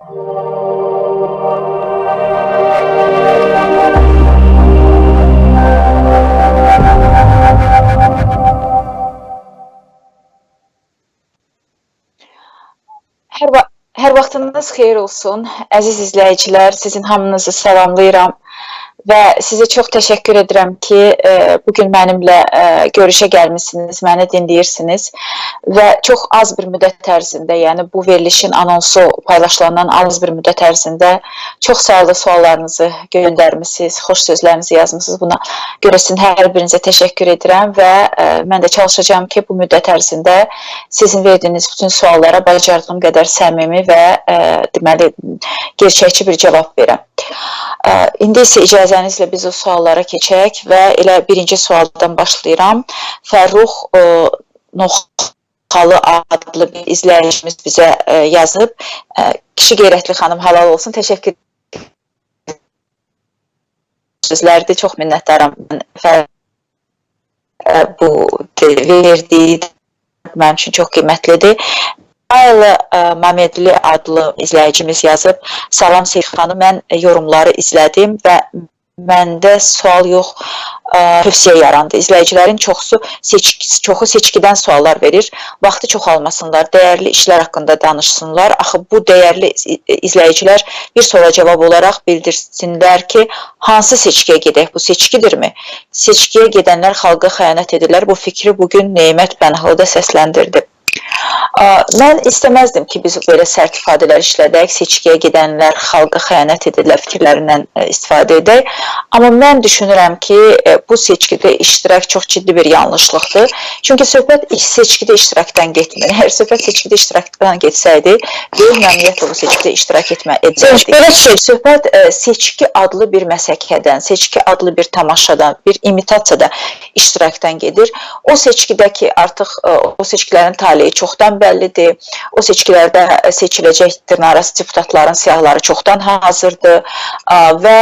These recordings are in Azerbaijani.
Hər vaxtınız xeyir olsun. Əziz izləyicilər, sizin hamınızı salamlayıram və sizə çox təşəkkür edirəm ki, bugün mənimlə görüşə gəlmişsiniz, məni dinləyirsiniz və çox az bir müddət ərzində, yəni bu verilişin anonsu paylaşılandan az bir müddət ərzində çox sayılı suallarınızı göndərmişsiniz, xoş sözlərinizi yazmışsınız. Buna görə sizin hər birinizə təşəkkür edirəm və mən də çalışacağım ki, bu müddət ərzində sizin verdiyiniz bütün suallara bacardığım qədər səmimi və deməli, gerçəkçi bir cavab verəm. İndi isə icazənizlə biz o suallara keçək və elə birinci sualdan başlayıram. Fərrux Noxalı adlı bir izləyicimiz bizə yazıb. Kişi qeyrətli xanım, halal olsun. Təşəkkür sözlərdir, çox minnətdaram. Bu verdiyi mənim üçün çox qiymətlidir. Aylı Mamedli adlı izləyicimiz yazıb. Salam Seyid xanım, mən yorumları izlədim və məndə sual yox, tövsiyə yarandı. İzləyicilərin çoxu seçkidən suallar verir. Vaxtı çoxalmasınlar, dəyərli işlər haqqında danışsınlar. Axı bu dəyərli izləyicilər bir suala cavab olaraq bildirsinlər ki, hansı seçkiyə gedək? Bu seçkidirmi? Seçkiyə gedənlər xalqa xəyanət edirlər. Bu fikri bugün Neymət Bənhalıda səsləndirdi. Mən istəməzdim ki, biz belə sərt ifadələr işlədək, seçkiyə gedənlər xalqa xəyanət edirlər fikirlərindən istifadə edək. Amma mən düşünürəm ki, bu seçkidə iştirak çox ciddi bir yanlışlıqdır. Çünki söhbət seçkidə iştirakdan getmir. Əgər söhbət seçkidə iştirakdan getsəydi, böyük məmnuniyyətlə bu seçkidə iştirak edəcəkdik. Belə söhbət seçki adlı bir məsəkədən, seçki adlı bir tamaşadan, bir imitasiyada iştirakdan gedir. O seçkidəki artıq o seçkilərin taleyi çoxdan bəllidir. O seçkilərdə seçiləcək dırnaqarası deputatların siyahıları çoxdan hazırdır və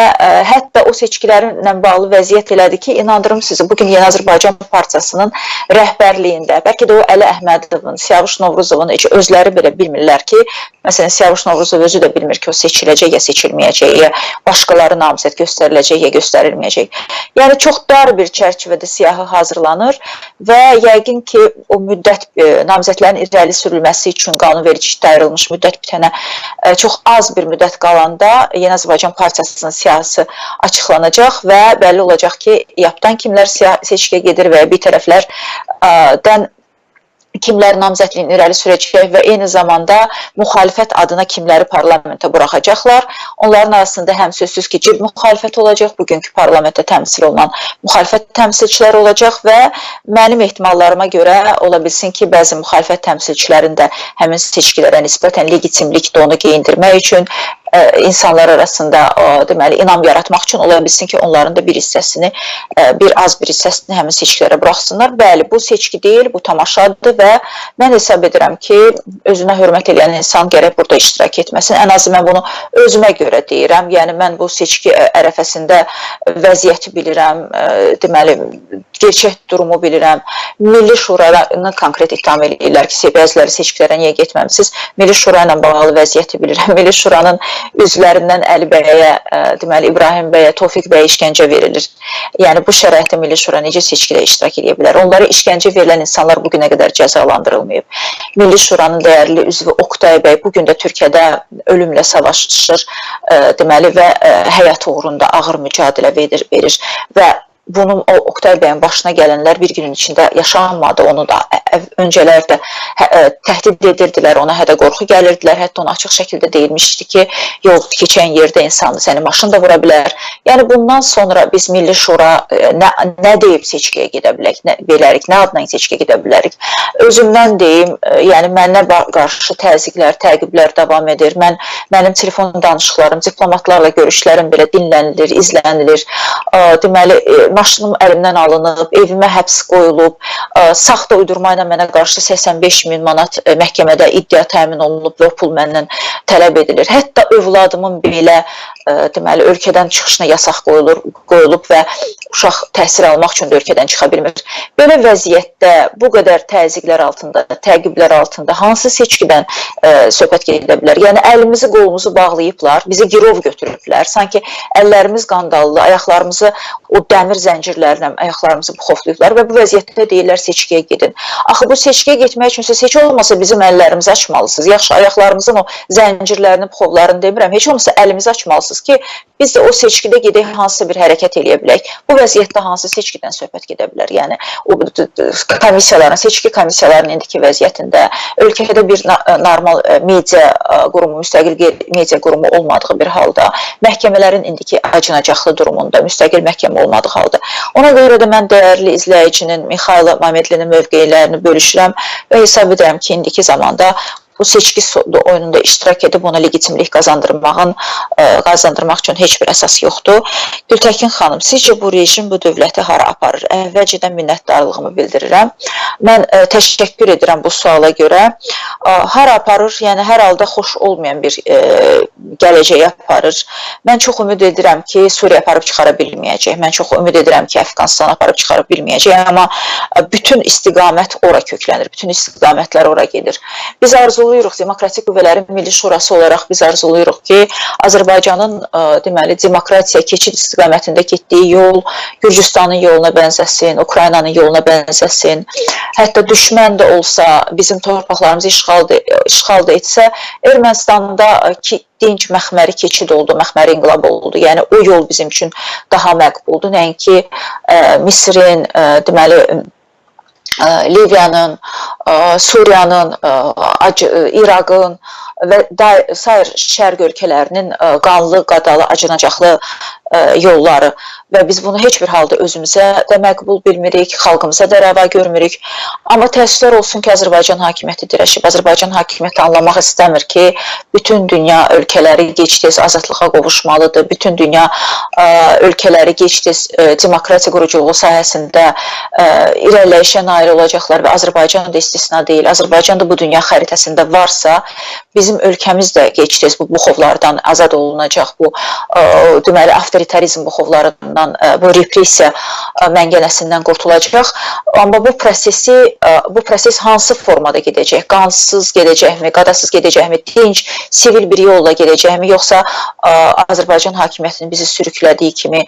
hətta o seçkilərlə bağlı vəziyyət elədir ki, inandırım sizi, bugün Yeni Azərbaycan Partiyasının rəhbərliyində, bəlkə də o Əli Əhmədovun, Siyavuş Novruzovun özləri belə bilmirlər ki, məsələn, Siyavuş Novruzov özü də bilmir ki, o seçiləcək ya seçilməyəcək, ya başqaları namizəd göstəriləcək ya göstərilməyəcək. Yəni, çox dar bir çərçivədə siyahı hazırlanır və yəqin ki, o müddət namizədlərin irəli sürülməsi üçün qanunvericilikdə ayrılmış müddət bitənə çox az bir müddət qalanda Yeni Azərbaycan Partiyasının siyahısı açıqlanacaq və bəlli olacaq ki, yapdan kimlər seçkiyə gedir və bir tərəflərdən kimlər namizədliyin irəli sürəcək və eyni zamanda müxalifət adına kimləri parlamentə buraxacaqlar. Onların arasında həm sözsüz ki, cib müxalifət olacaq, bugünkü parlamentə təmsil olunan müxalifət təmsilçiləri olacaq və mənim ehtimallarıma görə ola bilsin ki, bəzi müxalifət təmsilçilərində həmin seçkilərə nisbətən legitimlik donu geyindirmək üçün insanlar arasında deməli inam yaratmaq üçün ola bilsin ki, onların da bir hissəsini, az bir hissəsini həmin seçkilərə buraxsınlar. Bəli, bu seçki deyil, bu tamaşadır və mən hesab edirəm ki, özünə hörmət edən insan gərək burada iştirak etməsin. Ən azı mən bunu özümə görə deyirəm. Yəni, mən bu seçki ərəfəsində vəziyyəti bilirəm, deməli, gerçək durumu bilirəm. Milli Şuranı konkret ittiham edirlər ki, bəziləri seçkilərə niyə getməmisiniz? Milli Şura ilə bağlı vəziyyəti bilirəm. Milli Şuranın üzvlərindən Əli bəyə, deməli İbrahim bəyə, Tofiq bəyə işgəncə verilir. Yəni bu şəraitdə Milli Şura necə seçkidə iştirak edə bilər? Onlara işgəncə verilən insanlar bugünə qədər cəzalandırılmayıb. Milli Şuranın dəyərli üzvü Oqtay bəy bugün də Türkiyədə ölümlə savaşır, deməli və həyat uğrunda ağır mücadilə verir və bunun o Oqtay bəyin başına gələnlər bir günün içində yaşanmadı. Onu da öncələr də təhdid edirdilər, ona hədə qorxu gəlirdilər. Hətta ona açıq şəkildə deyilmişdi ki, yol keçən yerdə insanı səni maşın da vura bilər. Yəni bundan sonra biz Milli Şura nə deyib seçkiyə gedə bilərik, nə adına seçkiyə gedə bilərik? Özümdən deyim, yəni mənə qarşı təzyiqlər, təqiblər davam edir. Mənim telefon danışıqlarım, diplomatlarla görüşlərim belə dinlənilir, izlənilir. Deməli, maşınım əlimdən alınıb, evimə həbs qoyulub, saxta uydurma ilə mənə qarşı 85.000 manat məhkəmədə iddia təmin olunub və o pul məndən tələb edilir. Hətta övladımın belə deməli ölkədən çıxışına yasaq qoyulub və uşaq təhsil almaq üçün də ölkədən çıxa bilmir. Belə vəziyyətdə bu qədər təzyiqlər altında, təqiblər altında hansı seçkidən söhbət gedə bilər? Yəni əlimizi, qolumuzu bağlayıblar, bizi girov götürüblər. Sanki əllərimiz qandallı, ayaqlarımızı o dəmir zəncirlərlə ayaqlarımızı buxoflayıblar və bu vəziyyətdə deyirlər seçkiyə gedin. Axı bu seçkiyə getmək üçünsə seçki olmasa bizim əllərimizi açmalısınız. Yaxşı, ayaqlarımızın o zəncirlərini, buxovlarını demirəm, heç olmasa əlimizi açmalısınız ki, biz də o seçkidə gedək, hansısa bir hərəkət eləyə bilək. Bu vəziyyətdə hansı seçkidən söhbət gedə bilər? Yəni, komissiyaların, seçki komissiyalarının indiki vəziyyətində ölkədə bir normal media qurumu, müstəqil media qurumu olmadığı bir halda, məhkəmələrin indiki acınacaqlı durumunda, müstəqil məhkəmə olmadığı halda. Ona görə də mən dəyərli izləyicinin, Mixail Mamedlinin mövqeylərini bölüşürəm və hesab edirəm ki, indiki zamanda bu seçki oyununda iştirak edib ona legitimlik qazandırmaq üçün heç bir əsas yoxdur. Gültəkin xanım, sizcə bu rejim bu dövləti hara aparır? Əvvəlcədən minnətdarlığımı bildirirəm. Mən təşəkkür edirəm bu suala görə. Hara aparır? Yəni hər halda xoş olmayan bir gələcəyə aparır. Mən çox ümid edirəm ki, Suriya aparıb çıxara bilməyəcək. Mən çox ümid edirəm ki, Əfqanistan aparıb çıxara bilməyəcək. Amma bütün istiqamət ora köklənir, bütün istiqamətlər ora gedir. Biz arzulayırıq, Demokratik Qüvvələrin Milli Şurası olaraq biz arzulayırıq ki, Azərbaycanın deməli, demokratiya keçid istiqamətində getdiyi yol Gürcüstanın yoluna bənzəsin, Ukraynanın yoluna bənzəsin. Hətta düşmən də olsa, bizim torpaqlarımızı işğal da etsə, Ermənistanda ki, dinc məxməri keçid oldu, məxməri inqilab oldu. Yəni, o yol bizim üçün daha məqbuldur. Nəinki Misirin, deməli, Liviyanın, Suriyanın, İraqın və sair şərq ölkələrinin qanlı, qadalı, acınacaqlı yolları və biz bunu heç bir halda özümüzə də məqbul bilmirik, xalqımıza da rəva görmürük. Amma təəssüflər olsun ki, Azərbaycan hakimiyyəti dirəşib. Azərbaycan hakimiyyəti anlamaq istəmir ki, bütün dünya ölkələri gec-tez azadlığa qovuşmalıdır. Bütün dünya ölkələri gec-tez demokratiya quruculuğu sahəsində irəliləyişə nail olacaqlar və Azərbaycan da istisna deyil. Azərbaycan da bu dünya xəritəsində varsa, bizim ölkəmiz də gec-tez bu buxovlardan azad olunacaq, bu deməli avtoritarizm buxovlarından, bu repressiya məngənəsindən qurtulacaq. Amma bu proses hansı formada gedəcək? Qansız gedəcəkmi, qadasız gedəcəkmi, dinc, sivil bir yolla gedəcəkmi, yoxsa Azərbaycan hakimiyyətinin bizi sürüklədiyi kimi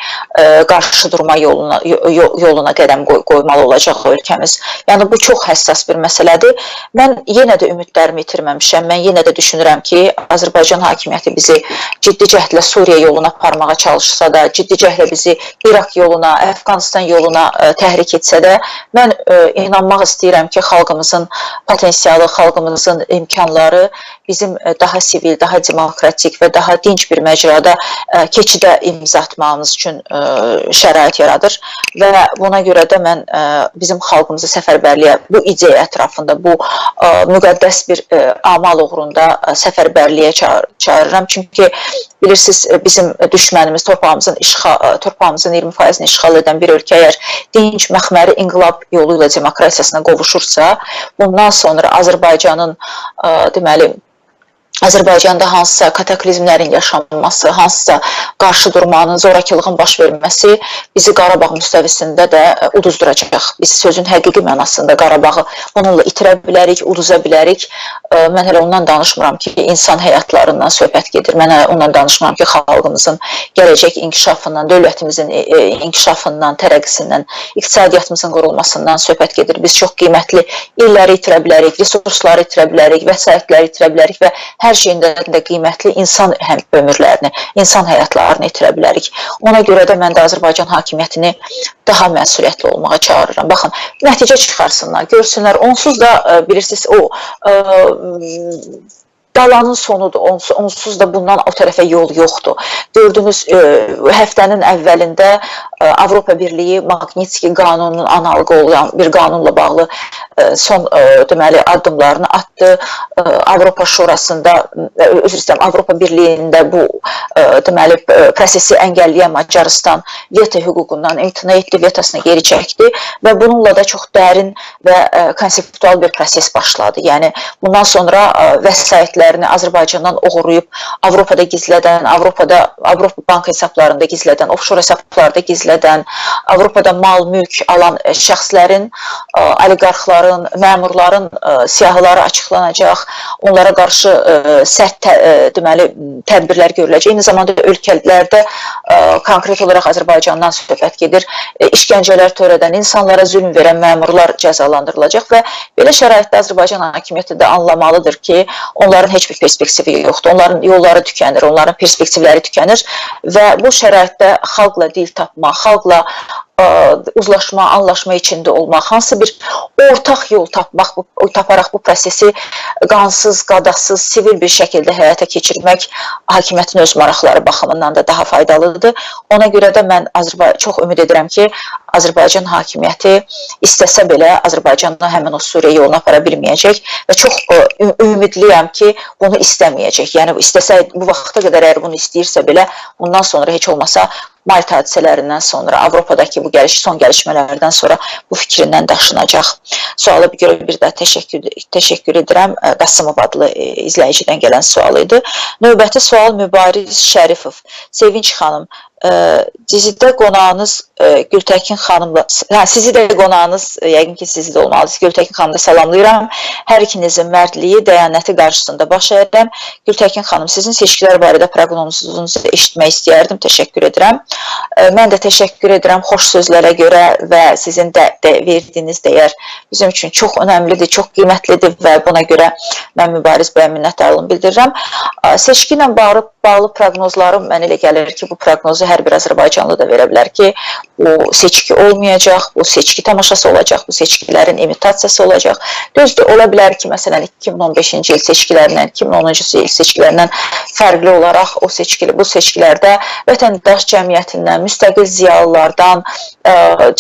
qarşı durma yoluna qədəm qoymalı olacaq ölkəmiz? Yəni, bu çox həssas bir məsələdir. Mən yenə də ümidlərimi itirməmişəm. Mən yenə də düşünürəm ki, Azərbaycan hakimiyyəti bizi ciddi cəhdlə Suriya yoluna aparmağa çalışsa da, ciddi cəhdlə bizi İraq yoluna, Əfqanistan yoluna təhrik etsə də, mən inanmaq istəyirəm ki, xalqımızın potensialı, xalqımızın imkanları bizim daha sivil, daha demokratik və daha dinc bir məcrada keçidə imza atmağımız üçün şərait yaradır və buna görə də mən bizim xalqımızı səfərbərliyə, bu ideya ətrafında, bu müqəddəs bir amal uğrunda səfərbərliyə çağırıram. Çünki bilirsiniz, bizim düşmənimiz torpağımızın 20%-ni işğal edən bir ölkə əgər dinc, məxməri inqilab yolu ilə demokratiyasına qovuşursa, bundan sonra Azərbaycanın deməli, Azərbaycanda hansısa kataklizmlərin yaşanması, hansısa qarşı durmanın, zorakılığın baş verməsi bizi Qarabağ müstəvisində də uduzduracaq. Biz sözün həqiqi mənasında Qarabağı onunla itirə bilərik, uduza bilərik. Mən hələ ondan danışmıram ki, insan həyatlarından söhbət gedir. Mən hələ ondan danışmıram ki, xalqımızın gələcək inkişafından, dövlətimizin inkişafından, tərəqqisindən, iqtisadiyyatımızın qurulmasından söhbət gedir. Biz çox qiymətli illəri itirə bilərik, resursları itirə bilərik, vəsaitləri itirə bilərik və hər şeyindən də qiymətli insan ömürlərini, insan həyatlarını itirə bilərik. Ona görə də mən də Azərbaycan hakimiyyətini daha məsuliyyətli olmağa çağırıram. Baxın, nəticə çıxarsınlar, görsünlər. Onsuz da bilirsiniz, o qalanın sonudur. Onsuz da bundan o tərəfə yol yoxdur. Gördünüz, həftənin əvvəlində Avropa Birliyi Magnitski qanununun analogu olan bir qanunla bağlı son deməli addımlarını atdı. Avropa Şurasında, üzr istəyirəm, Avropa Birliyində bu deməli prosesi əngəlləyən Macarıstan veto hüququndan imtina etdi, vetosunu geri çəkdi və bununla da çox dərin və konseptual bir proses başladı. Yəni bundan sonra vəsaitlərini Azərbaycandan oğurlayıb Avropada gizlədən, Avropa bank hesablarında gizlədən, offshore hesablarda gizlədən, Avropada mal, mülk alan şəxslərin, oliqarxların, məmurların siyahıları açıqlanacaq, onlara qarşı sərt deməli tədbirlər görüləcək. Eyni zamanda ölkələrdə konkret olaraq Azərbaycandan söhbət gedir. İşgəncələr törədən, insanlara zülm verən məmurlar cəzalandırılacaq və belə şəraitdə Azərbaycan hakimiyyəti də anlamalıdır ki, onların heç bir perspektivi yoxdur. Onların yolları tükənir, onların perspektivləri tükənir və bu şəraitdə xalqla dil tapmaq, xalqla uzlaşma, anlaşma içində olmaq, hansı bir ortaq yol taparaq bu prosesi qansız, qadasız, sivil bir şəkildə həyata keçirmək hakimiyyətin öz maraqları baxımından da daha faydalıdır. Ona görə də mən çox ümid edirəm ki, Azərbaycan hakimiyyəti istəsə belə Azərbaycandan həmin o Suriya yoluna apara bilməyəcək və çox ümidliyəm ki, bunu istəməyəcək. Yəni istəsə, bu vaxta qədər əgər bunu istəyirsə belə, bundan sonra heç olmasa Mart hadisələrindən sonra, Avropadakı bu son gəlişmələrdən sonra bu fikrindən daşınacaq. Suala görə bir daha təşəkkür edirəm. Qasımov adlı izləyicidən gələn sual idi. Növbəti sual Mübariz Şərifov. Sevinç xanım, dizidə qonağınız Gültəkin xanımla, sizi də qonağınız, yəqin ki sizi də olmalısınız, Gültəkin xanımı da salamlayıram. Hər ikinizin mərdliyi, dəyanəti qarşısında baş əyirəm. Gültəkin xanım, sizin seçkilər barədə proqnozunuzu eşitmək istəyərdim, təşəkkür edirəm. Mən də təşəkkür edirəm xoş sözlərə görə və sizin də verdiyiniz dəyər bizim üçün çox önəmlidir, çox qiymətlidir və buna görə mən Mübariz bəyə minnətdarlığımı bildirirəm. Seçki ilə bağlı proqnozlarım mən elə gəlir ki, bu proqnozu hər bir Azərbaycanlı da verə bilər ki, bu seçki olmayacaq, bu seçki tamaşası olacaq, bu seçkilərin imitasiyası olacaq. Düzdür, ola bilər ki, məsələn 2015-ci il seçkilərindən, 2010-cu il seçkilərindən fərqli olaraq bu seçkilərdə vətəndaş cəmiyyətindən, müstəqil ziyalılardan,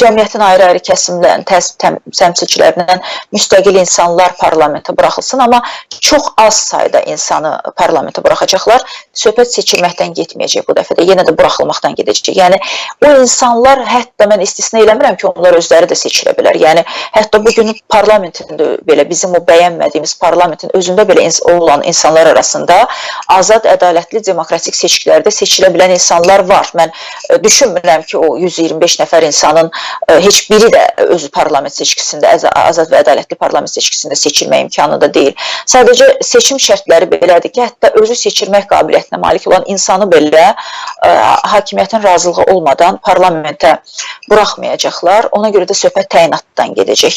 cəmiyyətin ayrı-ayrı kəsimlərin təmsilçilərindən müstəqil insanlar parlamentə buraxılsın, amma çox az sayda insanı parlamentə buraxacaqlar. Söhbət seçilməkdən getməyəcək bu dəfə də, yenə də buraxılmaqdan gedəcək. Yəni, o insanlar, hətta mən istisna eləmirəm ki, onlar özləri də seçilə bilər. Yəni, hətta bugün parlamentin də belə, bizim o bəyənmədiyimiz parlamentin özündə belə olan insanlar arasında azad, ədalətli, demokratik seçkilərdə seçilə bilən insanlar var. Mən düşünmürəm ki, o 125 nəfər insanın heç biri də özü parlament seçkisində, azad və ədalətli parlament seçkisində seçilmək imkanında deyil. Sadəcə seçim şərtləri belədir ki, hətta özü seçilmək qabiliyyətinə malik olan insanı belə hakimiyyətin razılığı olmadan parlamentə buraxmayacaqlar. Ona görə də söhbət təyinatdan gedəcək.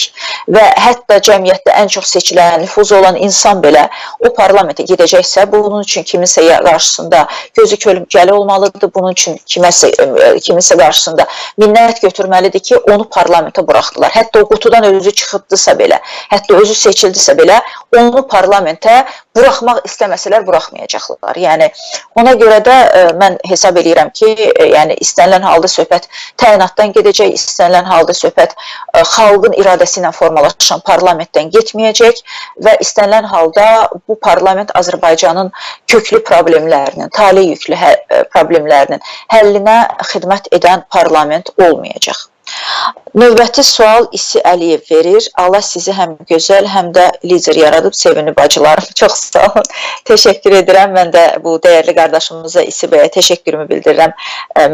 Və hətta cəmiyyətdə ən çox seçilən, nüfuzu olan insan belə o parlamentə gedəcəksə, bunun üçün kiminsə qarşısında gözü kölgəli olmalıdır, bunun üçün kiminsə qarşısında minnət götürməlidir ki, onu parlamentə buraxdılar. Hətta o qutudan özü çıxıbdısa belə, hətta özü seçildisə belə, onu parlamentə buraxmaq istəməsələr buraxmayacaqlar. Yəni, ona görə də mən hesab edirəm ki, yəni istənilən halda söhbət təyinatdan gedəcək, istənilən halda söhbət xalqın iradəsi ilə formalaşan parlamentdən getməyəcək və istənilən halda bu parlament Azərbaycanın köklü problemlərinin, taley yüklü problemlərinin həllinə xidmət edən parlament olmayacaq. Növbəti sual İsi Əliyev verir. Allah sizi həm gözəl, həm də lider yaradıb, sevimli bacılarım. Çox sağ olun. Təşəkkür edirəm. Mən də bu dəyərli qardaşımıza İsi bəyə təşəkkürümü bildirirəm.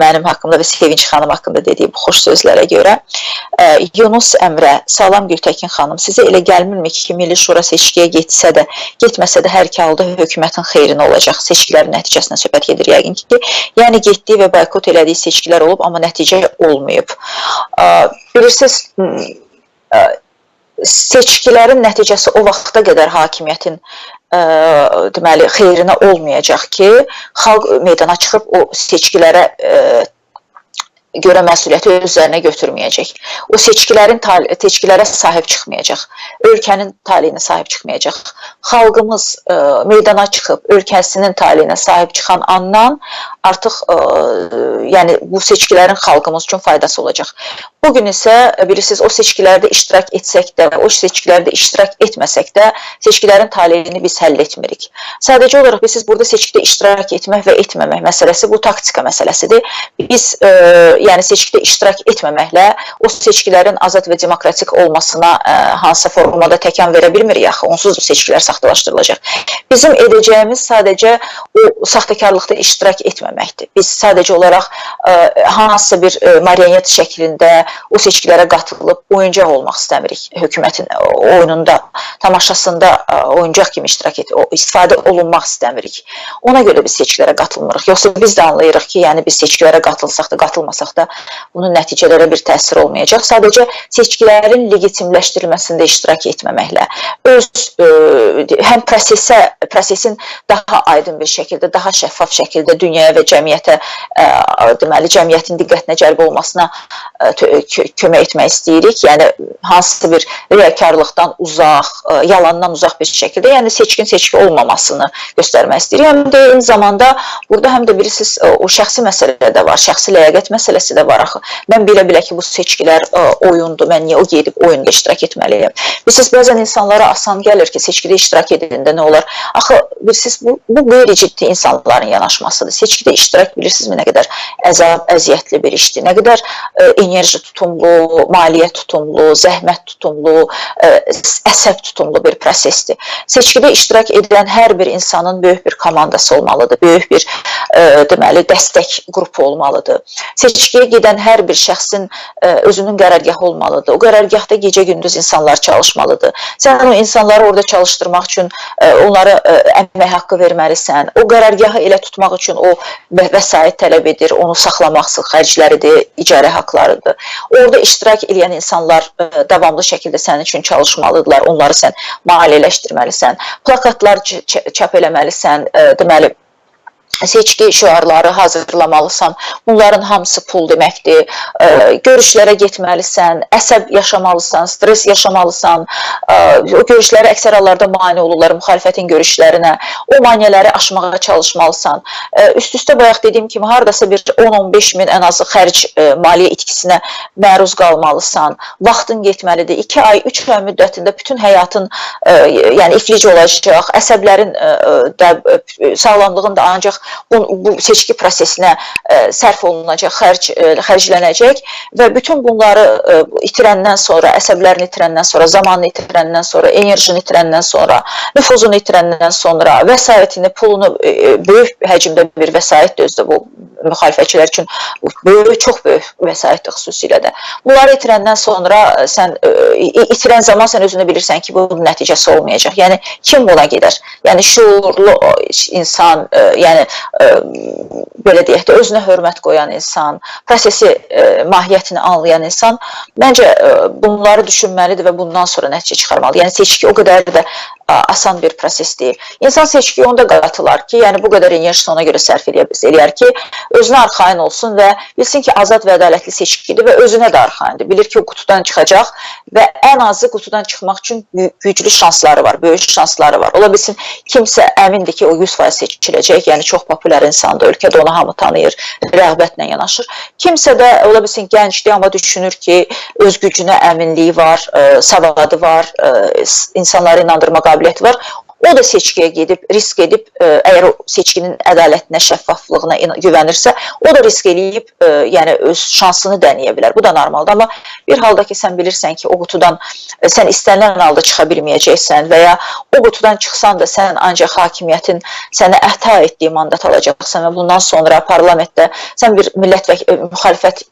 Mənim haqqımda və Sevinç xanım haqqında dediyi bu xoş sözlərə görə. Yunus Əmrə, salam Gültəkin xanım. Sizə elə gəlmirmi ki, Milli Şura seçkiyə getməsə də hər iki halda hökumətin xeyrinə olacaq. Seçkilərin nəticəsindən söhbət gedir yəqin ki. Yəni getdiyi və boykot elədiyi seçkilər olub, amma nəticə olmayıb. Bilirsiniz, seçkilərin nəticəsi o vaxta qədər hakimiyyətin deməli, xeyrinə olmayacaq ki, xalq meydana çıxıb o seçkilərə görə məsuliyyəti öz üzərinə götürməyəcək. O seçkilərə sahib çıxmayacaq. Ölkənin taleyinə sahib çıxmayacaq. Xalqımız meydana çıxıb ölkəsinin taleyinə sahib çıxan andan artıq yəni bu seçkilərin xalqımız üçün faydası olacaq. Bugün isə bilirsiniz o seçkilərdə iştirak etsək də, o seçkilərdə iştirak etməsək də seçkilərin taleyini biz həll etmirik. Sadəcə olaraq biz burada seçkidə iştirak etmək və etməmək məsələsi bu taktika məsələsidir. Biz yəni seçkidə iştirak etməməklə o seçkilərin azad və demokratik olmasına hansısa formada təkan verə bilmirik axı, onsuz seçkilər saxtalaşdırılacaq. Bizim edəcəyimiz sadəcə o saxtakarlıqda iştirak etməməkdir. Biz sadəcə olaraq hansısa bir marionet şəklində o seçkilərə qatılıb oyuncaq olmaq istəmirik. Hökumətin oyununda, tamaşasında oyuncaq kimi istifadə olunmaq istəmirik. Ona görə biz seçkilərə qatılmırıq. Yoxsa biz də anlayırıq ki, yəni biz seçkilərə qatılsaq da, qatılmasaq da bunun nəticələrə bir təsir olmayacaq. Sadəcə seçkilərin legitimləşdirilməsində iştirak etməməklə həm prosesin daha aydın bir şəkildə, daha şəffaf şəkildə dünyaya və cəmiyyətə, deməli, cəmiyyətin diqqətinə cəlb olmasına kömək etmək istəyirik. Yəni, hansısa bir riyakarlıqdan uzaq, yalandan uzaq bir şəkildə, yəni seçki olmamasını göstərmək istəyirik. Həm də eyni zamanda burada həm də bilirsiniz, o şəxsi məsələ də var, şəxsi ləyaqət məsələsi də var axı. Mən bilə ki, bu seçkilər oyundur, mən niyə o gedib oyunda iştirak etməliyim? Bilirsiniz, bəzən insanlara asan gəlir ki, seçkidə iştirak edəndə nə olar? Axı, bilirsiniz, bu qeyri-ciddi insanların yanaşmasıdır. Seçkidə iştirak bilirsinizmi nə qədər əziyyətli bir işdir, nə qədər enerji tutumlu, maliyyə tutumlu, zəhmət tutumlu, əsəb tutumlu bir prosesdir. Seçkidə iştirak edən hər bir insanın böyük bir komandası olmalıdır, böyük bir deməli, dəstək qrupu olmalıdır. Seçkiyə gedən hər bir şəxsin özünün qərargahı olmalıdır. O qərargahda gecə-gündüz insanlar çalışmalıdır. Sən o insanları orada çalışdırmaq üçün onlara əmək haqqı verməlisən. O qərargahı elə tutmaq üçün o vəsait tələb edir, onu saxlamaq xərcləridir, icarə haqlarıdır. Orada iştirak edən insanlar davamlı şəkildə sənin üçün çalışmalıdırlar, onları sən maliyyələşdirməlisən, plakatlar çap eləməlisən, deməli, seçki şüarları hazırlamalısan, bunların hamısı pul deməkdir, görüşlərə getməlisən, əsəb yaşamalısan, stres yaşamalısan, o görüşlərə əksər hallarda mane olurlar, müxalifətin görüşlərinə, o maneələri aşmağa çalışmalısan. Üst-üstə bayaq dediyim kimi, haradasa bir 10-15 min ən azı xərc maliyyə itkisinə məruz qalmalısan, vaxtın getməlidir, 2 ay, 3 ay müddətində bütün həyatın yəni iflic olacaq, əsəblərin sağlamlığın da ancaq bu seçki prosesinə sərf olunacaq, xərclənəcək və bütün bunları itirəndən sonra, əsəblərini itirəndən sonra, zamanını itirəndən sonra, enerjini itirəndən sonra, nüfuzunu itirəndən sonra, vəsaitini, pulunu, böyük həcmdə bir vəsait dözdür bu müxalifətçilər üçün, çox böyük vəsaitdir xüsusilə də. Bunları itirəndən sonra, itirən zaman sən özünü bilirsən ki, bu nəticəsi olmayacaq. Yəni, kim buna gedər? Yəni, şuurlu insan, yəni, belə deyək də, özünə hörmət qoyan insan, prosesi, mahiyyətini anlayan insan, məncə bunları düşünməlidir və bundan sonra nəticə çıxarmalı. Yəni, seçki o qədər də asan bir proses deyil. İnsan seçkiyə onda qatılar ki, yəni bu qədər enerjisini ona görə sərf eləyər ki, özünə arxain olsun və bilsin ki, azad və ədalətli seçkidir və özünə də arxaindir. Bilir ki, o qutudan çıxacaq və ən azı qutudan çıxmaq üçün güclü şansları var, böyük şansları var. Ola bilsin, kimsə əmindir ki, o 100% seçiləcək, yəni çox populyar insandır, ölkədə onu hamı tanıyır, rəğbətlə yanaşır. Kimsə də, ola bilsin, gəncdir, amma düşünür ki, öz gücünə əminliyi var, savadı var, insanları inandırma qabiliyyəti var. O da seçkiyə gedib, risk edib, əgər o seçkinin ədalətinə, şəffaflığına güvənirsə, o da risk eləyib, yəni öz şansını dənəyə bilər. Bu da normaldır. Amma bir halda ki, sən bilirsən ki, o qutudan sən istənilən halda çıxa bilməyəcəksən və ya o qutudan çıxsan da sən ancaq hakimiyyətin sənə əhta etdiyi mandat alacaqsan və bundan sonra parlamentdə sən bir müxalifət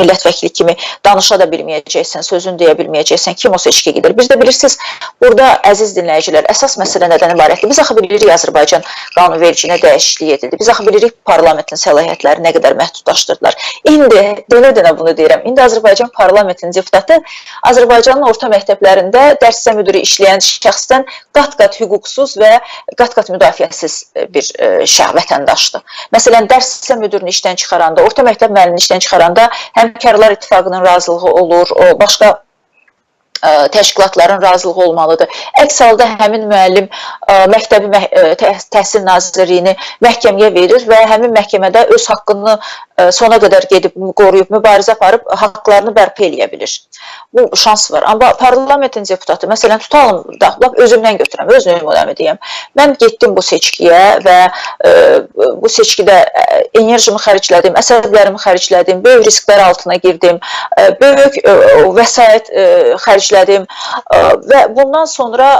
millət vəkili kimi danışa da bilməyəcəksən, sözünü deyə bilməyəcəksən, kim o seçkiyə gedir. Biz də bilirsiniz, burada əziz dinləyicilər, əsas məsələ məsələ nədən ibarətdir? Biz axı bilirik Azərbaycan qanunvericiliyinə dəyişiklik edildi. Biz axı bilirik parlamentin səlahiyyətləri nə qədər məhdudlaşdırdılar. İndi, dönə-dönə bunu deyirəm, indi Azərbaycan parlamentinin deputatı Azərbaycanın orta məktəblərində dərs müdiri işləyən şəxsdən qat-qat hüquqsuz və qat-qat müdafiəsiz bir vətəndaşdır. Məsələn, dərs müdirini işdən çıxaranda, orta məktəb müəllimini işdən çıxaranda Həmkarlar İttifaqının razılığı olur, o başqa təşkilatların razılığı olmalıdır. Əks halda həmin müəllim məktəbi təhsil nazirliyini məhkəməyə verir və həmin məhkəmədə öz haqqını sona qədər gedib, qoruyub, mübarizə aparıb, haqqlarını bərpa eləyə bilir. Bu şans var. Amma parlamentin deputatı, məsələn, tutalım, özümdən götürəm, öz nümunəmi deyəm. Mən getdim bu seçkiyə və bu seçkidə enerjimi xərclədim, əsəblərimi xərclədim, böyük risklər altına girdim, böyük vəsait xərclədim və bundan sonra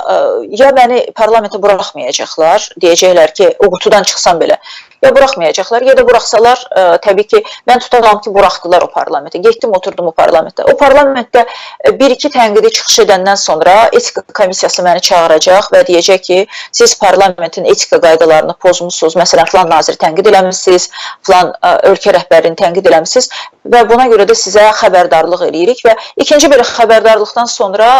ya məni parlamentə buraxmayacaqlar, deyəcəklər ki, o qutudan çıxsam belə, ya buraxmayacaqlar, ya da buraxsalar, təbii ki, mən tutaram ki, buraxdılar o parlamentə. Getdim, oturdum o parlamentdə. O parlamentdə bir-iki tənqidi çıxış edəndən sonra etika komissiyası məni çağıracaq və deyəcək ki, siz parlamentin etika qaydalarını pozmuşsunuz, məsələn, filan naziri tənqid eləmişsiniz, filan ölkə rəhbərini tənqid eləmişsiniz və buna görə də sizə xəbərdarlıq eləyirik və ikinci bir xəbərdarlıqdan sonra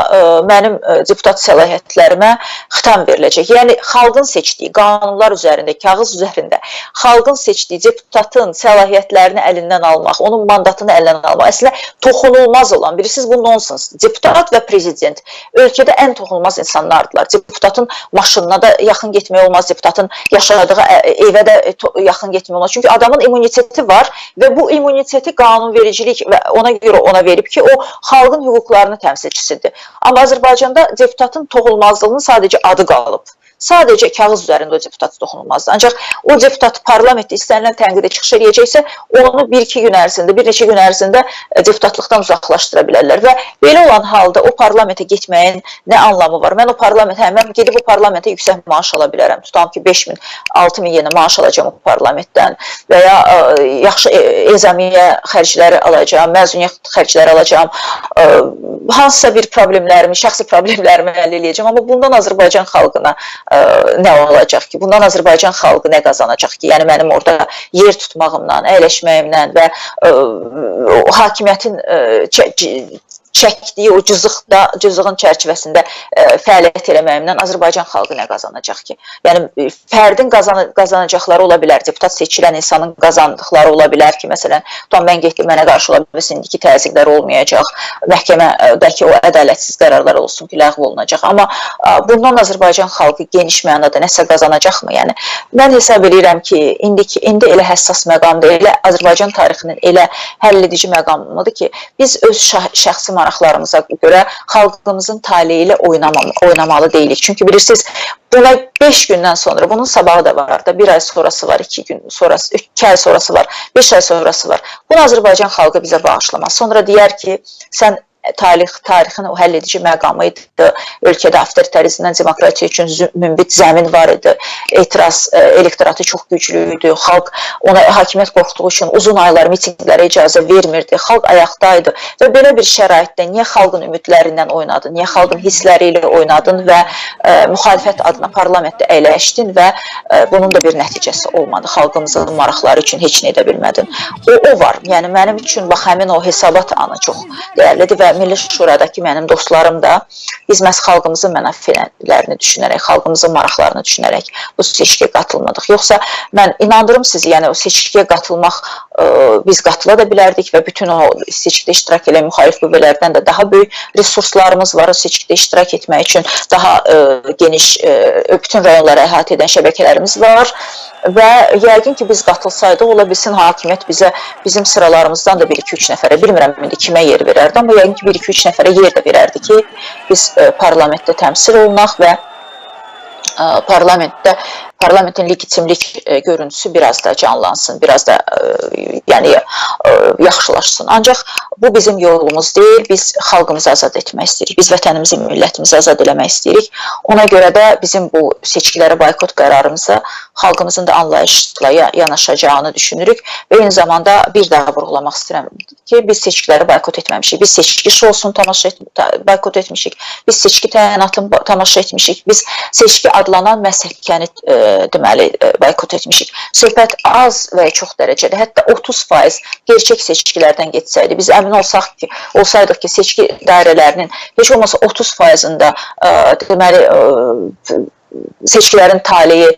mənim deputat səlahiyyətlərimə xitam veriləcək. Yəni, xalqın seçdiyi qanunlar üzərində, kağız üzərində xalqın seçdiyi deputatın səlahiyyətlərini əlindən almaq, onun mandatını əlindən almaq, əslində toxunulmaz olan, bilirsiniz, bu nonsens. Deputat və prezident ölkədə ən toxunulmaz insanlardılar. Deputatın maşınına da yaxın getmək olmaz, deputatın yaşadığı evə də yaxın getmək olmaz. Çünki adamın immuniteti var və bu immuniteti qanunvericilik və ona görə ona verib ki, o xalqın hüquqlarını təmsilçisidir. Amma Azərbaycanda deputatın toxunulmazlığının sadəcə adı qalıb. Sadəcə kağız üzərində o deputat toxunulmazdır. Ancaq o deputat parlamentdə istənilən tənqidə çıxış edəcəksə, onu bir-iki gün ərzində, bir neçə gün ərzində deputatlıqdan uzaqlaşdıra bilərlər və belə olan halda o parlamentə getməyin nə anlamı var? Mən mən gedib o parlamentə yüksək maaş ala bilərəm. Tutam ki, 5 min, 6 min yenə maaş alacağım o parlamentdən və ya yaxşı ezamiyə xərcləri alacağım, məzuniyyət xərcləri alacağım, hansısa bir problemlərimi, şəxsi problemlərimi əldə edəcəm. Amma bundan Azərbaycan xalqına nə olacaq ki? Bundan Azərbaycan xalqı nə qazanacaq ki? Yəni, mənim orada yer tutmağımdan, əyləşməyimdən və hakimiyyətin çəkdiyi o cızığın çərçivəsində fəaliyyət eləməyimdən Azərbaycan xalqı nə qazanacaq ki? Yəni, fərdin qazanacaqları ola bilər, deputat seçilən insanın qazandıqları ola bilər ki, məsələn, mən getdim, mənə qarşı ola bilsin, indiki təzyiqlər olmayacaq, məhkəmədəki o ədalətsiz qərarlar olsun ki, ləğv olunacaq. Amma bundan Azərbaycan xalqı geniş mənada nəsə qazanacaqmı? Yəni, mən hesab edirəm ki, indi elə həssas məqamdır, elə Azərbaycan tarixinin elə həll edici məqamıdır ki, biz öz şəxsi maraqlarımıza görə xalqımızın taleyi ilə oynamalı deyilik. Çünki bilirsiniz, buna 5 gündən sonra, bunun sabahı da var da, 1 ay sonrası var, 2 gün sonrası, 2 ay sonrası var, 5 ay sonrası var. Bunu Azərbaycan xalqı bizə bağışlamaz. Sonra deyər ki, sən tarixin o həll edici məqamı idi, ölkədə avtoritarizmdən demokratiya üçün münbit zəmin var idi, etiraz elektoratı çox güclü idi, xalq ona hakimiyyət qorxduğu üçün uzun aylar mitinqlərə icazə vermirdi, xalq ayaqdaydı və belə bir şəraitdə niyə xalqın ümidlərindən oynadın, niyə xalqın hissləri ilə oynadın və müxalifət adına parlamentdə əyləşdin və bunun da bir nəticəsi olmadı, xalqımızın maraqları üçün heç nə edə bilmədin. O var, yəni mənim üçün bax, həmin o hesabat anı çox dəyərlidir və Milli Şuradakı mənim dostlarım da biz məhz xalqımızın mənafələrini düşünərək, xalqımızın maraqlarını düşünərək bu seçkiyə qatılmadıq. Yoxsa mən inandırım sizi, yəni o seçkiyə qatılmaq, biz qatıla da bilərdik və bütün o seçkidə iştirak edən müxalif qüvvələrdən də daha böyük resurslarımız var o seçkidə iştirak etmək üçün, daha geniş, bütün rayonlara əhatə edən şəbəkələrimiz var və yəqin ki, biz qatılsaydıq, ola bilsin hakimiyyət bizim sıralarımızdan da 1-2-3 nəfərə, bilmirəm indi kimə yer verərdi, amma yəqin ki, 1-2-3 nəfərə yer də verərdi ki, biz parlamentdə təmsil olunaq və parlamentin legitimlik görüntüsü biraz da canlansın, biraz da yaxşılaşsın. Ancaq bu bizim yolumuz deyil, biz xalqımızı azad etmək istəyirik, biz vətənimizi, millətimizi azad eləmək istəyirik. Ona görə də bizim bu seçkilərə boykot qərarımıza xalqımızın da anlayışla yanaşacağını düşünürük və eyni zamanda bir daha vurğulamaq istəyirəm. ki, biz seçkiləri boykot etməmişik. Biz seçki şousunu boykot etmişik. Biz seçki təyinatını tamaşa etmişik. Biz seçki adlanan məsləkəni deməli boykot etmişik. Söhbət az və çox dərəcədə, hətta 30% gerçək seçkilərdən getsəydi, biz əmin olsaydıq ki, seçki dairələrinin heç olmasa 30%-ında deməli seçkilərin taleyi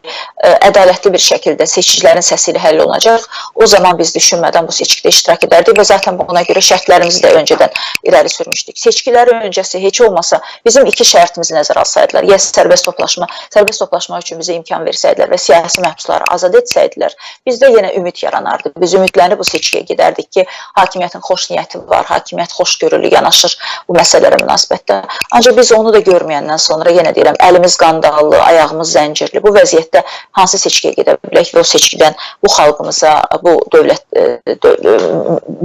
ədalətli bir şəkildə seçicilərin səsi ilə həll olunacaq. O zaman biz düşünmədən bu seçkidə iştirak edərdik və zaten buna görə şərtlərimizi də öncədən irəli sürmüşdük. Seçkiləri öncəsi heç olmasa bizim 2 şərtimizi nəzərə alsaydılar. Ya sərbəst toplaşma üçün bizə imkan versəydilər və siyasi məhbusları azad etsəydilər, bizdə yenə ümid yaranardı. Biz ümidlənib bu seçkiyə gedərdik ki, hakimiyyətin xoş niyyəti var, hakimiyyət xoşgörülü yanaşır bu məsələlərə münasibətdə. Ancaq biz onu da görməyəndən sonra yenə deyirəm, əlimiz qandallı, ayağımız zəncirli. Bu vəziyyətdə hansı seçkiyə gedə bilək və o seçkidən bu xalqımıza, bu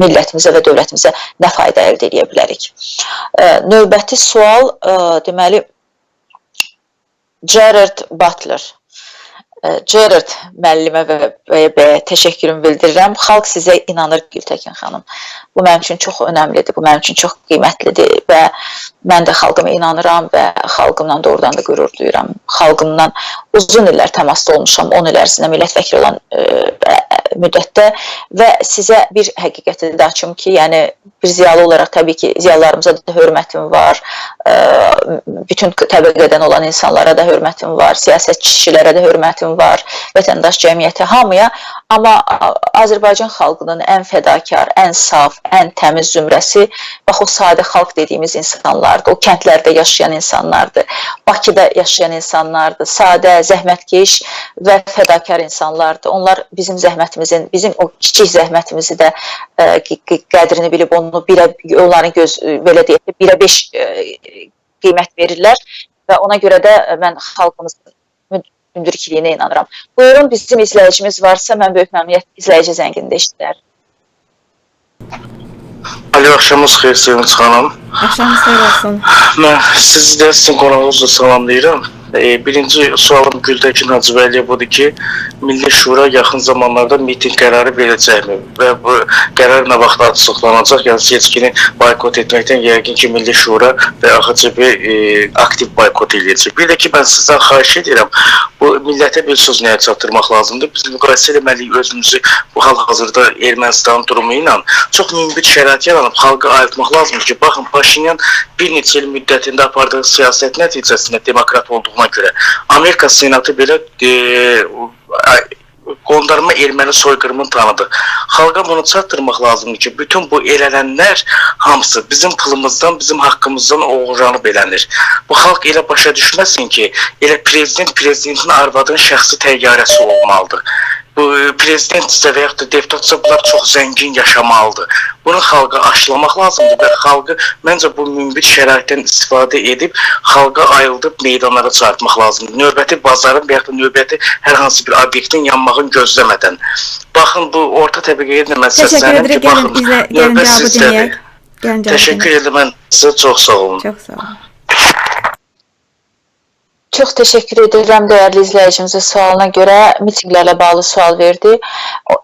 millətimizə və dövlətimizə nə fayda əldə edə bilərik? Növbəti sual, deməli, Gerard Butler. Gerard müəllimə və təşəkkürümü bildirirəm. Xalq sizə inanır, Gültəkin xanım. Bu mənim üçün çox önəmlidir, bu mənim üçün çox qiymətlidir və mən də xalqıma inanıram və xalqımla doğrudan da qürur duyuram. Xalqımdan uzun illər təmasda olmuşam, 10 il ərzində millət vəkili olan müddətdə və sizə bir həqiqəti də açım ki, yəni bir ziyalı olaraq təbii ki, ziyalılarımıza da hörmətim var, bütün təbəqədən olan insanlara da hörmətim var, siyasətçilərə də hörmətim var, vətəndaş cəmiyyəti, hamıya, amma Azərbaycan xalqının ən fədakar, ən saf, ən təmiz zümrəsi, bax o sadə xalq dediyimiz insanlardır, o kəndlərdə yaşayan insanlardır, Bakıda yaşayan insanlardır, sadə, zəhmətkeş və fədakar insanlardır. Onlar bizim zəhmətimizin, bizim o kiçik zəhmətimizi də qədrini bilib, onu onların belə deyək, 1-ə 5 qiymət verirlər və ona görə də mən xalqımızın müdürkiliyinə inanıram. Buyurun, bizim izləyicimiz varsa, mən böyük məmnuniyyət izləyici zəngində işləyər. Alo, axşamınız xeyir, Sevinç xanım. Axşamınız xeyir olsun. Mən sizi də sizin qonağınızla salamlayıram. Birinci sualım Gültəkin Hacıbəyliyə budur ki, Milli Şura yaxın zamanlarda miting qərarı verəcəkmi və bu qərar nə vaxt açıqlanacaq, yəni seçkini boykot etməkdən yəqin ki, Milli Şura və AXCB aktiv boykot edəcək. Bir də ki, mən sizdən xahiş edirəm, bu millətə bir söz nəyə çatdırmaq lazımdır. Biz müqayisə etməliyik özümüzü bu hal-hazırda Ermənistanın durumu ilə çox mümbit şərait yaranıb xalqı ayıltmaq lazımdır ki, baxın, Paşinyan bir neçə il müddətində apardığı siyasət nəticəsində demokrat olduğuna görə Amerika Senatı belə qondarma erməni soyqırımını tanıdı. Xalqa bunu çatdırmaq lazımdır ki, bütün bu elənənlər hamısı bizim pulumuzdan, bizim haqqımızdan oğurlanıb elənir. Bu xalq elə başa düşməsin ki, elə prezidentin arvadının şəxsi təyyarəsi olmalıdır. Bu prezident isə və yaxud da deputatsa bunlar çox zəngin yaşamalıdır. Bunu xalqa aşılamaq lazımdır və xalqı məncə bu mümbit şəraitdən istifadə edib xalqa ayıldıb meydanlara çarpmaq lazımdır. Növbəti bazarın və yaxud da növbəti hər hansı bir obyektin yanmağını gözləmədən. Baxın, bu orta təbəqəyə də mən səslənəm ki, baxın, növbə sizdədir. Təşəkkür edirəm, mən sizə çox sağ olun. Çox sağ olun. Çox təşəkkür edirəm dəyərli izləyicimizin sualına görə, mitinglərlə bağlı sual verdi.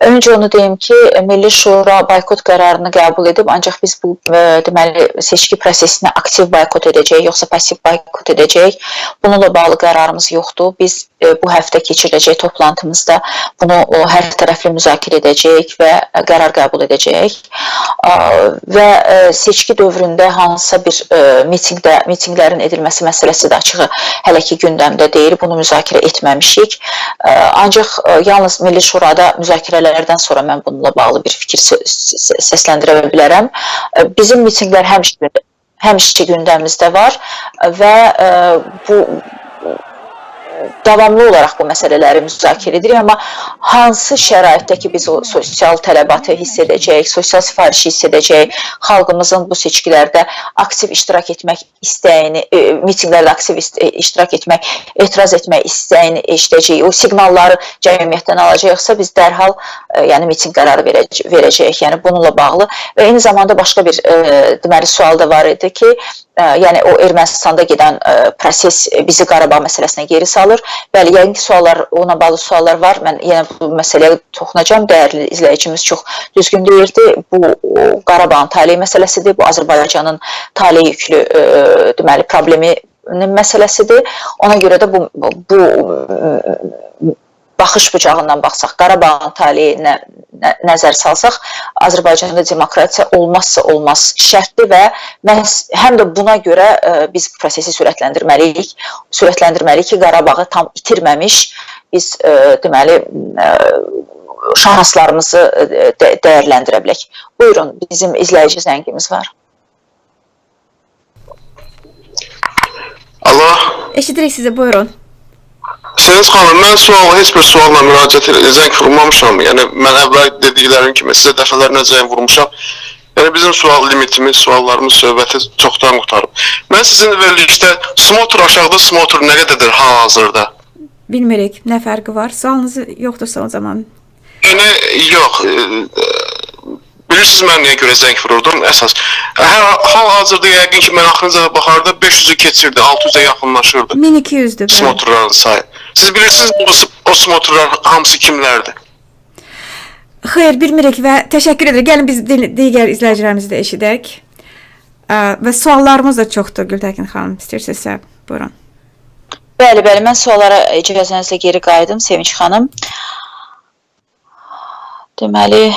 Öncə onu deyim ki, Milli Şura boykot qərarını qəbul edib, ancaq biz bu deməli seçki prosesini aktiv boykot edəcəyik, yoxsa pasiv boykot edəcəyik. Bununla bağlı qərarımız yoxdur. Biz bu həftə keçiriləcək toplantımızda bunu hər tərəfli müzakirə edəcəyik və qərar qəbul edəcəyik. Və seçki dövründə hansısa bir mitinglərin edilməsi məsələsi də açığı hələ ki gündəmdə deyil, bunu müzakirə etməmişik. Ancaq yalnız Milli Şurada müzakirələrdən sonra mən bununla bağlı bir fikir səsləndirə bilərəm. Bizim mitinglər həmişə gündəmimizdə var və bu davamlı olaraq bu məsələləri müzakirə edirik, amma hansı şəraitdə ki biz o sosial tələbatı hiss edəcəyik, sosial sifarişi hiss edəcəyik, xalqımızın bu seçkilərdə aktiv iştirak etmək istəyini, mitinglərdə aktiv iştirak etmək, etiraz etmək istəyini eşidəcəyik, o siqnalları cəmiyyətdən alacaqsa biz dərhal yəni miting qərarı verəcəyik, yəni bununla bağlı və eyni zamanda başqa bir deməli sual da var idi ki, yəni o Ermənistanda gedən proses bizi Qarabağ məsələsinə geri salır. Bəli, yəqin ki, ona bağlı suallar var. Mən yenə bu məsələyə toxunacağam. Dəyərli izləyicimiz çox düzgün deyirdi. Bu Qarabağın taleyi məsələsidir. Bu Azərbaycanın taleyi yüklü deməli probleminin məsələsidir. Ona görə də bu baxış bucağından baxsaq, Qarabağın taleyinə nəzər salsaq, Azərbaycanda demokratiya olmazsa olmaz şərtdir və həm də buna görə biz prosesi sürətləndirməliyik. Sürətləndirməliyik ki, Qarabağı tam itirməmiş biz deməli şanslarımızı dəyərləndirə bilək. Buyurun, bizim izləyici zəngimiz var. Allah. Eşidirik sizi, buyurun. Səniz xanım, mən heç bir sualla müraciət zəng vurmamışam. Yəni, mən əvvəl dediklərim kimi sizə dəfələrlə zəng vurmuşam. Yəni, bizim sual limitimiz, suallarımız, söhbəti çoxdan qutarıb. Mən sizin verilişdə smotor aşağıda, smotor nə qədərdir hal-hazırda? Bilmirik, nə fərqi var? Sualınızı yoxdursa o zaman. Yəni, yox. Bilirsiniz, mən niyə görə zəng vururdum? Əsas. Hal-hazırda yəqin ki, mən axırıncə baxarda 500-ü keçirdi, 600-ə yaxınlaşırdı. 1200-dür. Smotorların sayı. Siz bilirsiniz, o smotorlar hamısı kimlərdir? Xeyr, bilmirik və təşəkkür edirik. Gəlin biz digər izləyicilərimizi də eşidək. Və suallarımız da çoxdur, Gültəkin xanım, istəyirsinizsə, buyurun. Bəli, mən suallara icazənizlə geri qayıdım, Sevinç xanım. Deməli,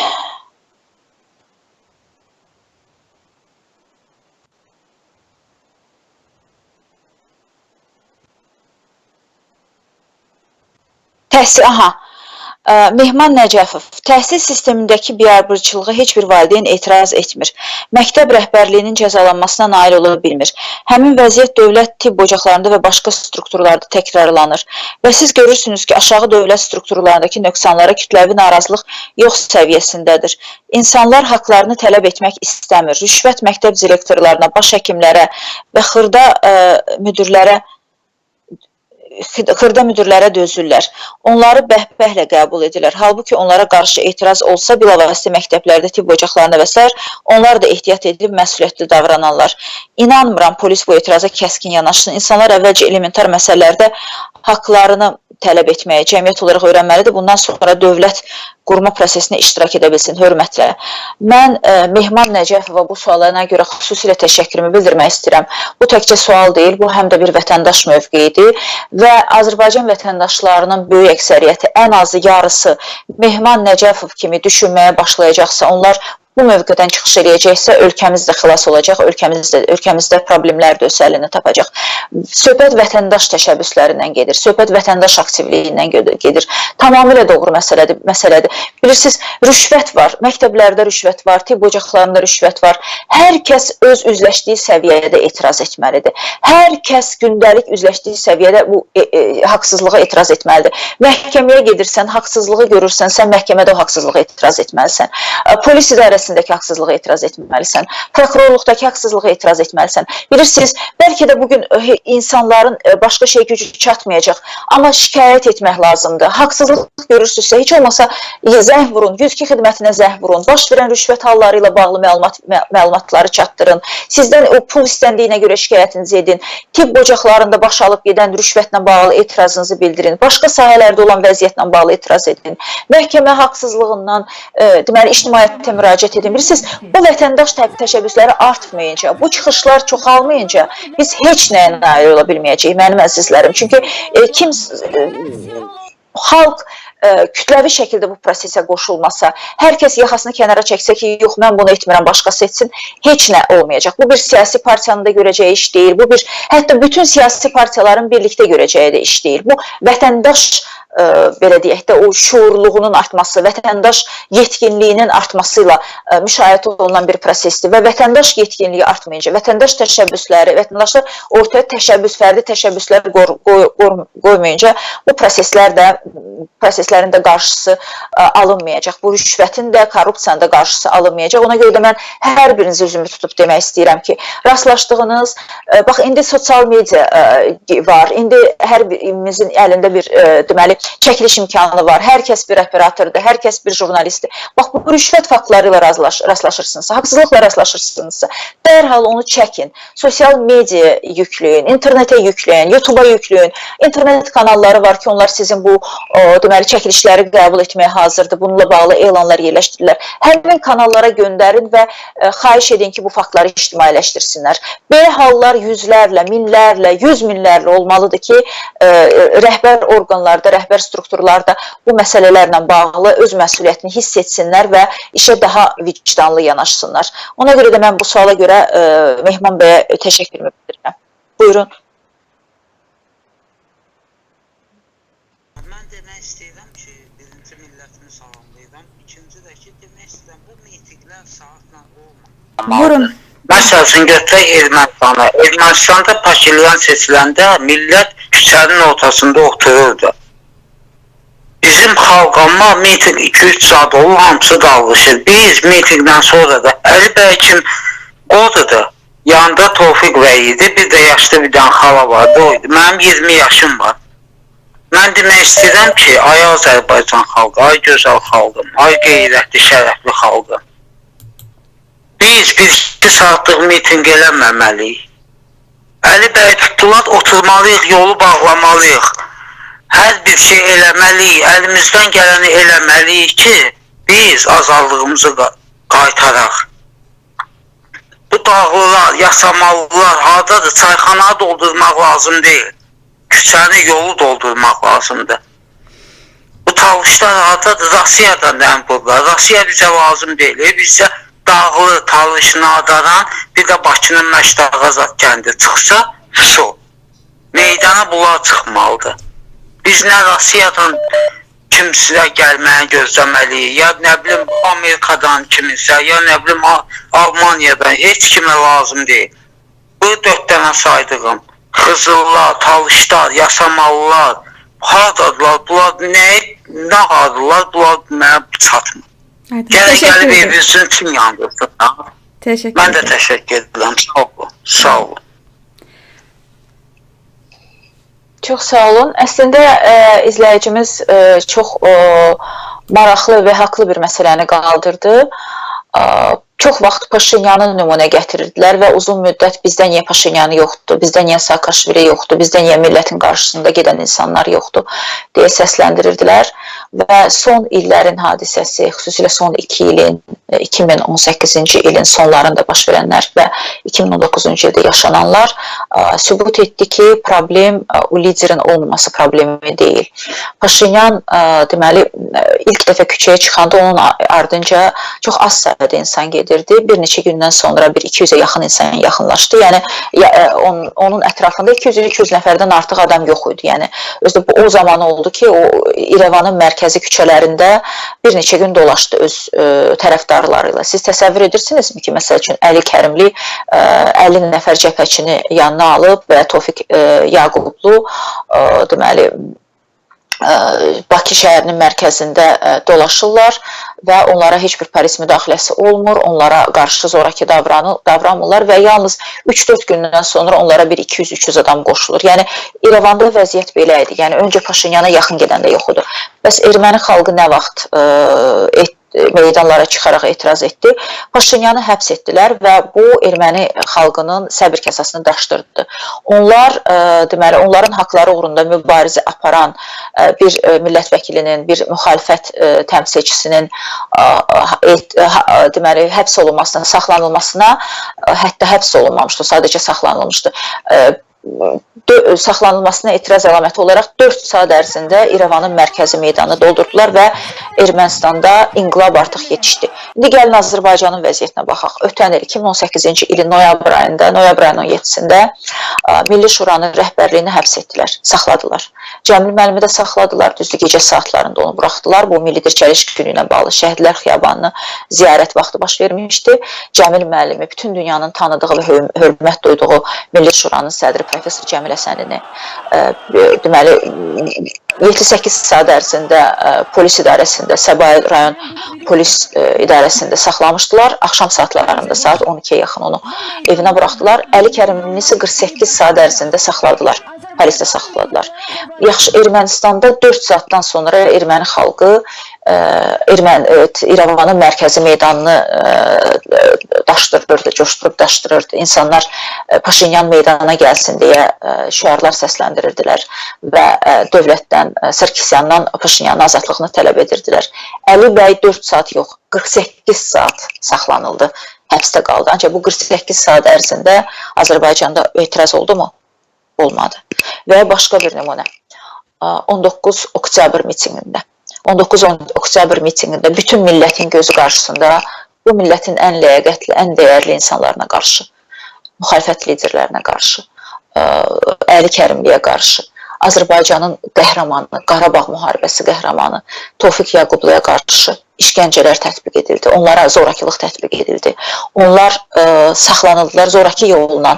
Mehman Nəcəfov, təhsil sistemindəki biabırçılığa heç bir valideyn etiraz etmir. Məktəb rəhbərliyinin cəzalanmasına nail ola bilmir. Həmin vəziyyət dövlət tibb ocaqlarında və başqa strukturlarda təkrarlanır. Və siz görürsünüz ki, aşağı dövlət strukturlarındakı nöqsanlara kütləvi narazılıq yox səviyyəsindədir. İnsanlar haqlarını tələb etmək istəmir. Rüşvət məktəb direktorlarına, baş həkimlərə və xırda müdürlərə dözürlər. Onları bəhbəhlə qəbul edirlər. Halbuki onlara qarşı etiraz olsa, bilavasitə məktəblərdə, tibb ocaqlarında və s. onlar da ehtiyat edilib məsuliyyətli davrananlar. İnanmıram, polis bu etiraza kəskin yanaşsın. İnsanlar əvvəlcə elementar məsələlərdə haqlarını tələb etməyə, cəmiyyət olaraq öyrənməlidir. Bundan sonra dövlət qurma prosesinə iştirak edə bilsin, hörmətlə. Mən Mehman Nəcəfova bu suallarına görə xüsusilə təşəkkürümü bildirmək istəyirəm. Bu təkcə sual deyil, bu həm də bir vətəndaş mövqeyidir və Azərbaycan vətəndaşlarının böyük əksəriyyəti, ən azı yarısı Mehman Nəcəfov kimi düşünməyə başlayacaqsa, onlar bu mövqedən çıxış edəcəksə, ölkəmiz də xilas olacaq, ölkəmizdə problemlər də öz əlini tapacaq. Söhbət vətəndaş təşəbbüslərindən gedir, söhbət vətəndaş aktivliyindən gedir. Tamamilə doğru məsələdir. Bilirsiniz, rüşvət var, məktəblərdə rüşvət var, tibb ocaqlarında rüşvət var. Hər kəs öz üzləşdiyi səviyyədə etiraz etməlidir. Hər kəs gündəlik üzləşdiyi səviyyədə bu haqsızlığa etiraz etməlidir. Məhkəməyə gedirsən, haqsızlığı görürsən, sən məhkəmədə o haqsızlığa etiraz etməlisən. Polis idarəsindəki haqsızlığa etiraz etməlisən. Prokurorluqdakı haqsızlığa etiraz etməlisən. Bilirsiniz, bəlkə də bugün insanların başqa şey gücü çatmayacaq, amma şikayət etmək lazımdır. Haqsızlıq görürsünüzsə, heç olmasa zəng vurun, 102 xidmətinə zəng vurun, baş verən rüşvət halları ilə bağlı məlumatları çatdırın. Sizdən o pul istəndiyinə görə şikayətinizi edin. Tibb ocaqlarında baş alıb gedən rüşvətlə bağlı etirazınızı bildirin. Başqa sahələrdə olan vəziyyətlə bağlı etiraz edin. Məhkəmə haqsızlığından, deməli, ictimaiyyətə müraciət edin. Bilirsiniz, bu vətəndaş təşəbbüsləri artmayınca, bu çıxışlar çoxalmayınca biz heç nəyə nail ola bilməyəcəyik, mənim əzizlərim. Çünki xalq kütləvi şəkildə bu prosesə qoşulmasa, hər kəs yaxasını kənara çəksə ki, yox, mən bunu etmirəm, başqası etsin, heç nə olmayacaq. Bu bir siyasi partiyanın da görəcəyi iş deyil, bu bir, hətta bütün siyasi partiyaların birlikdə görəcəyi də iş deyil. Bu, vətəndaş, belə deyək də, o şuurluğunun artması, vətəndaş yetkinliyinin artmasıyla müşahidə olunan bir prosesdir və vətəndaş yetkinliyi artmayınca, vətəndaş təşəbbüsləri, vətəndaşlar ortaya fərdi təşəbbüslər qoymayınca bu proseslərin də qarşısı alınmayacaq. Bu rüşvətin də, korrupsiyanın da qarşısı alınmayacaq. Ona görə də mən hər birinizi üzümü tutub demək istəyirəm ki, rastlaşdığınız, bax, indi sosial media var, indi hər birimizin əlində bir, deməli, çəkiliş imkanı var, hər kəs bir operatordur, hər kəs bir jurnalistdir. Bax, bu rüşvət faktları ilə rastlaşırsınızsa, haqsızlıqla rastlaşırsınızsa, dərhal onu çəkin, sosial media yükləyin, internetə yükləyin, YouTube-a yükləyin, internet kanalları var ki, onlar sizin bu deməli çəkilişləri qəbul etməyə hazırdır, bununla bağlı elanlar yerləşdirirlər. Həmin kanallara göndərin və xahiş edin ki, bu faktları ictimailəşdirsinlər. Belə hallar yüzlərlə, minlərlə, 100 minlərlə olmalıdır ki, rəhbər orqanlarda, rəhbər strukturlarda bu məsələlərlə bağlı öz məsuliyyətini hiss etsinlər və işə daha vicdanlı yanaşsınlar. Ona görə də mən bu suala görə Mehman bəyə təşəkkürümü bildirirəm. Buyurun. Mən demək istəyirəm ki, birinci millətimi salamlayıram. İkinci də ki, demək istəyirəm, bu mitinglər saatla olmamalıdır. Buyurun. Məsəl üçün götürək Ermənistanı. Ermənistanda Paşinyan seçiləndə millət küçənin ortasında otururdu. Bizim xalqama miting 2-3 saat olur, hamısı qalmışır. Biz mitingdən sonra da Əli bəy kim odur, yanında Tofiq bəy idi, bir də yaşlı bir dənə xala vardı, oydu. Mənim 20 yaşım var. Mən demək istəyirəm ki, ay Azərbaycan xalqı, ay gözəl xalqım, ay qeyrətli, şərəfli xalqım. Biz 1-2 saatlıq miting eləməməliyik. Əli bəy tutdular, oturmalıyıq, yolu bağlamalıyıq. Hər bir şey eləməliyik, əlimizdən gələni eləməliyik ki, biz azadlığımızı qaytaraq. Bu dağlılar, yaşamalılar hardadır, çayxanayı doldurmaq lazım deyil. Küçəni, yolu doldurmaq lazımdır. Bu tavuşlar hardadır, Rusiyadan dənburlar. Rusiya bizə lazım deyil. Bizə Dağlı, Talış, Nadaran, bir də Bakının Məşdağazad kəndi çıxsa, şu. Meydana bunlar çıxmalıdır. Biz nə Rusiyadan kimsə gəlməyəni gözləməliyik, ya nə bilim Amerikadan kiminsə, ya nə bilim Almaniyadan, heç kimə lazım deyil. Bu 4 dənə saydığım, Xızıllar, Talışlar, Yaşamalılar, hardadılar, bunlar nə hardadılar, bunlar mənə çatmır. Gəlib evinizin kim yandırsın? Mən də təşəkkür edirəm, sağ olun. Çox sağ olun. Əslində izləyicimiz çox maraqlı və haqlı bir məsələni qaldırdı. Çox vaxt Paşinyanı nümunə gətirirdilər və uzun müddət bizdə niyə Paşinyanı yoxdur, bizdə niyə Saakashvili yoxdur, bizdə niyə millətin qarşısında gedən insanlar yoxdur deyə səsləndirirdilər. Və son illərin hadisəsi, xüsusilə son 2 ilin, 2018-ci ilin sonlarında baş verənlər və 2019-cu ildə yaşananlar sübut etdi ki, problem o liderin olmaması problemi deyil. Paşinyan deməli ilk dəfə küçəyə çıxanda onun ardınca çox az sayıda insan gedirdi. Bir neçə gündən sonra 200-ə yaxın insan yaxınlaşdı. Yəni onun ətrafında 200-200 nəfərdən artıq adam yox idi. Yəni özdə bu o zaman oldu ki, o İrəvanın mərkəzi küçələrində bir neçə gün dolaşdı öz tərəfdarları ilə. Siz təsəvvür edirsinizmi ki, məsəl üçün Əli Kərimli 50 nəfər cəbhəçini yanına alıb və Tofiq Yaqublu deməli Bakı şəhərinin mərkəzində dolaşırlar və onlara heç bir polis müdaxiləsi olmur, onlara qarşı zoraki davranmırlar və yalnız 3-4 gündən sonra onlara bir 200-300 adam qoşulur. Yəni İrəvanda vəziyyət belə idi. Yəni öncə Paşinyana yaxın gedən də yox idi. Bəs erməni xalqı nə vaxt meydanlara çıxaraq etiraz etdi? Paşinyanı həbs etdilər və bu erməni xalqının səbir kasasını daşdırdı. Onlar deməli onların haqları uğrunda mübarizə aparan bir millət vəkilinin, bir müxalifət təmsilçisinin deməli həbs olunmasına, saxlanılmasına, hətta həbs olunmamışdı, sadəcə saxlanılmışdı. Saxlanılmasına etiraz əlaməti olaraq 4 saat ərzində İrəvanın mərkəzi meydanı doldurdular və Ermənistanda inqilab artıq yetişdi. İndi gəlin Azərbaycanın vəziyyətinə baxaq. Ötən il 2018-ci ilin noyabr ayının 17-sində Milli Şuranın rəhbərliyini həbs etdilər, saxladılar. Cəmil müəllimi də saxladılar, düzdür gecə saatlarında onu buraxdılar. Bu Milli Dirçəliş günü ilə bağlı Şəhidlər Xiyabanını ziyarət vaxtı baş vermişdi. Cəmil müəllimi bütün dünyanın tanıdığı və hörmət duyduğu Milli Şuranın sədri professor Cəmil Həsənini deməli 7-8 saat ərzində polis idarəsində, Səbail rayon polis idarəsində saxlamışdılar. Axşam saatlarında saat 12-yə yaxın onu evinə buraxdılar. Əli Kərimlini isə 48 saat ərzində saxladılar Parisdə saxladılar. Yaxşı, Ermənistanda 4 saatdan sonra erməni xalqı İrəvanın mərkəzi meydanını daşdırırdı, coşdurub daşdırırdı. İnsanlar Paşinyan meydana gəlsin deyə şüarlar səsləndirirdilər və dövlətdən, Sarkisyandan Paşinyanın azadlığını tələb edirdilər. Əli bəy 4 saat yox, 48 saat saxlanıldı, həbsdə qaldı. Ancaq bu 48 saat ərzində Azərbaycanda etiraz oldu mu? Olmadı. Və başqa bir nümunə, 19 oktyabr mitingində. 19 oktyabr mitingində bütün millətin gözü qarşısında bu millətin ən ləyaqətli, ən dəyərli insanlarına qarşı, müxalifət liderlərinə qarşı, Əli Kərimliyə qarşı, Azərbaycanın qəhrəmanı, Qarabağ müharibəsi qəhrəmanı Tofiq Yaqubluya qarşı işgəncələr tətbiq edildi. Onlara zorakılıq tətbiq edildi. Onlar saxlanıldılar zoraki yolla,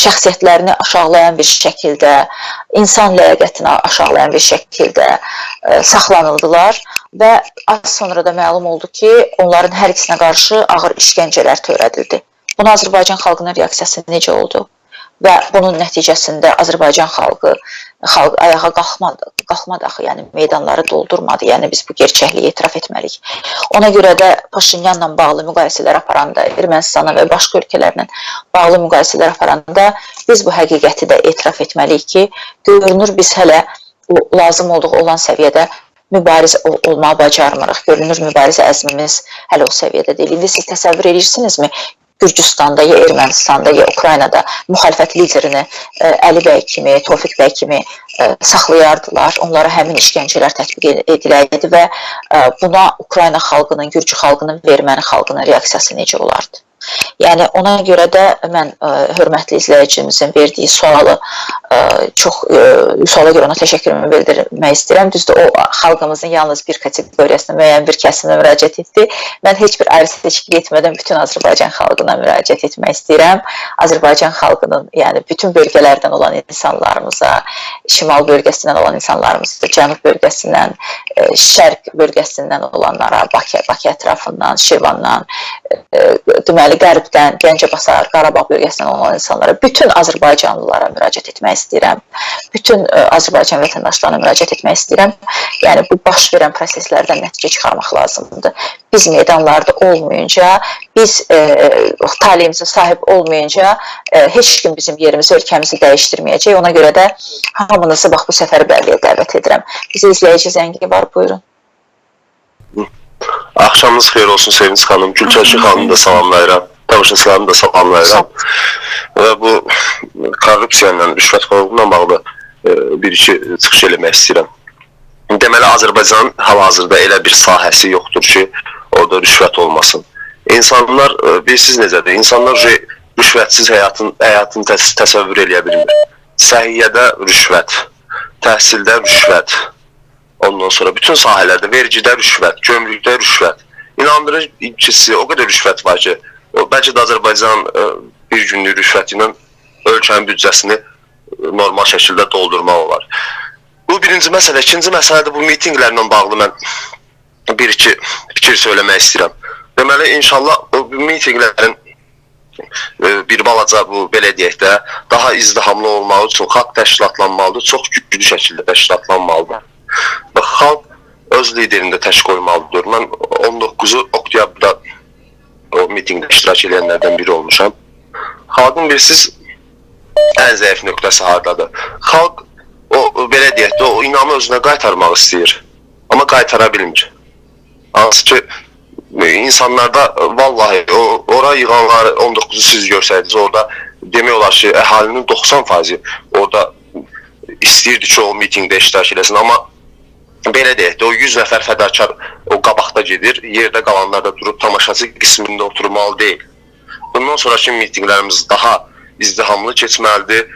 şəxsiyyətlərini aşağılayan bir şəkildə, insan ləyaqətini aşağılayan bir şəkildə saxlanıldılar və az sonra da məlum oldu ki, onların hər ikisinə qarşı ağır işgəncələr törədildi. Buna Azərbaycan xalqının reaksiyası necə oldu? Və bunun nəticəsində Azərbaycan xalqı ayağa qalxmadı axı, yəni meydanları doldurmadı. Yəni biz bu gerçəkliyi etiraf etməliyik. Ona görə də Paşinyanla bağlı müqayisələr aparanda, Ermənistanla və başqa ölkələrlə bağlı müqayisələr aparanda biz bu həqiqəti də etiraf etməliyik ki, görünür biz hələ lazım olduğu olan səviyyədə mübarizə olmağı bacarmırıq. Görünür mübarizə əzmimiz hələ o səviyyədə deyil. İndi siz təsəvvür edirsinizmi? Gürcüstanda, ya Ermənistanda, ya Ukraynada müxalifət liderini Əli bəy kimi, Tofiq bəy kimi saxlayardılar. Onlara həmin işgəncələr tətbiq edilərdi və buna Ukrayna xalqının, Gürcü xalqının və erməni xalqının reaksiyası necə olardı? Yəni ona görə də mən hörmətli izləyicimizin verdiyi suala görə ona təşəkkürümü bildirmək istəyirəm. Düzdür, o xalqımızın yalnız bir kateqoriyasına, müəyyən bir kəsimə müraciət etdi. Mən heç bir ayrı seçki etmədən bütün Azərbaycan xalqına müraciət etmək istəyirəm. Azərbaycan xalqının, yəni bütün bölgələrdən olan insanlarımıza, şimal bölgəsindən olan insanlarımıza, cənub bölgəsindən, şərq bölgəsindən olanlara, Bakı ətrafından, Şirvandan, deməli Qərbdən, Gəncəbasar, Qarabağ bölgəsindən olan insanlara, bütün Azərbaycanlılara müraciət etmək istəyirəm. Bütün Azərbaycan vətəndaşlarına müraciət etmək istəyirəm. Yəni bu baş verən proseslərdən nəticə çıxarmaq lazımdır. Biz meydanlarda olmayınca, biz taleyimizə sahib olmayınca heç kim bizim yerimizi, ölkəmizi dəyişdirməyəcək. Ona görə də hamınızı bax bu səfərbərliyə dəvət edirəm. Bizi izləyici zəngi var, buyurun. Axşamınız xeyir olsun Sevinç xanım. Gültəkin xanımı da salamlayıram. Tamaşaçılarını da salamlayıram. Və bu korrupsiya ilə, rüşvətxorluqla bağlı bir-iki çıxış eləmək istəyirəm. Deməli, Azərbaycanın hal-hazırda elə bir sahəsi yoxdur ki, orada rüşvət olmasın. İnsanlar, bilirsiniz necədir? İnsanlar rüşvətsiz həyatını təsəvvür eləyə bilmir. Səhiyyədə rüşvət, təhsildə rüşvət, ondan sonra bütün sahələrdə vergidə rüşvət, gömrükdə rüşvət. İnandırır ki, o qədər rüşvət var ki, bəlkə də Azərbaycan bir günlük rüşvət ilə ölkənin büdcəsini normal şəkildə doldurmaq olar. Bu birinci məsələ. İkinci məsələdə bu mitinglərlə bağlı mən bir-iki fikir söyləmək istəyirəm. Deməli, inşallah bu mitinglərin bir balaca, bu belə deyək də, daha izdihamlı olmağı üçün xalq təşkilatlanmalıdır, çox güclü şəkildə təşkilatlanmalıdır. Xalq öz liderində təşkil qoymalıdır. Mən 19 oktyabrda o mitingdə iştirak edənlərdən biri olmuşam. Xalqın bilirsiniz, ən zəif nöqtəsi hardadır. Xalq, belə deyək də, o inamı özünə qaytarmaq istəyir, amma qaytara bilmir. Hansı ki, insanlarda, vallahi, ora yığanlar 19-u siz görsəydiniz, orada demək olar ki, əhalinin 90% orada istəyirdi ki, o mitingdə iştirak edəsin, amma belə deyək də, o 100 nəfər fədakar o qabaqda gedir, yerdə qalanlar da durub tamaşaçı qismində oturmalı deyil. Bundan sonraki mitinglərimiz daha izdihamlı keçməlidir.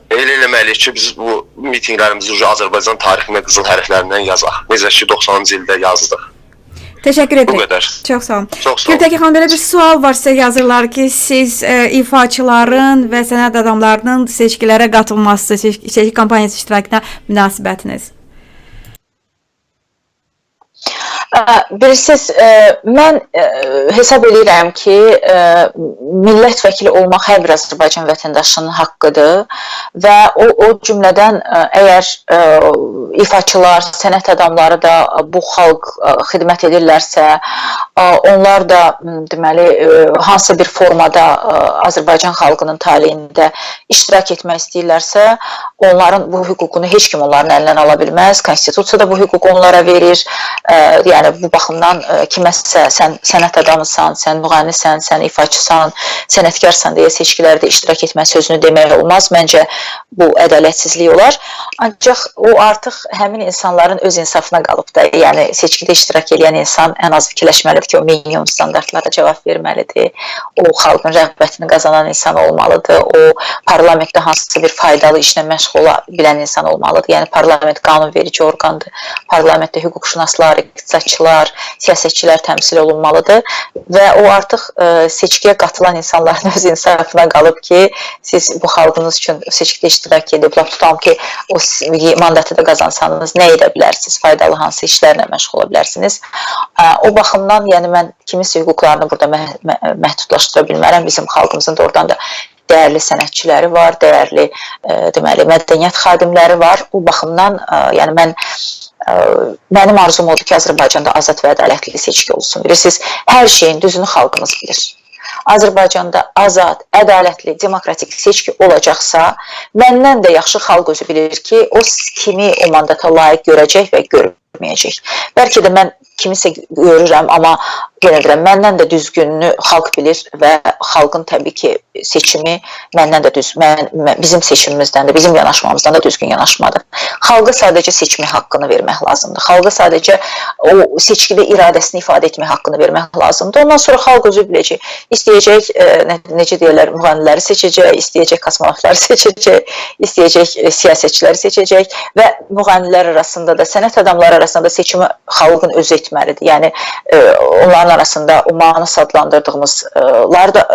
Elə eləməliyik ki, biz bu mitinglərimizi Azərbaycan tarixinə qızıl hərflərindən yazaq. Necə ki, 90-cı ildə yazdıq. Təşəkkür ederim. Bu qədər. Çox sağ olun. Çox sağ olun. Gültəkin xanım, belə bir sual var sizə yazırlar ki, siz ifaçıların və sənəd adamlarının seçkilərə qatılması, seçki kampaniyası iştirakına münasibətiniz? Bilirsiniz, mən hesab edirəm ki, millət vəkili olmaq hər bir Azərbaycan vətəndaşının haqqıdır və o cümlədən əgər ifaçılar, sənət adamları da bu xalq xidmət edirlərsə, onlar da deməli hansı bir formada Azərbaycan xalqının taleyində iştirak etmək istəyirlərsə, onların bu hüququnu heç kim onların əlindən ala bilməz. Konstitusiya da bu hüququ onlara verir. Yəni bu baxımdan kiməsə sən sənət adamısan, sən müğənnisən, sən ifaçısan, sənətkarsan deyə seçkilərdə iştirak etmək sözünü demək olmaz. Məncə bu ədalətsizlik olar. Ancaq o artıq həmin insanların öz insafına qalıb da. Yəni seçkidə iştirak edən insan ən az fikirləşməlidir ki, o minimum standartlara cavab verməlidir. O xalqın rəğbətini qazanan insan olmalıdır. O parlamentdə hansısa bir faydalı işlə məşğul ola bilən insan olmalıdır. Yəni parlament qanunverici orqandır. Parlamentdə hüquqşünaslar, iqtisadçılar, siyasətçilər təmsil olunmalıdır və o artıq seçkiyə qatılan insanların öz insafına qalıb ki, siz bu xalqınız üçün seçkidə iştirak edib, tutam ki, o mandatı da qazansanız nə edə bilərsiniz, faydalı hansı işlərlə məşğul ola bilərsiniz. O baxımdan, yəni mən kiminsə hüquqlarını burada məhdudlaşdıra bilmərəm. Bizim xalqımızın da oradan da dəyərli sənətçiləri var, dəyərli deməli mədəniyyət xadimləri var. Bu baxımdan, yəni mənim arzum odur ki, Azərbaycanda azad və ədalətli seçki olsun. Bilirsiniz, hər şeyin düzünü xalqımız bilir. Azərbaycanda azad, ədalətli, demokratik seçki olacaqsa, məndən də yaxşı xalq özü bilir ki, o kimi o mandata layiq görəcək və görməyəcək. Bəlkə də mən kimisə görürəm, amma yenə deyirəm, məndən də düzgününü xalq bilir və xalqın təbii ki seçimi məndən də bizim seçimimizdən də, bizim yanaşmamızdan da düzgün yanaşmadır. Xalqa sadəcə seçmə haqqını vermək lazımdır. Xalqa sadəcə o seçkidə iradəsini ifadə etmək haqqını vermək lazımdır. Ondan sonra xalq özü biləcək. İstəyəcək, necə deyirlər, müğənniləri seçəcək, istəyəcək kosmonavtları seçəcək, istəyəcək siyasətçiləri seçəcək və müğənnilər arasında da, sənət adamları arasında da seçimi xalqın özü etməlidir. Yəni, onların arasında umanus adlandırdığımızlar da,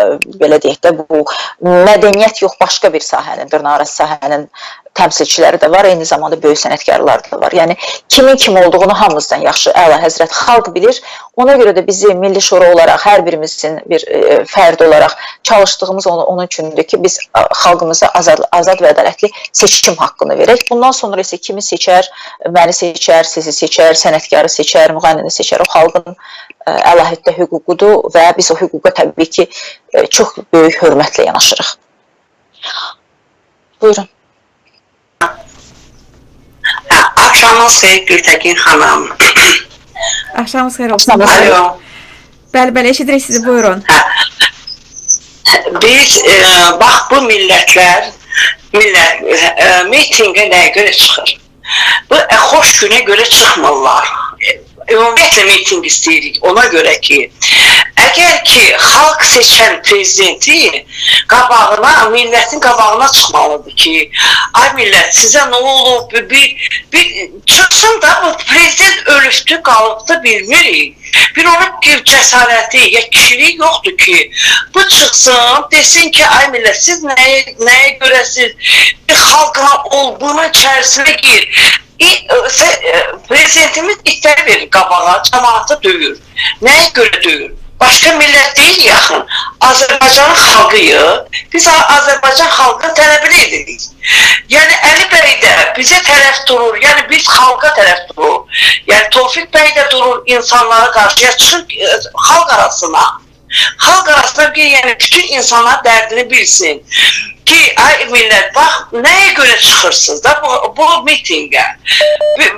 belə deyək də, bu mədəniyyət yox, başqa bir sahənin, dırnaqarası sahənin təmsilçiləri də var, eyni zamanda böyük sənətkarlar da var. Yəni, kimin kim olduğunu hamımızdan yaxşı, əla həzrət xalq bilir. Ona görə də bizi Milli Şura olaraq, hər birimizin bir fərd olaraq çalışdığımız onun üçündür ki, biz xalqımıza azad və ədalətli seçkim haqqını verək. Bundan sonra isə kimi seçər, məni seçər, sizi seçər, sənətkarı seçər, müğənnini seçər, o xalqın əlahiddə hüququdur və biz o hüquqa təbii ki, çox böyük hörmətlə yanaşırıq. Buyurun. Axşamınız xeyir Gültəkin xanım. Axşamınız xeyir olsun. Alo. Bəli, eşidirik sizi, buyurun. Biz, bax bu millətlər mitingə nəyə görə çıxır? Bu xoş günə görə çıxmırlar. Ümumiyyətlə miting istəyirik ona görə ki, əgər ki xalq seçən prezidenti qabağına, millətin qabağına çıxmalıdır ki, ay millət sizə nə olub, çıxsın da bu prezident ölübdür, qalıbdır bilmirik. Bir onun cəsarəti, ya kişilik yoxdur ki, bu çıxsın, desin ki, ay millət siz nəyə görəsiz, xalqına ol, bunun içərisinə gir. Prezidentimiz itləri verir qabağa, cəmaatı döyür. Nəyə görə döyür? Başqa millət deyil yaxın. Azərbaycanın xalqıyıq. Biz Azərbaycan xalqını tələbini edirik. Yəni Əli bəy də bizə tərəf durur, yəni biz xalqa tərəf durur. Yəni Tofiq bəy də durur insanlara qarşıya, çıxır xalq arasına. Xalq arasına bir, yəni bütün insanlar dərdini bilsin. Ki, ay millət, bax, nəyə görə çıxırsınız da bu mitingə?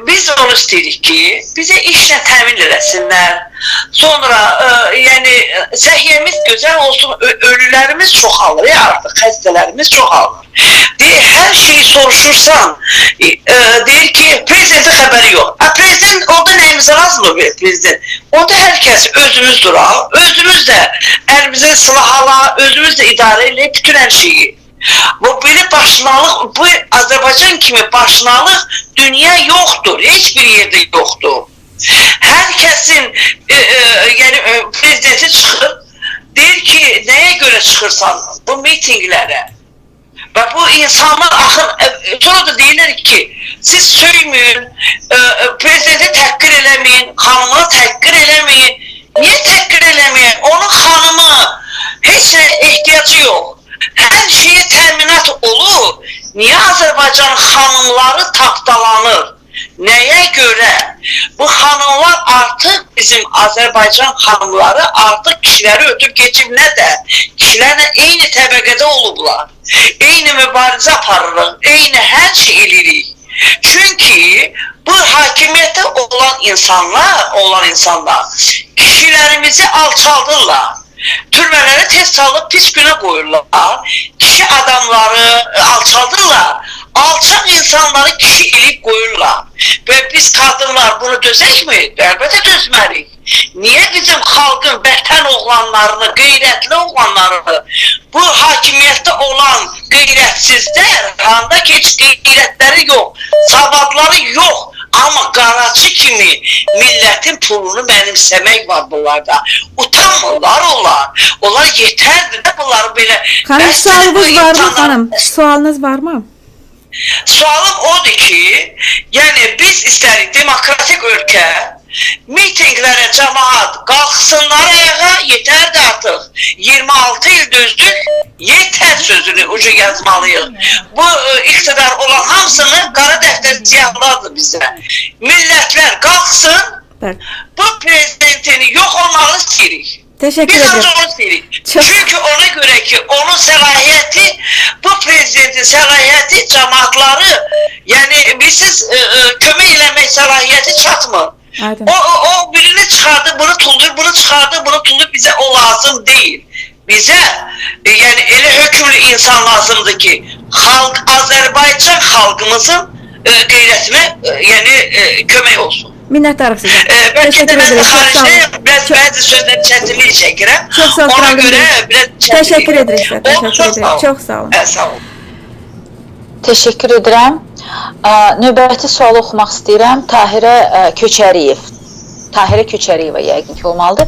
Biz onu istəyirik ki, bizə işlə təmin eləsinlər. Sonra, yəni, səhiyyəmiz gözəl olsun, ölülərimiz çoxalır, artıq xəstələrimiz çoxalır. Hər şeyi soruşursan, deyir ki, prezidentin xəbəri yox. Prezident, onda nəyimizə razılıq prezident? Onda hər kəs özümüz duraq, özümüz də əlimizə silah ala, özümüz də idarə eləyib bütün hər şeyi. Bu belə başınalıq, bu Azərbaycan kimi başınalıq dünya yoxdur, heç bir yerdə yoxdur. Hər kəsin, yəni prezidenti çıxır, deyir ki, nəyə görə çıxırsan bu mitinglərə? Və bu insanlar axır, sonra da deyirlər ki, siz söyməyin, prezidenti təhqir eləməyin, xanımı təhqir eləməyin. Niyə təhqir eləməyin? Onun xanımı heç ehtiyacı yox. Hər şeyə təminat olur. Niyə Azərbaycan xanımları tapdalanır? Nəyə görə? Bu xanımlar artıq bizim Azərbaycan xanımları artıq kişiləri ötüb keçib nə də? Kişilərlə eyni təbəqədə olublar. Eyni mübarizə aparırıq, eyni hər şey eləyirik. Çünki bu hakimiyyətdə olan insanlar kişilərimizi alçaldırlar. Türmələri tez salıb pis günə qoyurlar. Kişi adamları alçaldırlar. Alçaq insanları kişi eləyib qoyurlar. Və biz qadınlar bunu dözəkmi? Əlbəttə dözmərik. Niyə bizim xalqın vətən oğlanlarını, qeyrətli oğlanlarını, bu hakimiyyətdə olan qeyrətsizlər, handa ki heç qeyrətləri yox, savadları yox, amma qaraçı kimi millətin pulunu mənimsəmək var bunlarda. Utanmırlar onlar. Onlar yetərdir də bunları belə. Xanım, sualınız var mı xanım? Sualınız var mı? Sualım odur ki, yəni biz istərik demokratik ölkə, mitinglərə cəmaat qalxsınlar ayağa, yetərdir artıq. 26 il dözdük, yetər sözünü ucu yazmalıyıq. Bu iqtidar olan hamısını qara dəftər siyahlardır bizə. Millətlər qalxsın, bu prezidentin yox olmağı istəyirik. Teşekkür Biz ederim. ancaq onu istəyirik. Çünki ona görə ki, onun səlahiyyəti, bu prezidentin səlahiyyəti cəmaatları, yəni bilirsiniz, kömək eləmək səlahiyyəti çatmır. O birini çıxardı, bunu tullur, bunu çıxardı, bunu tullur, bizə o lazım deyil. Bizə yəni elə hökümlü insan lazımdır ki, Azərbaycan xalqımızın qeyrətinə yəni kömək olsun. Minnətdarıq sizə. Bəlkə də mən xaricdə bəzi sözlər çətinlik çəkirəm. Çox sağ olun. Ona görə biraz təşəkkür edirik sizə. Təşəkkür edirik. Çox sağ olun. Sağ olun. Teşekkür edirəm. Növbəti sualı oxumaq istəyirəm. Tahirə Köçəriyeva yəqin ki olmalıdır.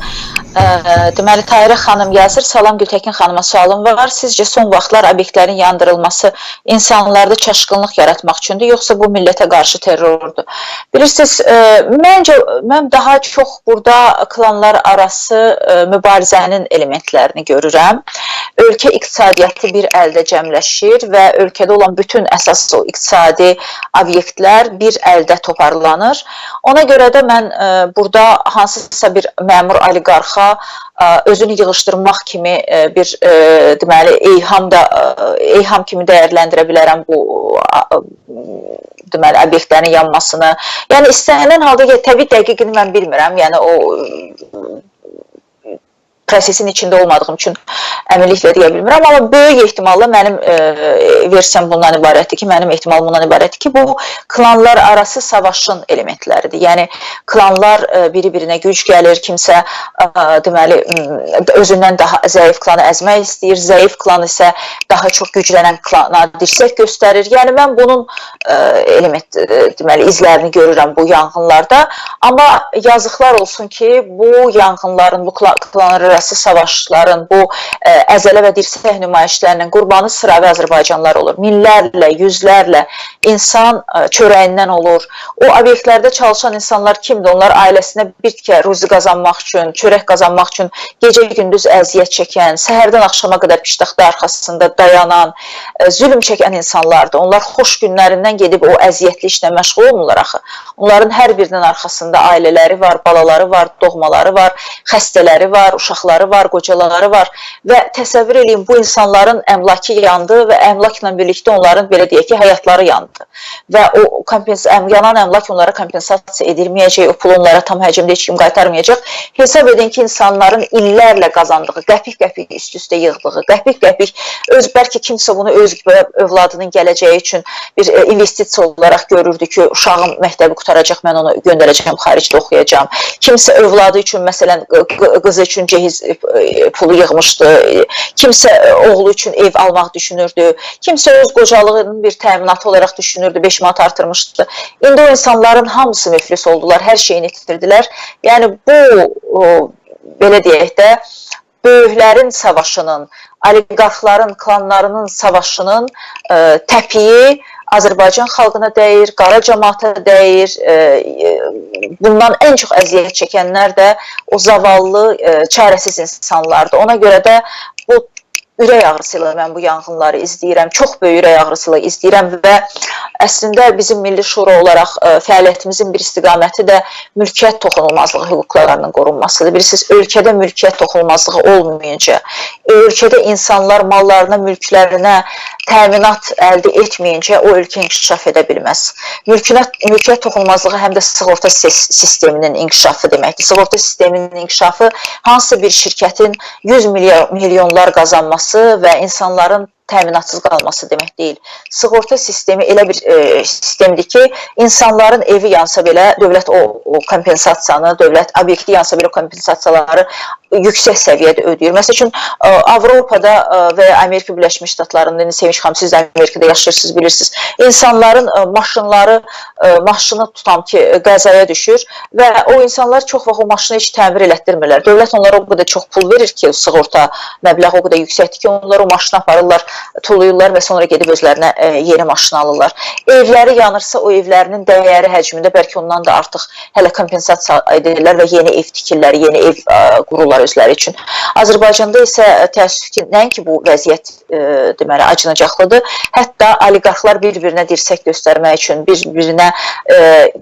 Deməli, Tahirə xanım yazır. Salam Gültəkin xanıma, sualım var. Sizcə son vaxtlar obyektlərin yandırılması insanlarda çaşqınlıq yaratmaq üçündür, yoxsa bu millətə qarşı terrordur? Bilirsiniz, məncə, mən daha çox burada klanlar arası mübarizənin elementlərini görürəm. Ölkə iqtisadiyyatı bir əldə cəmləşir və ölkədə olan bütün əsas o iqtisadi obyektlər bir əldə toparlanır. Ona görə də mən burada hansısa bir məmur oliqarxa özünü yığışdırmaq kimi bir deməli eyham kimi dəyərləndirə bilərəm bu deməli obyektlərin yanmasını. Yəni istənilən halda təbii dəqiqini mən bilmirəm. Yəni o prosesin içində olmadığım üçün əminliklə deyə bilmirəm, amma böyük ehtimalla mənim versiyam bundan ibarətdir ki, bu klanlar arası savaşın elementləridir. Yəni klanlar biri-birinə güc gəlir, kimsə deməli özündən daha zəif klanı əzmək istəyir, zəif klan isə daha çox güclənən klana dirsək göstərir. Yəni mən bunun deməli izlərini görürəm bu yanğınlarda, amma yazıqlar olsun ki, bu yanğınların, bu klanlar arası savaşların, bu əzələ və dirsək nümayişlərinin qurbanı sıravi Azərbaycanlılar olur. Minlərlə, yüzlərlə insan çörəyindən olur. O obyektlərdə çalışan insanlar kimdir? Onlar ailəsinə bir tikə ruzi qazanmaq üçün, çörək qazanmaq üçün gecə-gündüz əziyyət çəkən, səhərdən axşama qədər piştaxta arxasında dayanan, zülm çəkən insanlardır. Onlar xoş günlərindən gedib o əziyyətli işlə məşğul olmurlar axı. Onların hər birinin arxasında ailələri var, balaları var, doğmaları var, xəstələri var, uşaqları var, qocaları var və təsəvvür edin, bu insanların əmlakı yandı və əmlakla birlikdə onların, belə deyək ki, həyatları yandı və o yanan əmlak onlara kompensasiya edilməyəcək, o pulu onlara tam həcmdə heç kim qaytarmayacaq. Hesab edin ki, insanların illərlə qazandığı, qəpik-qəpik üst-üstə yığdığı, qəpik-qəpik, bəlkə kimsə bunu öz övladının gələcəyi üçün bir investisiya olaraq görürdü ki, uşağım məktəbi qutaracaq, mən onu göndərəcəm, xaricdə oxuyacam. Kimsə övladı üçün, məsələn, qızı üçün cehiz pulu yığmışdı, kimsə oğlu üçün ev almaq düşünürdü, kimsə öz qocalığının bir təminatı olaraq düşünürdü, 5 manat artırmışdı. İndi o insanların hamısı müflis oldular, hər şeyini itirdilər. Yəni bu, belə deyək də, böyüklərin savaşının, oliqarxların, klanlarının savaşının təpiyi Azərbaycan xalqına dəyir, qara cəmaata dəyir. Bundan ən çox əziyyət çəkənlər də o zavallı, çarəsiz insanlardır. Ona görə də bu ürək ağrısıyla mən bu yanğınları izləyirəm, çox böyük ürək ağrısıyla izləyirəm və əslində bizim Milli Şura olaraq fəaliyyətimizin bir istiqaməti də mülkiyyət toxunulmazlığı hüquqlarının qorunmasıdır. Bilirsiniz, ölkədə mülkiyyət toxunulmazlığı olmayınca, ölkədə insanlar mallarına, mülklərinə təminat əldə etməyincə o ölkə inkişaf edə bilməz. Mülkiyyət toxunulmazlığı həm də sığorta sisteminin inkişafı deməkdir. Sığorta sisteminin inkişafı hansısa bir şirkətin 100 milyonlar qazanması və insanların təminatsız qalması demək deyil. Sığorta sistemi elə bir sistemdir ki, insanların evi yansa belə dövlət o kompensasiyanı, dövlət obyekti yansa belə kompensasiyaları yüksək səviyyədə ödəyir. Məsəl üçün, Avropada və Amerika Birləşmiş Ştatlarında, Sevinç xanım, siz də Amerikada yaşayırsınız, bilirsiniz, insanların maşını tutam ki, qəzaya düşür və o insanlar çox vaxt o maşını heç təmir elətdirmirlər. Dövlət onlara o qədər çox pul verir ki, sığorta məbləği o qədər yüksəkdir ki, onlar o maşını aparırlar, tuluyurlar və sonra gedib özlərinə yeni maşını alırlar. Evləri yanırsa, o evlərinin dəyəri həcmində bəlkə ondan da artıq hələ kompensasiya edirlər və yeni ev tikirlər, yeni ev qururlar özləri üçün. Azərbaycanda isə təəssüf ki, nəinki bu vəziyyət deməli acınacaqlıdır. Hətta oliqarxlar bir-birinə dirsək göstərmək üçün, bir-birinə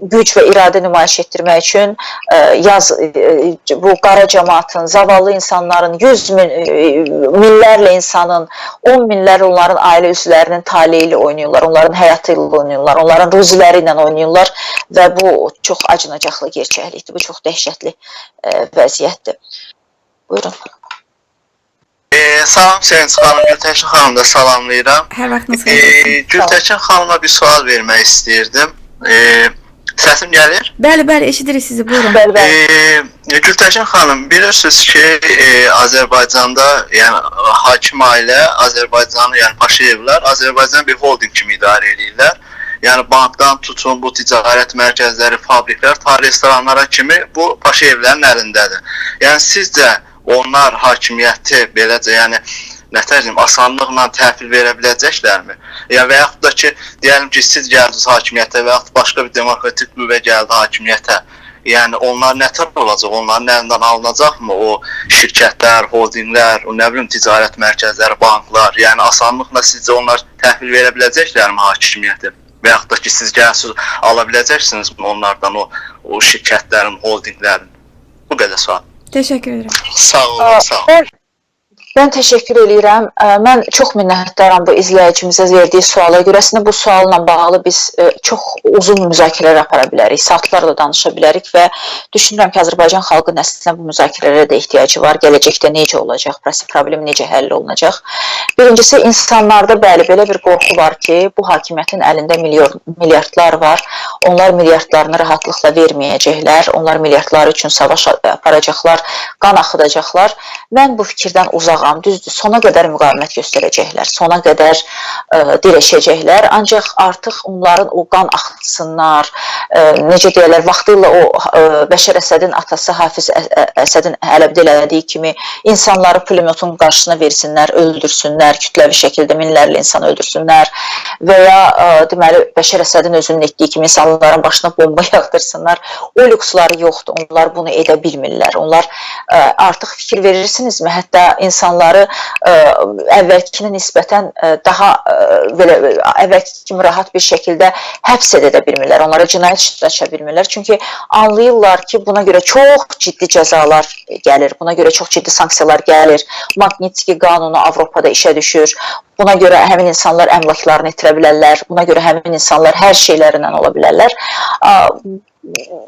güc və iradə nümayiş etdirmək üçün bu qara cəmaatın, zavallı insanların, minlərlə insanın, 10 minlərlə onların ailə üzvlərinin taleyi ilə oynayırlar, onların həyatı ilə oynayırlar, onların ruziləri ilə oynayırlar və bu çox acınacaqlı gerçəklikdir, bu çox dəhşətli vəziyyətdir. Buyurun. Salam Sevinç xanım, Gültəkin xanım da salamlayıram. Hər vaxtınız xeyir. Gültəkin xanıma bir sual vermək istəyirdim. Səsim gəlir? Bəli, bəli, eşidirik sizi, buyurun. Gültəkin xanım, bilirsiniz ki, Azərbaycanda, yəni hakim ailə Azərbaycanı, yəni Paşayevlər, Azərbaycan bir holding kimi idarə edirlər. Yəni bankdan tutun, bu ticarət mərkəzləri, fabriklər, ta restoranlara kimi bu Paşayevlərin əlindədir. Yəni sizcə onlar hakimiyyəti beləcə, yəni nətərcim asanlıqla təhvil verə biləcəklərmi? Yəni və yaxud da ki, deyəlim ki, siz gəldiniz hakimiyyətə və yaxud başqa bir demokratik qüvvə gəldi hakimiyyətə. Yəni onlar nətər olacaq? Onların əlindən alınacaqmı o şirkətlər, holdinglər, nə bilim ticarət mərkəzləri, banklar? Yəni asanlıqla sizcə onlar təhvil verə biləcəklərmi hakimiyyəti? Və yaxud da ki, siz gəlsiniz, ala biləcəksinizmi onlardan o şirkətlərin, holdinglərin? Bu qədər sual. Teşekkür ederim. Sağ olun, sağ olun. Mən təşəkkür edirəm. Mən çox minnətdaram bu izləyicimizə verdiyi suala görə. Əslində bu sualla bağlı biz çox uzun müzakirələr apara bilərik, saatlarla danışa bilərik və düşünürəm ki, Azərbaycan xalqının əslində bu müzakirələrə də ehtiyacı var. Gələcəkdə necə olacaq, problem necə həll olunacaq? Birincisi, insanlarda bəli, belə bir qorxu var ki, bu hakimiyyətin əlində milyardlar var. Onlar milyardlarını rahatlıqla verməyəcəklər. Onlar milyardlar üçün savaş aparacaqlar, qan axıdacaqlar. Mən bu fikirdən uzağam. Düzdür, sona qədər müqavimət göstərəcəklər, sona qədər dirəşəcəklər. Ancaq artıq onların o qan axıtsınlar, necə deyərlər, vaxtıyla o Bəşər Əsədin atası Hafiz Əsədin hələbdə elədiyi kimi insanları pulemyotun qarşısına versinlər, öldürsünlər, kütləvi şəkildə minlərlə insanı öldürsünlər və ya deməli Bəşər Əsədin özünün etdiyi kimi insanların başına bomba yağdırsınlar. O lüksları yoxdur, onlar bunu edə bilmirlər. Onlar artıq fikir verirsinizmi? Hətta insanları əvvəlkinə nisbətən daha əvvəlki kimi rahat bir şəkildə həbs edə bilmirlər. Onlara cinayət işi aça bilmirlər. Çünki anlayırlar ki, buna görə çox ciddi cəzalar gəlir, buna görə çox ciddi sanksiyalar gəlir. Magnitski qanunu Avropada işə düşür. Buna görə həmin insanlar əmlaklarını itirə bilərlər. Buna görə həmin insanlar hər şeylərindən ola bilərlər.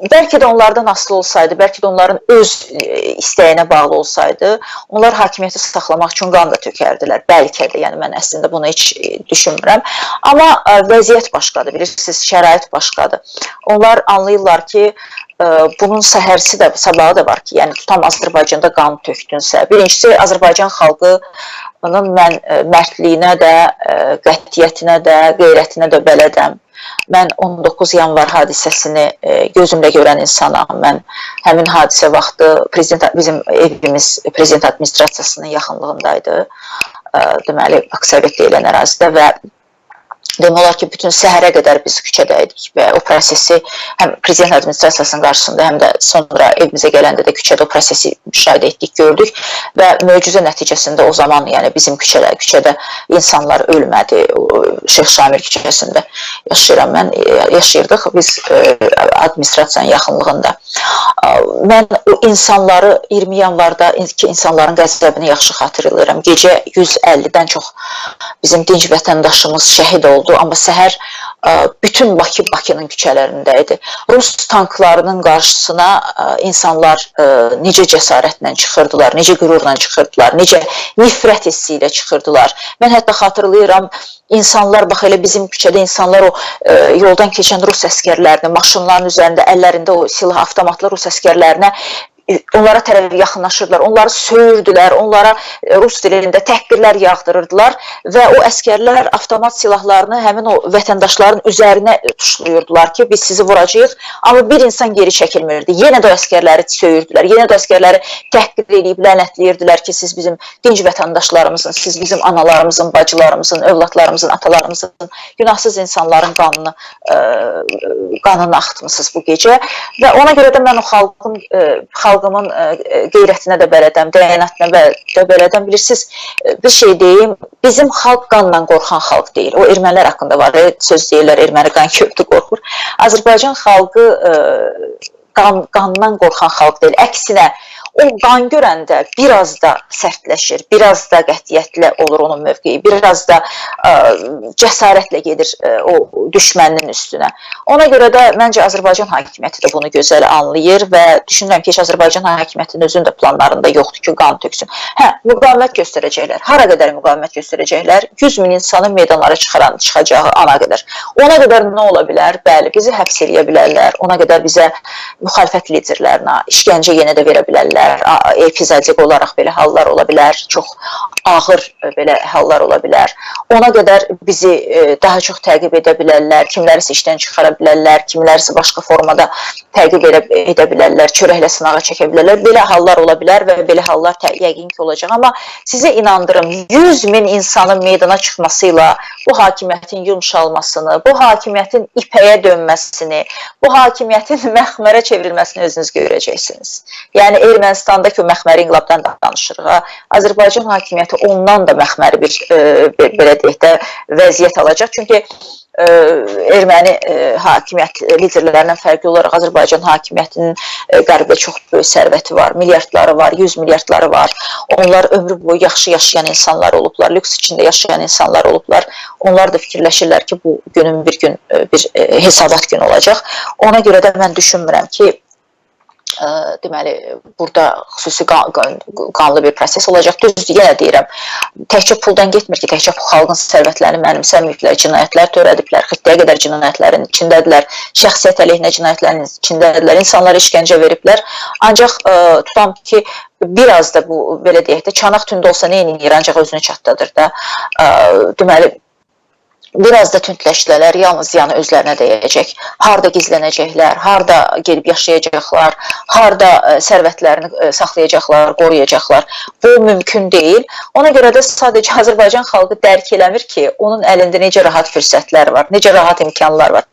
Bəlkə də onlardan asılı olsaydı, bəlkə də onların öz istəyinə bağlı olsaydı, onlar hakimiyyəti saxlamaq üçün qan da tökərdilər. Bəlkə də, yəni mən əslində bunu heç düşünmürəm. Amma vəziyyət başqadır, bilirsiniz, şərait başqadır. Onlar anlayırlar ki, bunun səhərsi də, sabahı da var ki, yəni tutam Azərbaycanda qan tökdünsə. Birincisi, Azərbaycan xalqının mən mərdliyinə də, qətiyyətinə də, qeyrətinə də bələdəm. Mən 19 yanvar hadisəsini gözümlə görən insanam. Mən həmin hadisə vaxtı bizim evimiz prezident administrasiyasının yaxınlığındaydı. Deməli, Aksavet deyilən ərazidə və demək olar ki, bütün səhərə qədər biz küçədəydik və o prosesi həm prezident administrasiyasının qarşısında, həm də sonra evimizə gələndə də küçədə o prosesi müşahidə etdik, gördük və möcüzə nəticəsində o zaman, yəni bizim küçədə insanlar ölmədi. Şeyx Şamil küçəsində yaşayıram mən, yaşayırdıq biz administrasiyanın yaxınlığında. Mən o insanları 20 yanvarda ki, insanların qəzəbini yaxşı xatırlayıram. Gecə 150-dən çox bizim dinc vətəndaşımız şəhid oldu, amma səhər bütün Bakının küçələrində idi. Rus tanklarının qarşısına insanlar necə cəsarətlə çıxırdılar, necə qürurla çıxırdılar, necə nifrət hissi ilə çıxırdılar. Mən hətta xatırlayıram, insanlar, bax elə bizim küçədə insanlar o yoldan keçən Rus əskərlərini, maşınların üzərində, əllərində o silah, avtomatlı Rus əskərlərinə onlara tərəf yaxınlaşırdılar, onları söyürdülər, onlara Rus dilində təhqirlər yağdırırdılar və o əskərlər avtomat silahlarını həmin o vətəndaşların üzərinə tuşlayırdılar ki, biz sizi vuracağıq, amma bir insan geri çəkilmirdi. Yenə də o əskərləri söyürdülər, yenə də o əskərləri təhqir edib, lənətləyirdilər ki, siz bizim dinc vətəndaşlarımızın, siz bizim analarımızın, bacılarımızın, övladlarımızın, atalarımızın, günahsız insanların qanını axıtmısınız bu gecə və ona görə də mən o xalqımın qeyrətinə də bələdəm, dəyanətinə də bələdəm. Bilirsiniz, bir şey deyim, bizim xalq qanla qorxan xalq deyil. O ermənilər haqqında var, söz deyirlər, erməni qan köpdü qorxur. Azərbaycan xalqı qandan qorxan xalq deyil. Əksinə, o qan görəndə biraz da sərtləşir, biraz da qətiyyətlə olur onun mövqeyi, biraz da cəsarətlə gedir o düşməninin üstünə. Ona görə də məncə Azərbaycan hakimiyyəti də bunu gözəl anlayır və düşünürəm ki, Azərbaycan hakimiyyətinin özünün də planlarında yoxdur ki, qan töksün. Hə, müqavimət göstərəcəklər. Hara qədər müqavimət göstərəcəklər? 100 min insanın meydanlara çıxacağı ana qədər. Ona qədər nə ola bilər? Bəli, bizi həbs eləyə bilərlər. Ona qədər bizə müxalifət liderlərinə işgəncə yenə də verə bilərlər. Epizodik olaraq belə hallar ola bilər, çox ağır belə hallar ola bilər. Ona qədər bizi daha çox təqib edə bilərlər, kimlərisə işdən çıxara bilərlər, kimlərisə başqa formada təqib edə bilərlər, çörəklə sınağa çəkə bilərlər. Belə hallar ola bilər və belə hallar yəqin ki olacaq. Amma sizə inandırım, 100 min insanın meydana çıxmasıyla bu hakimiyyətin yumşalmasını, bu hakimiyyətin ipəyə dönməsini, bu hakimiyyətin məxmərə çevrilməsini özünüz görəcəksiniz. Yəni Ermənistandakı o məxməri inqilabdan da danışırıq. Azərbaycan hakimiyyəti ondan da məxməri bir belə deyək də vəziyyət alacaq. Çünki erməni hakimiyyət liderlərindən fərqli olaraq Azərbaycan hakimiyyətinin qərbdə çox böyük sərvəti var, milyardları var, 100 milyardları var. Onlar ömrü boyu yaxşı yaşayan insanlar olublar, lüks içində yaşayan insanlar olublar. Onlar da fikirləşirlər ki, bu günün bir gün bir hesabat günü olacaq. Ona görə də mən düşünmürəm ki, deməli, burada xüsusi qanlı bir proses olacaq. Düzdür, yenə deyirəm, təkcə puldan getmir ki, təkcə xalqın sərvətlərini mənimsəməyiblər, cinayətlər törədiblər, xittəyə qədər cinayətlərin içindədirlər, şəxsiyyət əleyhinə cinayətlərin içindədirlər, insanlara işgəncə veriblər. Ancaq tutam ki, biraz da bu, belə deyək də, çanaq tündə olsa nə edir, ancaq özünü çatdadır da. Deməli, biraz da tündləşdirələr, yalnız ziyanı özlərinə dəyəcək. Harada gizlənəcəklər, harada gelib yaşayacaqlar, harada sərvətlərini saxlayacaqlar, qoruyacaqlar. Bu mümkün deyil. Ona görə də sadəcə Azərbaycan xalqı dərk eləmir ki, onun əlində necə rahat fürsətlər var, necə rahat imkanlar var.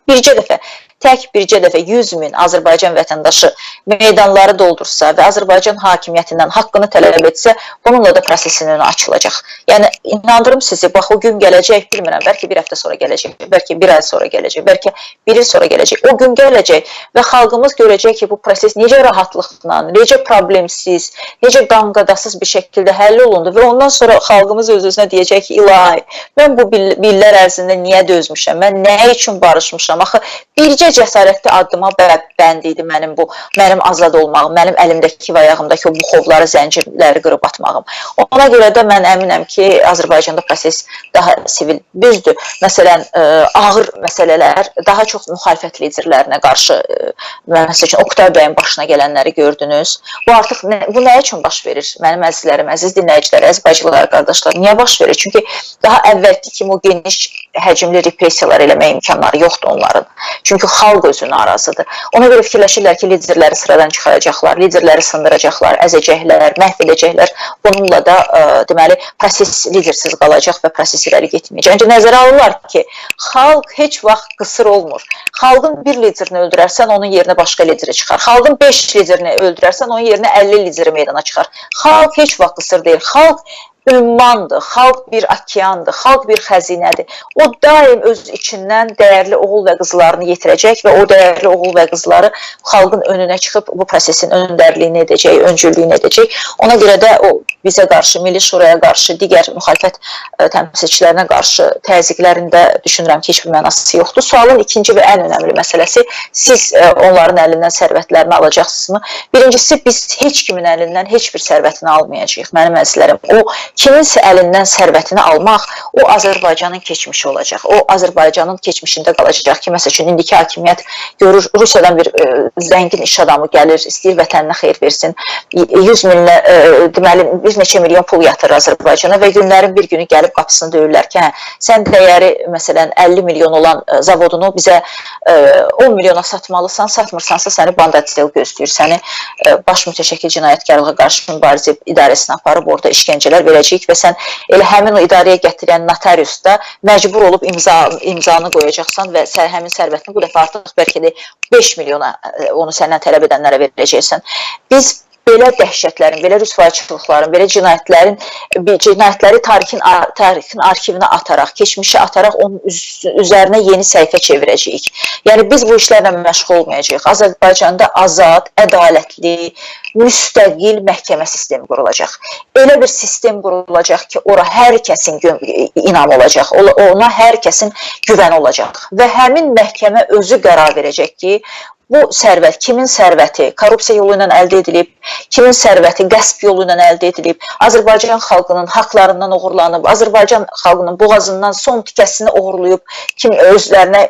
Tək bircə dəfə 100 min Azərbaycan vətəndaşı meydanları doldursa və Azərbaycan hakimiyyətindən haqqını tələb etsə, bununla da prosesin önü açılacaq. Yəni, inandırım sizi, bax o gün gələcək, bilmirəm, bəlkə bir həftə sonra gələcək, bəlkə bir ay sonra gələcək, bəlkə bir il sonra gələcək. O gün gələcək və xalqımız görəcək ki, bu proses necə rahatlıqla, necə problemsiz, necə qanqadasız bir şəkildə həll olundu və ondan sonra xalqımız öz-özünə deyəcək ki, ilahi, mən bu illər ərzində niyə dözmüşəm, mən nə üçün barışmışam, axı bircə cəsarətli addıma bənd idi mənim azad olmağım, mənim əlimdəki və ayağımdakı o buxovları, zəncirləri qırıb atmağım. Ona görə də mən əminəm ki, Azərbaycanda proses daha sivil düzdür. Məsələn, ağır məsələlər daha çox müxalifət liderlərinə qarşı, məsəl üçün, Oqtay bəyin başına gələnləri gördünüz. Bu artıq, bu nə üçün baş verir? Mənim əzizlərim, əziz dinləyicilər, əziz bacılar, qardaşlar, niyə baş verir? Çünki daha əvvəlki kimi o geniş həcmli repressiyalar eləmək imkanları yoxdur onların. Çünki xalq özü narazıdır. Ona görə fikirləşirlər ki, liderləri sıradan çıxaracaqlar, liderləri sındıracaqlar, əzəcəklər, məhv edəcəklər. Bununla da deməli proses lidersiz qalacaq və proses irəli getməyəcək. Ancaq nəzərə alırlar ki, xalq heç vaxt qısır olmur. Xalqın bir liderini öldürərsən, onun yerinə başqa lideri çıxar. Xalqın 5 liderini öldürərsən, onun yerinə 50 lideri meydana çıxar. Xalq heç vaxt qısır deyil. Xalq ümmandır, xalq bir okeandır, xalq bir xəzinədir. O daim öz içindən dəyərli oğul və qızlarını yetirəcək və o dəyərli oğul və qızları xalqın önünə çıxıb bu prosesin öndərliyini edəcək, öncüllüyünü edəcək. Ona görə də o bizə qarşı, Milli Şuraya qarşı, digər müxalifət təmsilçilərinə qarşı təzyiqlərində düşünürəm ki, heç bir mənası yoxdur. Sualın ikinci və ən önəmli məsələsi, siz onların əlindən sərvətlərini alacaqsınızmı? Birincisi, biz heç kimin əlindən heç bir sərvətini almayacağıq, mənim əzizlərim. O, kiminsə əlindən sərvətini almaq, o Azərbaycanın keçmişi olacaq. O Azərbaycanın keçmişində qalacaq ki, məsəl üçün, indiki hakimiyyət görür, Rusiyadan bir zəngin iş adamı gəlir, istəyir vətəninə xeyir versin, 100 minlə, deməli, bir neçə milyon pul yatırır Azərbaycana və günlərin bir günü gəlib qapısını döyürlər ki, sən dəyəri, məsələn, 50 milyon olan zavodunu bizə 10 milyona satmalısan, satmırsansa səni banditçilik gözləyir, səni baş mütəşəkkil cinayətkarlığa qarşı mübarizə idarəsinə aparıb orada işgəncələr verəcəyik və sən elə həmin o idarəyə gətirən notariusda məcbur olub imzanı qoyacaqsan və həmin sərvətini bu dəfə artıq bəlkə də 5 milyona onu səndən tələb edənlərə verəcəksən. Biz belə dəhşətlərin, belə rüsvayçılıqların, belə cinayətləri tarixin arxivinə ataraq, keçmişə ataraq onun üzərinə yeni səhifə çevirəcəyik. Yəni biz bu işlərlə məşğul olmayacağıq. Azərbaycanda azad, ədalətli, müstəqil məhkəmə sistemi qurulacaq. Elə bir sistem qurulacaq ki, ora hər kəsin inam olacaq, ona hər kəsin güvən olacaq və həmin məhkəmə özü qərar verəcək ki, bu sərvət, kimin sərvəti korrupsiya yolu ilə əldə edilib, kimin sərvəti qəsb yolu ilə əldə edilib, Azərbaycan xalqının haqlarından uğurlanıb, Azərbaycan xalqının boğazından son tikəsini uğurlayıb, kim özlərinə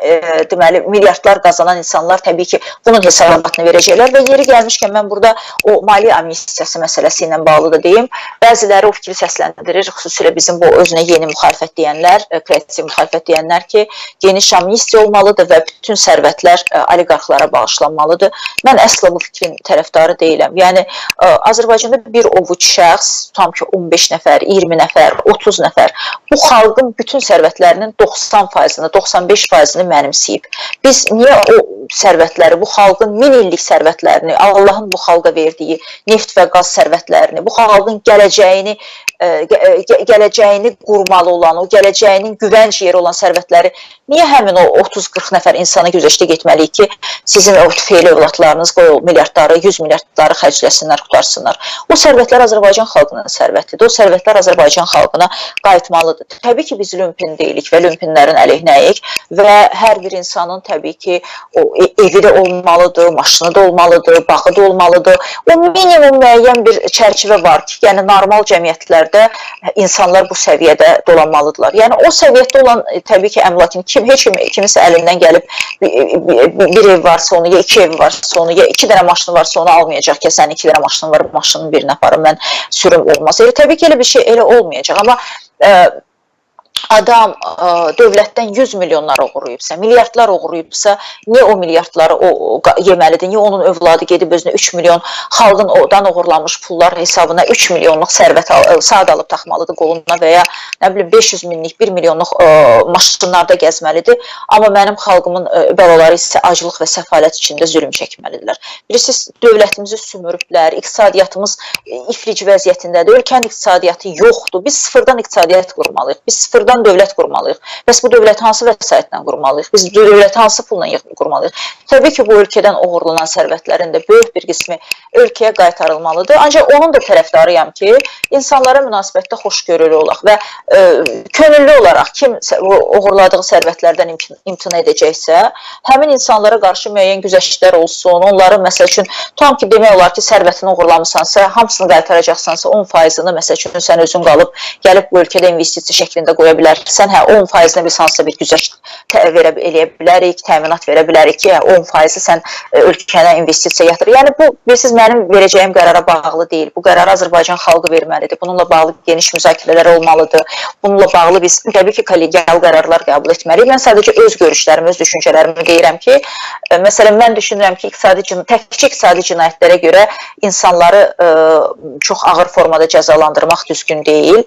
deməli milyardlar qazanan insanlar təbii ki, bunun hesabatını verəcəklər və yeri gəlmişkən mən burada o maliyyə amnistiyası məsələsi ilə bağlı da deyim. Bəziləri o fikri səsləndirir, xüsusilə bizim bu özünə yeni müxalifət deyənlər, kreativ müxalifət deyənlər ki, geniş amnistiya olmalıdır və bütün sərvətlər oliqarxlara bağışlanmalıdır. Mən əsla bu fikrin tərəfdarı deyiləm. Yəni, Azərbaycanda bir ovuc şəxs, tam ki 15 nəfər, 20 nəfər, 30 nəfər, bu xalqın bütün sərvətlərinin 90%-ni, 95%-ni mənimsəyib. Biz niyə o sərvətləri, bu xalqın 1000 illik sərvətlərini, Allahın bu xalqa verdiyi neft və qaz sərvətlərini, bu xalqın gələcəyini qurmalı olan, o gələcəyinin güvənc yeri olan sərvətləri niyə həmin o 30-40 nəfər insana güzəştə getməliyik ki, sizin o feyli övladlarınız qoy o milyardları, 100 milyardları xərcləsinlər, qutarsınlar. O sərvətlər Azərbaycan xalqının sərvətidir. O sərvətlər Azərbaycan xalqına qayıtmalıdır. Təbii ki, biz lümpin deyilik və lümpinlərin əleyhinəyik və hər bir insanın təbii ki, o evi də olmalıdır, maşını da olmalıdır, bağı da olmalıdır. O minimum müəyyən bir çərçivə var ki, yəni normal cəmiyyətlərdə insanlar bu səviyyədə dolanmalıdırlar. Yəni o səviyyədə olan təbii ki, əmlakın heç kiminsə əlindən gəlib bir ev varsa onu, ya 2 ev varsa onu, ya 2 dənə maşını varsa onu almayacaq ki, sənin 2 dənə maşının var, maşının birini aparım, mən sürüm olmaz. Təbii ki, elə bir şey elə olmayacaq, amma adam dövlətdən 100 milyonlar oğurlayıbsa, milyardlar oğurlayıbsa, niyə o milyardları o yeməlidir? Niyə onun övladı gedib özünə 3 milyon xalqın odan uğurlanmış pullar hesabına 3 milyonluq sərvət saat alıb taxmalıdır qoluna və ya nə bilim 500 minlik, 1 milyonluq maşınlarda gəzməlidir. Amma mənim xalqımın bəlaları isə aclıq və səfalət içində zülm çəkməlidirlər. Bilirsiniz, dövlətimizi sümürüblər, iqtisadiyyatımız iflic vəziyyətindədir, ölkənin iqtisadiyyatı yoxdur. Biz sıfırdan iqtisadiyyat qurmalıyıq, biz sıfırdan dövlət qurmalıyıq. Bəs bu dövlət hansı vəsaitlə qurmalıyıq? Biz dövləti hansı pulla qurmalıyıq? Təbii ki, bu ölkədən uğurlanan sərvətlərin də böyük bir qismi ölkəyə qaytarılmalıdır. Ancaq onun da tərəfdarıyam ki, insanlara münasibətdə xoşgörülü olaq və könüllü olaraq kim uğurladığı sərvətlərdən imtina edəcəksə, həmin insanlara qarşı müəyyən güzəştlər olsun, onların məsəl üçün tam ki, demək olar ki, sərvətini uğurlamısansa, hamısını qaytaracaqsansa 10%-ni məsəl üçün sən özün qalıb, gəlib bu ölkədə investisiya şəklində qoya bilərsən. bilər. Sən 10%-nə biz hansısa bir güzəşt eləyə bilərik, təminat verə bilərik ki, 10%-i sən ölkənə investisiya yatır. Yəni bu, bilirsiniz, mənim verəcəyim qərara bağlı deyil. Bu qərarı Azərbaycan xalqı verməlidir. Bununla bağlı geniş müzakirələr olmalıdır. Bununla bağlı biz təbii ki, kollegial qərarlar qəbul etməliyik. Mən sadəcə öz görüşlərimi, öz düşüncələrimi deyirəm ki, məsələn, mən düşünürəm ki, təkcə iqtisadi cinayətlərə görə insanları çox ağır formada cəzalandırmaq düzgün deyil.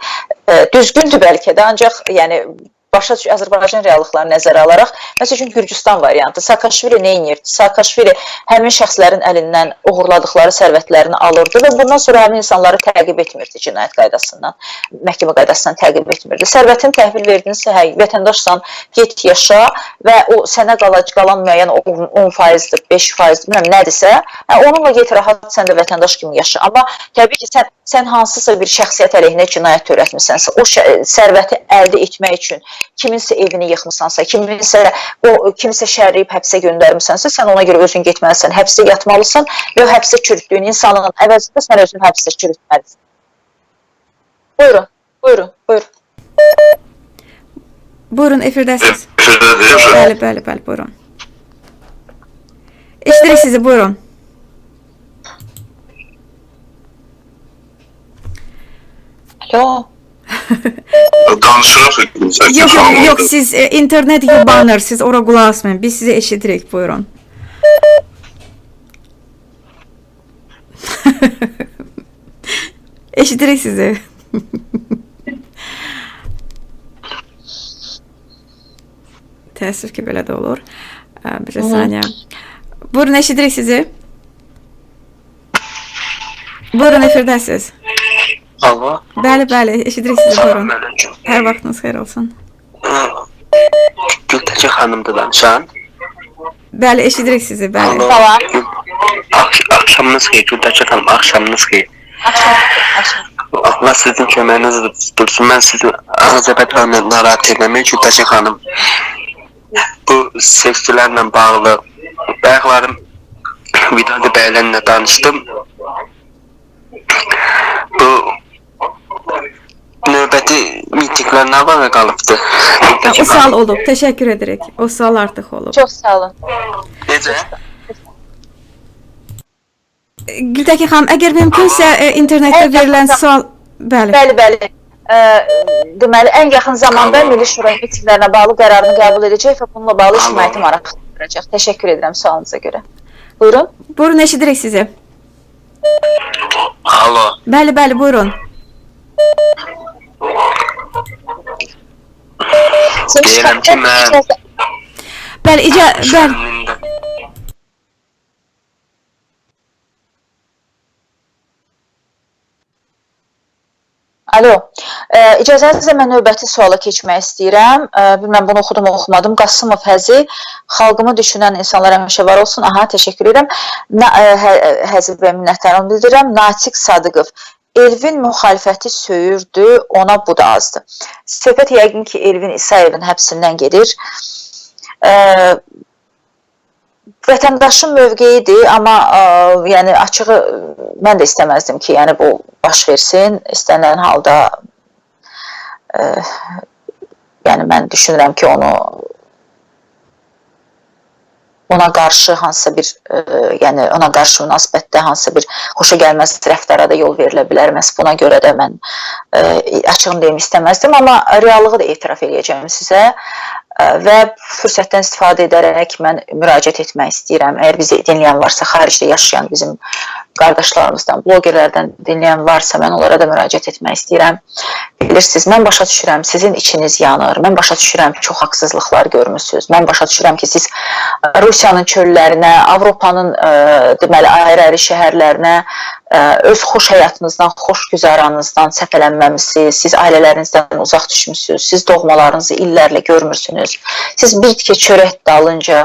Düzgündür bəlkə də, ancaq yəni Azərbaycan reallıqlarını nəzərə alaraq, məsəl üçün Gürcüstan variantı, Saakashvili nə edirdi? Saakashvili həmin şəxslərin əlindən uğurladıqları sərvətlərini alırdı və bundan sonra həmin insanları təqib etmirdi cinayət qaydasından, məhkəmə qaydasından təqib etmirdi. Sərvətini təhvil verdinizsə, vətəndaşsan, get yaşa və o sənə qalan müəyyən 10%-dir, 5%-dir, bilməm nədirsə, onunla get rahat sən də vətəndaş kimi yaşa. Amma təbii ki, sən hansısa bir şəxsiyyət əleyhinə cinayət törətmisənsə, o sərvəti əldə etmək üçün kiminsə evini yıxmısansa, kimsə şərləyib həbsə göndərmisənsə, sən ona görə özün getməlisən, həbsə yatmalısan və o həbsə çürütdüyün insanın əvəzində sən özün həbsə çürütməlisən. Buyurun, buyurun, buyurun. Buyurun, efirdəsiz. Bəli, buyurun. Eşidirik sizi, buyurun. Alo. Danışırıq. Yox, siz internet yubanır, siz ora qulaq asmayın. Biz sizi eşidirik, buyurun. Eşidirik sizi. Təəssüf ki, belə də olur. Bir saniyə. Buyurun, eşidirik sizi. Buyurun, efirdəsiz. Alo. Bəli, eşidirik sizi, buyurun. Hər vaxtınız xeyir olsun. Gültəkin xanımdır danışan. Bəli, eşidirik sizi, bəli. Axşamınız xeyir, Gültəkin xanım, axşamınız xeyir. Allah sizin köməyinizdir, dursun. Mən sizi Azərbaycanla narahat etməmək, Gültəkin xanım. Bu seçkilərlə bağlı bayaqlarım Vidadi bəylərlə danışdım. Bu növbəti mitinglər nə vaxt qalıbdı? O sual olub, təşəkkür edirik. O sual artıq olub. Çox sağ olun. Necə? Gültəkin xanım, əgər mümkünsə internetdə verilən sual... Bəli. Deməli, ən yaxın zamanda Milli Şuranın mitinglərinə bağlı qərarını qəbul edəcək və bununla bağlı ictimaiyyəti maraqlandıracaq. Təşəkkür edirəm sualınıza görə. Buyurun. Buyurun, eşidirik sizi. Alo. Bəli, buyurun. Deyirəm ki, mən... Bəli. Alo, icazənizlə mən növbəti suala keçmək istəyirəm. Bilməm, bunu oxumadım. Qasımov Həzi, xalqımı düşünən insanlar həmişə var olsun. Aha, təşəkkür edirəm. Həzi və minnətdarlığımı bildirirəm. Natiq Sadıqov, Elvin müxalifəti söyürdü, ona bu da azdır. Söhbət yəqin ki, Elvin İsayevin həbsindən gedir. Vətəndaşın mövqeyidir, amma yəni açığı mən də istəməzdim ki, yəni bu baş versin. İstənilən halda yəni mən düşünürəm ki, ona qarşı hansısa bir yəni ona qarşı münasibətdə hansısa bir xoşagəlməz rəftara da yol verilə bilər. Məhz buna görə də mən açığını deyim istəməzdim, amma reallığı da etiraf edəcəm sizə. Və fürsətdən istifadə edərək mən müraciət etmək istəyirəm. Əgər bizi dinləyən varsa, xaricdə yaşayan bizim qardaşlarımızdan, blogerlərdən dinləyən varsa, mən onlara da müraciət etmək istəyirəm. Bilirsiniz, mən başa düşürəm, sizin içiniz yanır, mən başa düşürəm ki, çox haqsızlıqlar görmüsünüz, mən başa düşürəm ki, siz Rusiyanın çöllərinə, Avropanın deməli, ayrı-ayrı şəhərlərinə, öz xoş həyatınızdan, xoş güzaranınızdan səfələnməmisiniz, siz ailələrinizdən uzaq düşmüsünüz, siz doğmalarınızı illərlə görmürsünüz, siz bir tikə çörək dalınca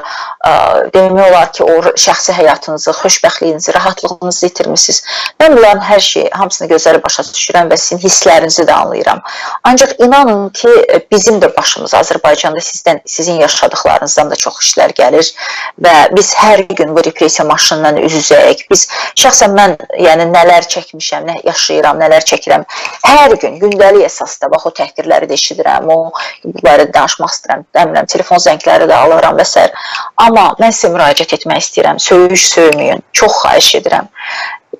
demək olar ki, o şəxsi həyatınızı, xoşbəxtliyinizi, rahatlığınızı vaxtınızı itirmisiniz. Mən bunların hər şeyi, hamısını gözəl başa düşürəm və sizin hisslərinizi də anlayıram. Ancaq inanın ki, bizim də başımız Azərbaycanda sizin yaşadıqlarınızdan da çox işlər gəlir və biz hər gün bu repressiya maşınından üz-üzəyik. Biz, şəxsən mən yəni nələr çəkmişəm, nə yaşayıram, nələr çəkirəm. Hər gün, gündəlik əsasda, bax o təhqirləri də eşidirəm, o bu barədə danışmaq istəyirəm, dəmirəm, telefon zəngləri də alıram və s. Amma mən sizə müraciət etmək istəyirəm, söyüş söyməyin, çox xahiş edirəm.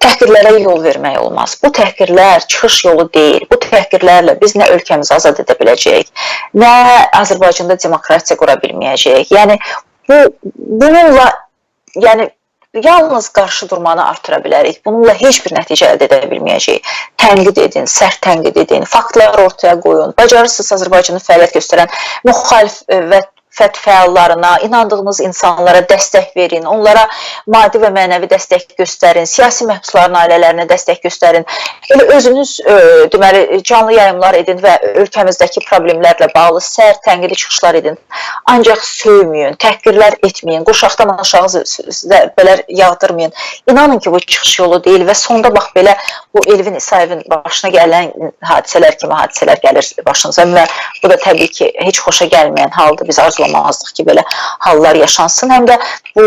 Təhqirlərə yol vermək olmaz. Bu təhqirlər çıxış yolu deyil. Bu təhqirlərlə biz nə ölkəmizi azad edə biləcəyik, nə Azərbaycanda demokratiya qura bilməyəcəyik. Yəni, bununla, yəni, yalnız qarşı durmanı artıra bilərik. Bununla heç bir nəticə əldə edə bilməyəcəyik. Tənqid edin, sərt tənqid edin, faktlar ortaya qoyun. Bacarırsınız Azərbaycanda fəaliyyət göstərən müxalif və fəallarına, inandığınız insanlara dəstək verin, onlara maddi və mənəvi dəstək göstərin, siyasi məhbusların ailələrinə dəstək göstərin. Elə özünüz deməli, canlı yayımlar edin və ölkəmizdəki problemlərlə bağlı sərt tənqidi çıxışlar edin. Ancaq söyməyin, təhqirlər etməyin, qurşaqdan aşağı zərbələr yağdırmayın. İnanın ki, bu çıxış yolu deyil və sonda bax belə bu Elvin İsayevin başına gələn hadisələr kimi hadisələr gəlir başınıza və bu da təbii ki, heç xoşa gəlməyən haldır. Biz arzulamazdık ki, belə hallar yaşansın. Həm də bu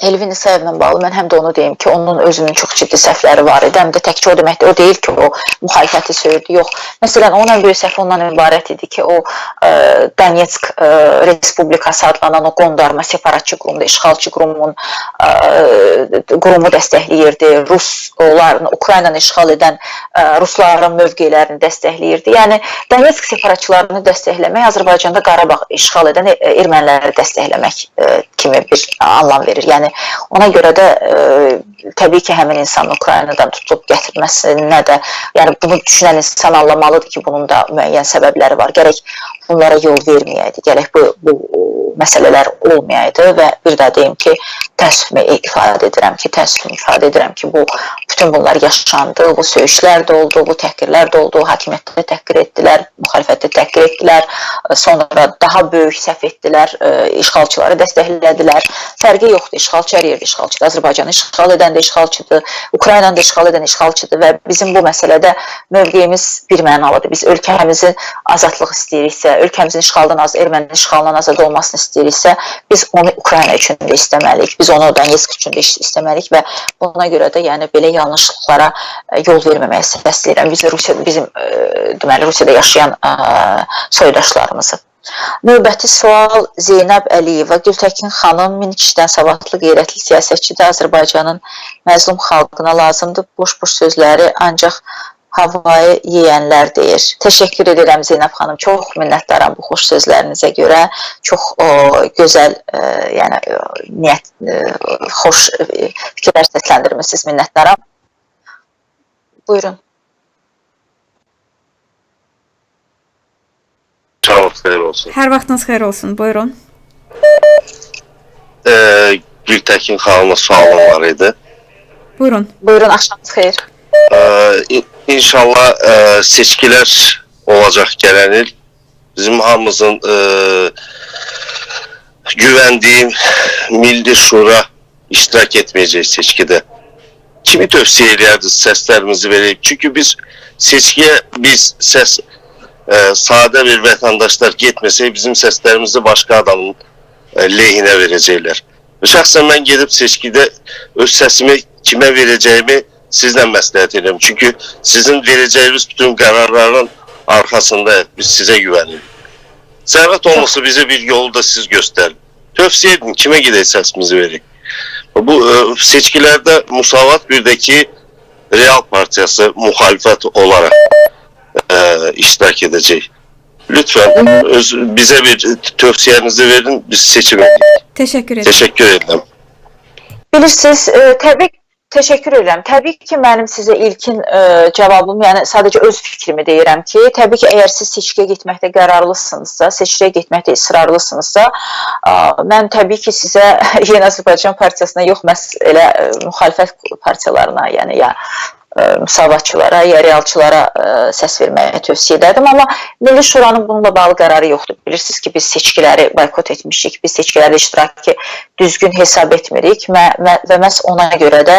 Elvin İsayevlə bağlı mən həm də onu deyim ki, onun özünün çox ciddi səhvləri var idi. Həm də təkcə o deməkdir, o deyil ki, o müxalifəti söyürdü. Yox. Məsələn, onun ən böyük səhvi ondan ibarət idi ki, o Donetsk Respublikası adlanan o qondarma separatçı qurumda, işğalçı qurumu dəstəkləyirdi. Rusların, Ukraynanı işğal edən Rusların mövqelərini dəstəkləyirdi. Yəni, Donetsk separatçılarını dəstəkləmək Azərbaycanda Qarabağ işğal edən erməniləri dəstəkləmək kimi bir anlam verir. Yəni, ona görə də təbii ki, həmin insanın Ukraynadan tutulub gətirməsinə də, yəni bunu düşünən insan anlamalıdır ki, bunun da müəyyən səbəbləri var. Gərək bunlara yol verməyəydi, gərək bu məsələlər olmayaydı və bir də deyim ki, təəssüfümü ifadə edirəm ki, bütün bunlar yaşandı, bu söyüşlər də oldu, bu təhqirlər də oldu, hakimiyyətdə təhqir etdilər, müxalifətdə təhqir etdilər, sonra daha böyük səhv etdilər, işğalçıları dəstəklədilər. Fərqi yoxdur, işğalçı hər yerdə işğalçıdır, Azərbaycanı işğal edən də işğalçıdır, Ukraynanı da işğal edən işğalçıdır və bizim bu məsələdə mövqeyimiz bir mənalıdır. Biz ölkəmizin azadlıq istəyiriksə, ölkəmizin erməninin işğalından azad olmasını istəyiriksə, biz onu Ukrayna üçün də istəməliyik, biz onu Donetsk üçün də istəməliyik və buna görə də yəni belə yanlışlıqlara yol verməməyə səsləyirəm. Bizim deməli, Rusiyada yaşayan soydaşlarımızı. Növbəti sual Zeynəb Əliyeva. Gültəkin xanım 1000 kişidən savadlı, qeyrətli siyasətçidə Azərbaycanın məzlum xalqına lazımdır. Boş-boş sözləri ancaq havayı yeyənlər deyir. Təşəkkür edirəm Zeynəb xanım. Çox minnətdaram bu xoş sözlərinizə görə. Çox gözəl, yəni xoş fikirlər səsləndirmişsiniz. Minnətdaram. Buyurun. Sağ ol, xeyir olsun. Hər vaxtınız xeyir olsun. Buyurun. Gültəkin xanımla sualım var idi. Buyurun. Buyurun, axşamınız xeyir. İnşallah seçkilər olacaq gələn il. Bizim hamımızın güvəndiyim Milli Şura iştirak etməyəcək seçkidə. Kimi tövsiyə edərdiniz səslərimizi verib? Çünki biz seçkiyə sadə bir vətəndaşlar getməsək bizim səslərimizi başqa adamın lehinə verəcəklər. Şəxsən mən gedib seçkidə öz səsimi kimə verəcəyimi sizlə məsləhət edirəm. Çünki sizin verəcəyiniz bütün qərarların arxasında biz sizə güvənirik. Zəhmət olmasa bizə bir yolu da siz göstərin. Tövsiyə edin, kimə gedək səsimizi verik. Bu seçkilərdə Musavat birdəki Real Partiyası müxalifət olaraq iştirak edəcək. Lütfen bizə bir tövsiyənizi verin, biz seçim edirik. Təşəkkür edirəm. Təşəkkür edirəm. Bilirsiniz, təşəkkür edirəm. Təbii ki, mənim sizə ilkin cavabım, yəni sadəcə öz fikrimi deyirəm ki, təbii ki, əgər siz seçkiyə getməkdə qərarlısınızsa, seçkiyə getməkdə israrlısınızsa, mən təbii ki, sizə Yeni Azərbaycan Partiyasına yox, məhz elə müxalifət partiyalarına, yəni ya müsavatçılara, realçılara səs verməyə tövsiyə edərdim. Amma Milli Şuranın bununla bağlı qərarı yoxdur. Bilirsiniz ki, biz seçkiləri boykot etmişik, biz seçkilərdə iştirakı düzgün hesab etmirik və məhz ona görə də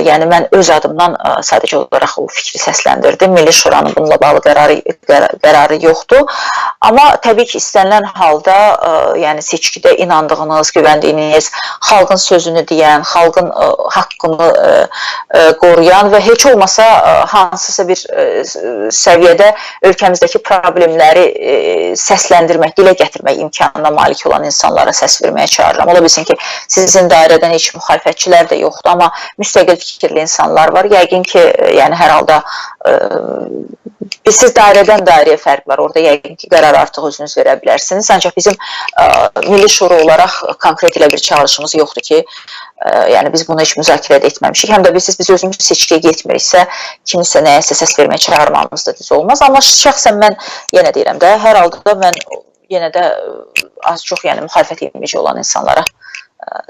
yəni mən öz adımdan sadəcə olaraq o fikri səsləndirdim. Milli Şuranın bununla bağlı qərarı yoxdur. Amma təbii ki, istənilən halda yəni seçkidə inandığınız, güvəndiyiniz, xalqın sözünü deyən, xalqın haqqını qoruyan və heç olmasa hansısa bir səviyyədə ölkəmizdəki problemləri səsləndirmək, dilə gətirmək imkanına malik olan insanlara səs verməyə çağırıram. Ola bilsin ki, sizin dairədən heç müxalifətçilər də yoxdur, amma müstəqil fikirli insanlar var. Yəqin ki, yəni hər halda siz dairədən dairəyə fərq var. Orada yəqin ki, qərar artıq özünüz verə bilərsiniz. Ancaq bizim Milli Şura olaraq konkret elə bir çağırışımız yoxdur ki, yəni biz bunu heç müzakirə etməmişik. Həm də biz özümüz seçkiyə getmiriksə, kimisə nəyəsə səs verməyə çağırmamız da düz olmaz. Amma şəxsən mən yenə deyirəm də, hər halda mən yenə də az çox yəni müxalifət imici olan insanlara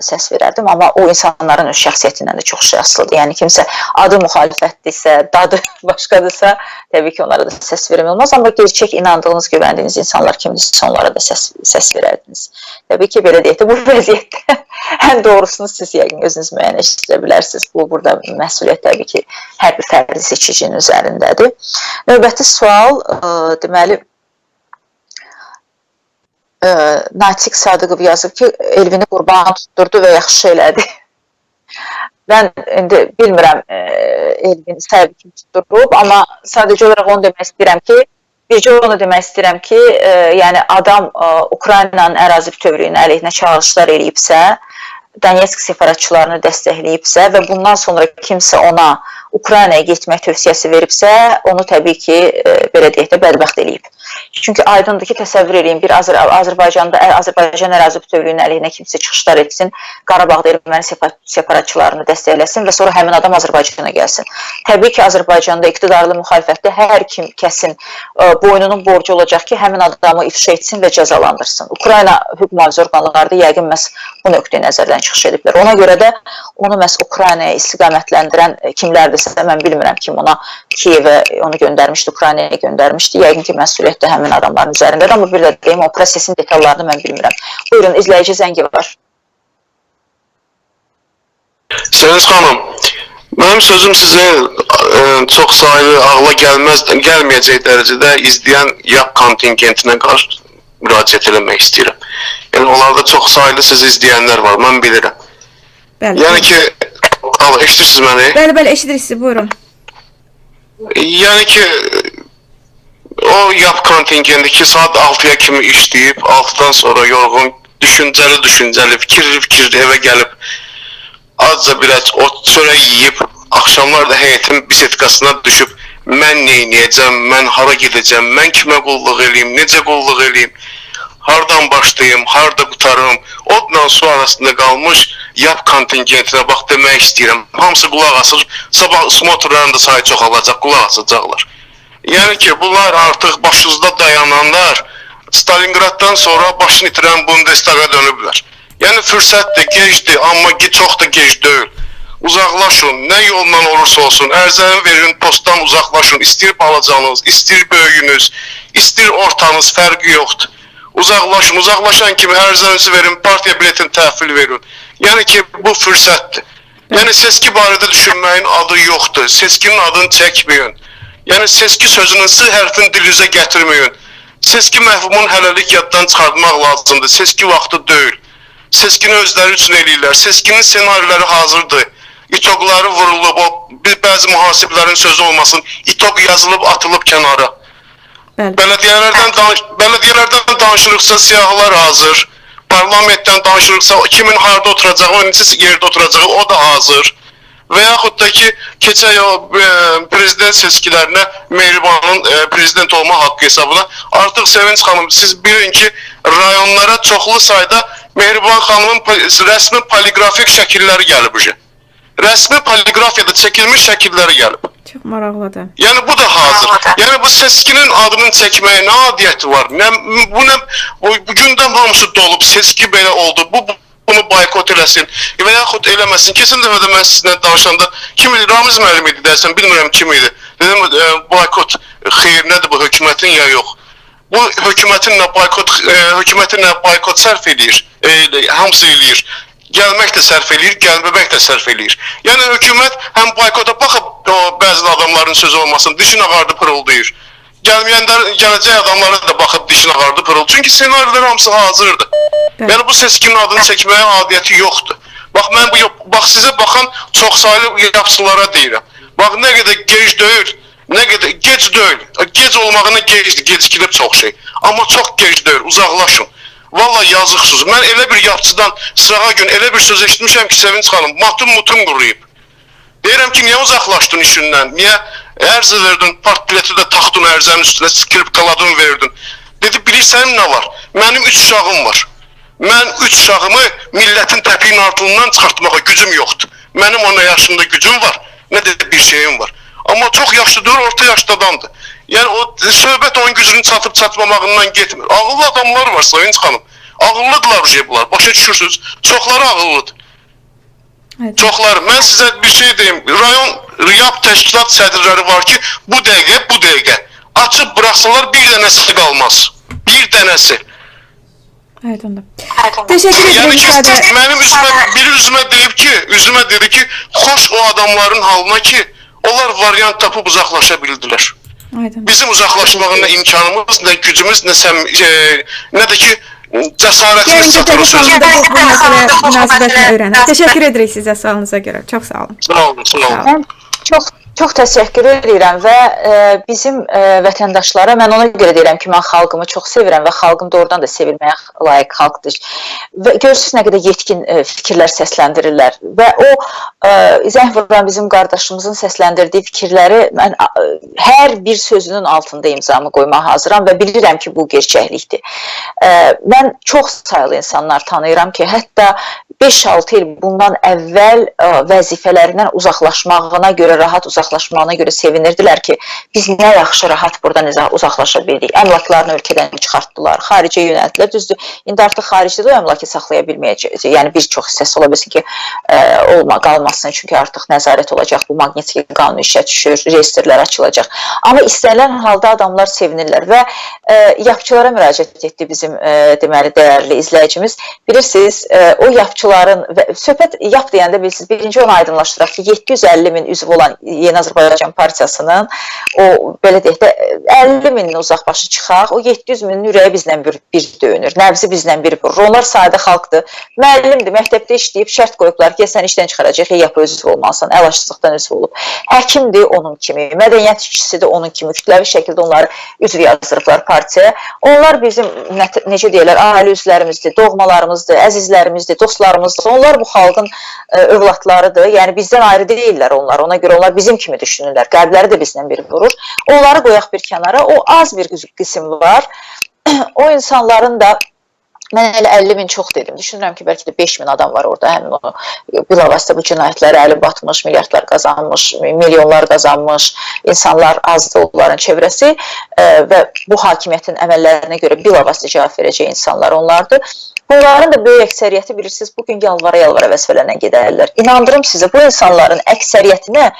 səs verərdim. Amma o insanların öz şəxsiyyətindən də çox şey asılıdır. Yəni kimsə adı müxalifətdirsə, dadı başqadırsa, təbii ki, onlara da səs vermək olmaz. Amma gerçək inandığınız, güvəndiyiniz insanlar kimdirsə, onlara da səs verərdiniz. Təbii ki, belə deyək də, bu vəziyyətdə ən doğrusunu siz yəqin özünüz müəyyənləşdirə bilərsiniz. Bu, burada məsuliyyət təbii ki, hər bir fərdi seçicinin üzərindədir. Növbəti sual, deməli, Natiq Sadıqov yazıb ki, Elvini qurban tutturdu və yaxşı elədi. Mən indi bilmirəm Elvini səbəbi kimi tutturub, amma sadəcə olaraq onu demək istəyirəm ki, bircə onu demək istəyirəm ki, yəni adam Ukraynanın ərazi bütövlüyünün əleyhinə çağırışlar eləyibsə, Donetsk separatçılarını dəstəkləyibsə və bundan sonra kimsə ona Ukraynaya getmək tövsiyəsi veribsə, onu təbii ki, belə deyək də, bədbəxt eləyib. Çünki aydındır ki, təsəvvür edin, bir Azərbaycan ərazi bütövlüyünün əleyhinə kimsə çıxışlar etsin, Qarabağda erməni separatçılarını dəstəkləsin və sonra həmin adam Azərbaycana gəlsin. Təbii ki, Azərbaycanda iqtidarlı müxalifətdə hər kəsin boynunun borcu olacaq ki, həmin adamı ifşa etsin və cəzalandırsın. Ukrayna hüquq mühafizə orqanları da yəqin məhz bu nöqteyi nəzərdən çıxış ediblər. Ona görə də onu məhz Ukraynaya istiqamətləndirən kimlərdirsə, mən bilmirəm kim ona Kiyevə onu göndərmişdi, Ukraynaya göndərmişdi. Yəqin ki, məsuliyyət də həmin adamların üzərindədir, amma bir də deyim, o prosesin detallarını mən bilmirəm. Buyurun, izləyici zəngi var. Səniz xanım, mənim sözüm sizə çox sayılı, ağla gəlməyəcək dərəcədə izləyən YAP kontingentinə qarşı müraciət eləmək istəyirəm. Yəni, onlarda çox sayılı sizi izləyənlər var, mən bilirəm. Bəli. Yəni ki, eşitirsiniz məni? Bəli, eşidirik sizi, buyurun. Yəni ki, o YAP kontingenti 2 saat 6-ya kimi işləyib, 6-dan sonra yorğun, düşüncəli, fikirli evə gəlib, azca biraz o çörək yiyib, axşamlar da həyətin bisetkasına düşüb, mən neyniyəcəm, mən hara gedəcəm, mən kimə qulluq eləyim, necə qulluq eləyim, hardan başlayım, harda qutarım, odla su arasında qalmış YAP kontingentinə bax demək istəyirəm. Hamısı qulaq asır, sabah smotrların da sayı çox alacaq, qulaq asacaqlar. Yəni ki, bunlar artıq başınızda dayananlar Stalingraddan sonra başını itirən Bundestaga dönüblər. Yəni fürsətdir, gecdir, amma çox da gec deyil. Uzaqlaşın, nə yolla olursa olsun, ərzəni verin, postdan uzaqlaşın, istir balacanız, istir böyüyünüz, istir ortanız, fərqi yoxdur. Uzaqlaşan kimi ərzənizi verin, partiya biletini təhvil verin. Yəni ki, bu fürsətdir. Yəni seçki barədə düşünməyin adı yoxdur, seçkinin adını çəkməyin. Yəni seçki sözünün S hərfini dilinizə gətirməyin. Seçki məhvumunu hələlik yaddan çıxartmaq lazımdır, seçki vaxtı deyil. Seçkini özləri üçün eləyirlər, seçkinin senariləri hazırdır. İTOQ-ları vurulub, bəzi mühasiblərin sözü olmasın, İTOQ yazılıb, atılıb kənara. Bələdiyyələrdən danışırıqsa siyahılar hazır, parlamentdən danışırıqsa kimin harada oturacağı, o neçə yerdə oturacağı o da hazır. Və yaxud da ki, keçək o prezident seçkilərinə Mehribanın prezident olma haqqı hesabına. Artıq Sevinç xanım, siz bilin ki, rayonlara çoxlu sayda Mehriban xanımın rəsmi poliqrafik şəkilləri gəlib. Rəsmi poliqrafiyada çəkilmiş şəkilləri gəlib. Çox maraqlıdır. Yəni bu da hazır. Yəni bu seçkinin adını çəkməyə nə adiyyəti var? Bu gündən hamısı dolub, seçki belə oldu. bunu boykot eləsin və yaxud eləməsin. Keçən dəfə də mən sizinlə danışanda kim idi? Ramiz müəllim idi dərsən, bilmirəm kim idi. Dedim boykot xeyir nədir bu hökumətin ya yox. Bu hökumətin nə boykot sərf edir, hamısı eləyir. Gəlmək də sərf eləyir, gəlməmək də sərf eləyir. Yəni hökumət həm boykota baxıb bəzi adamların sözü olmasın, dişini ağardı pırıldayır. Gələcək adamlara da baxıb dişini ağardı pırıldayır. Çünki senaryolar hamısı hazırdır. Yəni bu seçkinin adını çəkməyə adiyyəti yoxdur. Bax sizə baxan çox saylı yapçılara deyirəm. Bax nə qədər gec deyil, nə qədər gec deyil. Gec olmağına gecdir, gecikilib çox şey. Amma çox gec deyil, uzaqlaşın. Vallahi yazıqsınız. Mən elə bir yapçıdan sırağa gün elə bir söz eşitmişəm ki, Sevinç xanım, mutum quruyub. Deyirəm ki, niyə uzaqlaşdın işindən? Niyə ərz verdin, partbileti də taxdın ərzənin üstünə, skripkaladın verdin? Dedi, bilirsən nə var? Mənim 3 uşağım var. Mən 3 uşağımı millətin təpiyin altından çıxartmağa gücüm yoxdur. Mənim 10 yaşında gücüm var, nə də bir şeyim var. Amma çox yaşlıdır, orta yaşlı adamdır. Yəni o söhbət onun gücünün çatıb çatmamağından getmir. Ağıllı adamlar var Sayın xanım. Ağıllıdırlar bunlar. Başa düşürsünüz? Çoxları ağıllıdır. Çoxları. Mən sizə bir şey deyim. Rayon RİAB təşkilat sədrləri var ki, bu dəqiqə açıb buraxsalar bir dənəsi qalmaz. Bir dənəsi. Aydındır. Teşekkür ederim. Yəni ki, mənim üzümə dedi ki, xoş o adamların halına ki, onlar variant tapıb uzaqlaşa bildilər. Bizim uzaqlaşmağına imkanımız, nə gücümüz, nə də ki, cəsarətimiz çatır o sözü. Bu məsələ münasibətini öyrənək. Təşəkkür edirik sizə sualınıza görə. Çox sağ olun. Sağ olun. Çox təşəkkür edirəm və bizim vətəndaşlara mən ona görə deyirəm ki, mən xalqımı çox sevirəm və xalqım doğrudan da sevilməyə layiq xalqdır. Və görürsünüz nə qədər yetkin fikirlər səsləndirirlər və o zəng vuran bizim qardaşımızın səsləndirdiyi fikirləri mən hər bir sözünün altında imzamı qoymağa hazıram və bilirəm ki, bu gerçəklikdir. Mən çox sayılı insanlar tanıyıram ki, hətta 5-6 il bundan əvvəl vəzifələrindən uzaqlaşmağına görə, rahat uzaqlaşmağına görə sevinirdilər ki, biz nə yaxşı rahat buradan uzaqlaşa bildik. Əmlaklarını ölkədən çıxartdılar, xaricə yönəldilər. Düzdür, indi artıq xaricdə də o əmlakı saxlaya bilməyəcək. Yəni bir çox hissəsi ola bilsin ki, qalmasın, çünki artıq nəzarət olacaq, bu maqnetik qanun işə düşür, reyestrlər açılacaq. Amma istənilən halda adamlar sevinirlər və yapçılara müraciət etdi bizim deməli dəyərli izləyicimiz. Bilirsiniz, o yapçıların, söhbət yap deyəndə bilirsiniz, birinci onu aydınlaşdıraq ki, 750 min üzv olan Yeni Azərbaycan Partiyasının o, belə deyək də, 50 minin uzaqbaşı çıxaq, o 700 minin ürəyi bizlə bir döyünür, nəbzi bizlə bir vurur. Onlar sadə xalqdır, müəllimdir, məktəbdə işləyib, şərt qoyublar ki, sən işdən çıxaracaq, yapı üzv olmalısan, əlaşçılıqdan üzv olub. Həkimdir onun kimi, mədəniyyət işçisidir onun kimi, kütləvi şəkildə onları üzv yazdırıblar partiyaya. Onlar bizim, necə deyirlər, ailə üzvlərimizdir, doğmalarımızdır, əzizlərimizdir, dostlarımızdır. Onlar bu xalqın övladlarıdır, yəni bizdən ayrı deyirlər onlar, ona görə onlar bizim kimi düşünürlər, qəlbləri də bizdən biri vurur. Onları qoyaq bir kənara, o az bir qism var, o insanların da, mən elə 50 min çox dedim, düşünürəm ki, bəlkə də 5 min adam var orada, həmin onu bilavasitə bu cinayətləri əli batmış, milyardlar qazanmış, milyonlar qazanmış insanlar azdır onların çevrəsi və bu hakimiyyətin əməllərinə görə bilavasitə cavab verəcək insanlar onlardır. Bunların da böyük əksəriyyəti bilirsiniz, bugün yalvara-yalvara vəzifələrlə gedərlər. İnandırım sizə, bu insanların əksəriyyətinə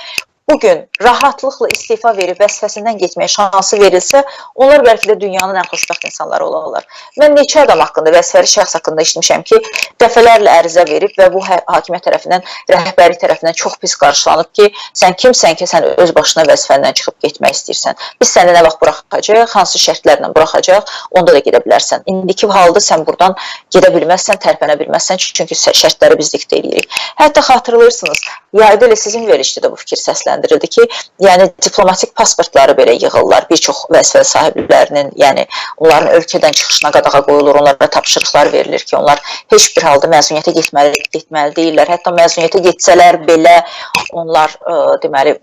bugün rahatlıqla istifa verib vəzifəsindən getməyə şansı verilsə, onlar bəlkə də dünyanın ən xoşbəxt insanları olarlar. Mən neçə adam haqqında, vəzifəli şəxs haqqında işitmişəm ki, dəfələrlə ərizə verib və bu hakimiyyət tərəfindən, rəhbərlik tərəfindən çox pis qarşılanıb ki, sən kimsən ki, sən öz başına vəzifəndən çıxıb getmək istəyirsən. Biz səni nə vaxt buraxacaq, hansı şərtlərlə buraxacaq, onda da gedə bilərsən. İndiki halda sən buradan gedə bilməzsən, tərpənə bilməzsən, çünki şərtləri biz diktə edirik. Hətta xatırlayırsınız, yayda ilə sizin verilişdə də bu fikir səsləndirildi ki, yəni diplomatik pasportları belə yığırlar bir çox vəzifə sahiblərinin, yəni onların ölkədən çıxışına qadağa qoyulur, onlara tapşırıqlar verilir ki, onlar heç bir halda məzuniyyətə getməli deyirlər. Hətta məzuniyyətə getsələr belə onlar deməli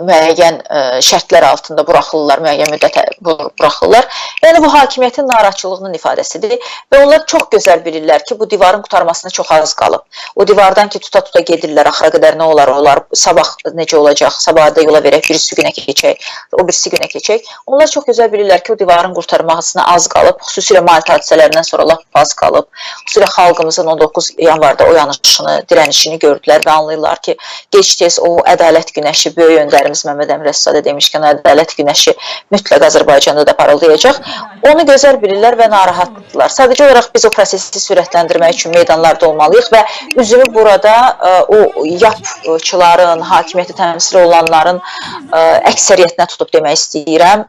müəyyən şərtlər altında buraxılırlar, müəyyən müddətə buraxılırlar. Yəni bu hakimiyyətin narazılığının ifadəsidir və onlar çox gözəl bilirlər ki, bu divarın qurtarmasına çox az qalıb. O divardan ki, tuta-tuta gedirlər, axıra qədər nə olar, sabah necə olacaq, sabah da yola verək, birisi günə keçək, o birisi günə keçək. Onlar çox gözəl bilirlər ki, o divarın qurtarmasına az qalıb, xüsusilə maliyyə hadisələrindən sonra lap az qalıb. Xüsusilə xalqımızın 19 yanvarda oyanışını, dirənişini gördülər və anlayırlar ki, gec-tez o ədalət günəşi, böyük öndərimiz Məmməd Əmir Əssadə demişkən, ədalət günəşi mütləq Azərbaycanda da parıldayacaq. Onu gözəl bilirlər və narahatdırlar. Sadəcə olaraq biz o prosesi sürətləndirmək üçün meydanlarda olmalıyıq və üzümü burada o yapçıların, hakimiyyəti təmsil olanların əksəriyyətinə tutub demək istəyirəm.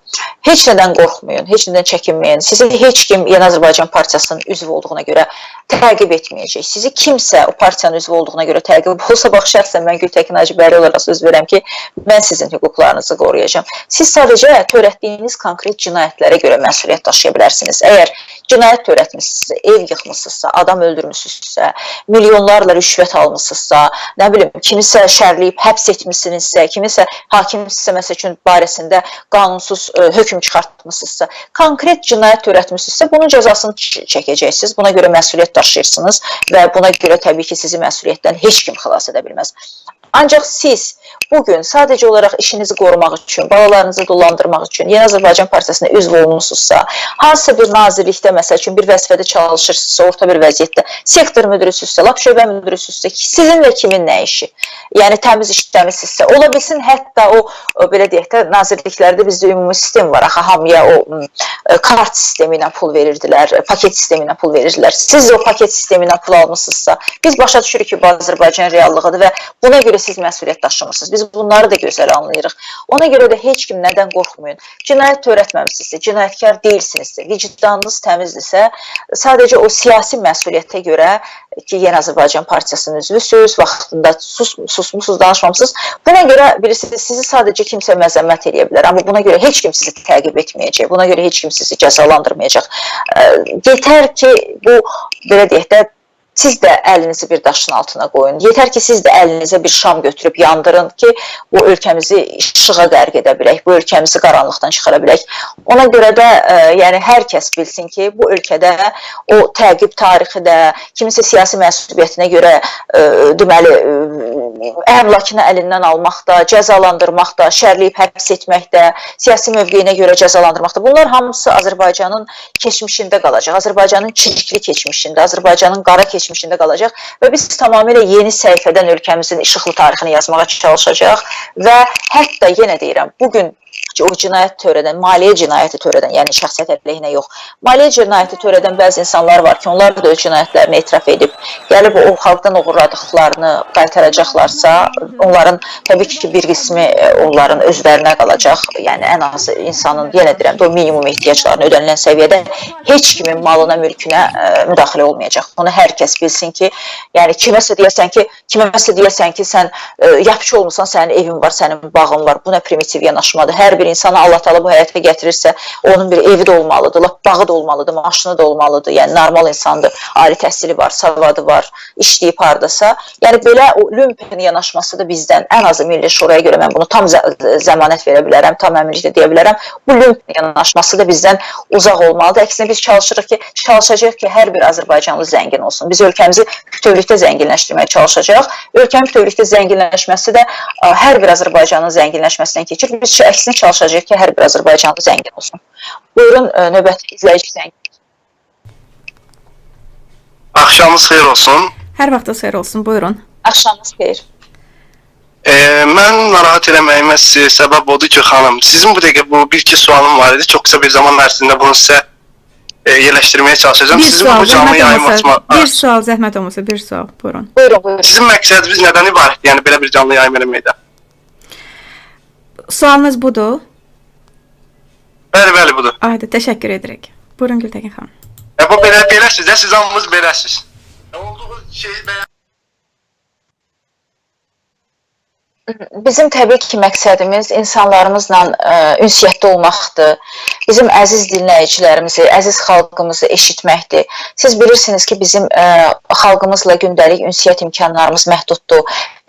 Heç nədən qorxmayın, heç nədən çəkinməyin. Sizi heç kim Yeni Azərbaycan Partiyasının üzvü olduğuna görə təqib etməyəcək. Sizi kimsə o partiyanın üzvü olduğuna görə təqib olsa, bax şəxsən mən Gültəkin Hacıbəyli olaraq söz verirəm ki, mən sizin hüquqlarınızı qoruyacağam. Siz sadəcə törətdiyiniz konkret cinayətlərə görə məsuliyyət daşıya bilərsiniz. Əgər cinayət törətmişsinizsə, ev yıxmışsınızsa, adam öldürmüşsünüzsə, milyonlarla rüşvət almışsınızsa, nə bilim, kimisə şərləyib həbs etmişsinizsə, kimisə hakimsinizsə, məsəl üçün barəsində qanunsuz hökm çıxartmışsınızsa, konkret cinayət törətmişsinizsə, bunun cəzasını çəkəcəksiniz, buna görə məsuliyyət daşıyırsınız və buna görə təbii ki, sizi məsuliyyətdən heç kim xilas edə bilməz. Ancaq siz bugün sadəcə olaraq işinizi qorumaq üçün, balalarınızı dolandırmaq üçün Yeni Azərbaycan Partiyasına üzv olunmuşsunuzsa, hansısa bir nazirlikdə, məsəl üçün bir vəzifədə çalışırsınızsa, orta bir vəziyyətdə, sektor müdürüsünüzsə, lap şöbə müdürüsünüzsə, sizin və kimin nə işi? Yəni təmiz işləmişsinizsə, ola bilsin hətta o, belə deyək də, nazirliklərdə bizdə ümumi sistem var, axı hamıya o kart sistemi ilə pul verirdilər, paket sistemi ilə pul verirdilər. Siz o paket sistemi ilə pul almışsınızsa, biz başa düşürük ki, bu Azərbaycan reallığıdır və buna görə siz məsuliyyət daşımırsınız. Biz bunları da gözəl anlayırıq. Ona görə də heç kim nədən qorxmayın. Cinayət törətməmişsinizsə, cinayətkar deyilsinizsə, vicdanınız təmizdirsə, sadəcə o siyasi məsuliyyətə görə ki, Yeni Azərbaycan Partiyasının üzvüsünüz, vaxtında susmusunuz, danışmamışsınız. Buna görə bilirsiniz, sizi sadəcə kimsə məzəmmət edə bilər, amma buna görə heç kim sizi təqib etməyəcək, buna görə heç kim sizi cəzalandırmayacaq. Yetər ki, bu, belə deyək də, siz də əlinizi bir daşın altına qoyun. Yetər ki, siz də əlinizə bir şam götürüb yandırın ki, bu ölkəmizi işığa qərq edə bilək, bu ölkəmizi qaranlıqdan çıxara bilək. Ona görə də yəni hər kəs bilsin ki, bu ölkədə o təqib tarixi də, kimisə siyasi məsuliyyətinə görə deməli, əmlakını əlindən almaq da, cəzalandırmaq da, şərləyib həbs etmək də, siyasi mövqeyinə görə cəzalandırmaq da, bunlar hamısı Azərbaycanın keçmişində qalacaq. Azərbaycanın çirkli keçmişində, Azərbaycanın qara keçmişində qalacaq və biz tamamilə yeni səhifədən ölkəmizin işıqlı tarixini yazmağa çalışacaq və hətta yenə deyirəm, bugün o cinayət törədən, maliyyə cinayəti törədən, yəni şəxsiyyət əleyhinə yox, maliyyə cinayəti törədən bəzi insanlar var ki, onlar da öz cinayətlərini etiraf edib, gəlib o xalqdan uğurladıqlarını qaytaracaqlarsa, onların təbii ki, bir qismi onların özlərinə qalacaq, yəni ən az insanın, yenə deyirəm, o minimum ehtiyaclarını ödənilən səviyyədə heç kimin malına, mülkünə müdaxilə olmayacaq. Bunu hər kəs bilsin ki, yəni kiməsə deyəsən ki, sən yapıcı olmuşsan, sənin evin var, sənin bağın var, bu nə primitiv yanaşmadır. Hər bir insanı Allah Taala bu həyata gətirirsə, onun bir evi də olmalıdır, bağı da olmalıdır, maşını da olmalıdır. Yəni normal insandır, ali təhsili var, savadı var, işləyib hardasa. Yəni belə o lümpen yanaşması da bizdən, ən azı Milli Şuraya görə mən bunu tam zəmanət verə bilərəm, tam əminliklə deyə bilərəm. Bu lümpen yanaşması da bizdən uzaq olmalıdır. Əksinə biz çalışacağıq ki, hər bir Azərbaycanlı zəngin olsun. Biz ölkəmizi bütövlükdə zənginləşdirməyə çalışacağıq. Ölkənin bütövlükdə zənginləşməsi də hər bir Azərbaycanın zənginləşməsindən keçir. Biz əksinə çalışacağıq ki, hər bir Azərbaycanlı zəngin olsun. Buyurun, növbəti izləyici zəngin. Axşamınız xeyir olsun. Hər vaxtınız xeyir olsun, buyurun. Axşamınız xeyir. Mən narahat eləməyimə səbəb odur ki, xanım, sizin bu dəqiqə bu bir-iki sualım var idi. Çox qısa bir zaman ərzində bunu sizə yerləşdirməyə çalışacağım. Sizin bu canlı yayım açma... Bir sual, zəhmət olmasa, bir sual, buyurun. Buyurun. Sizin məqsədiniz nədən ibarət? Yəni, belə bir canlı yayım eləməkdə. Sualınız budur? Bəli, budur. Ayda, təşəkkür edirik. Buyurun, Gültəkin xanım. Bu beləsiz də, siz hamımız beləsiz. Olduğu şeyi bəyən... Bizim təbii ki, məqsədimiz insanlarımızla ünsiyyətdə olmaqdır. Bizim əziz dinləyicilərimizi, əziz xalqımızı eşitməkdir. Siz bilirsiniz ki, bizim xalqımızla gündəlik ünsiyyət imkanlarımız məhduddur.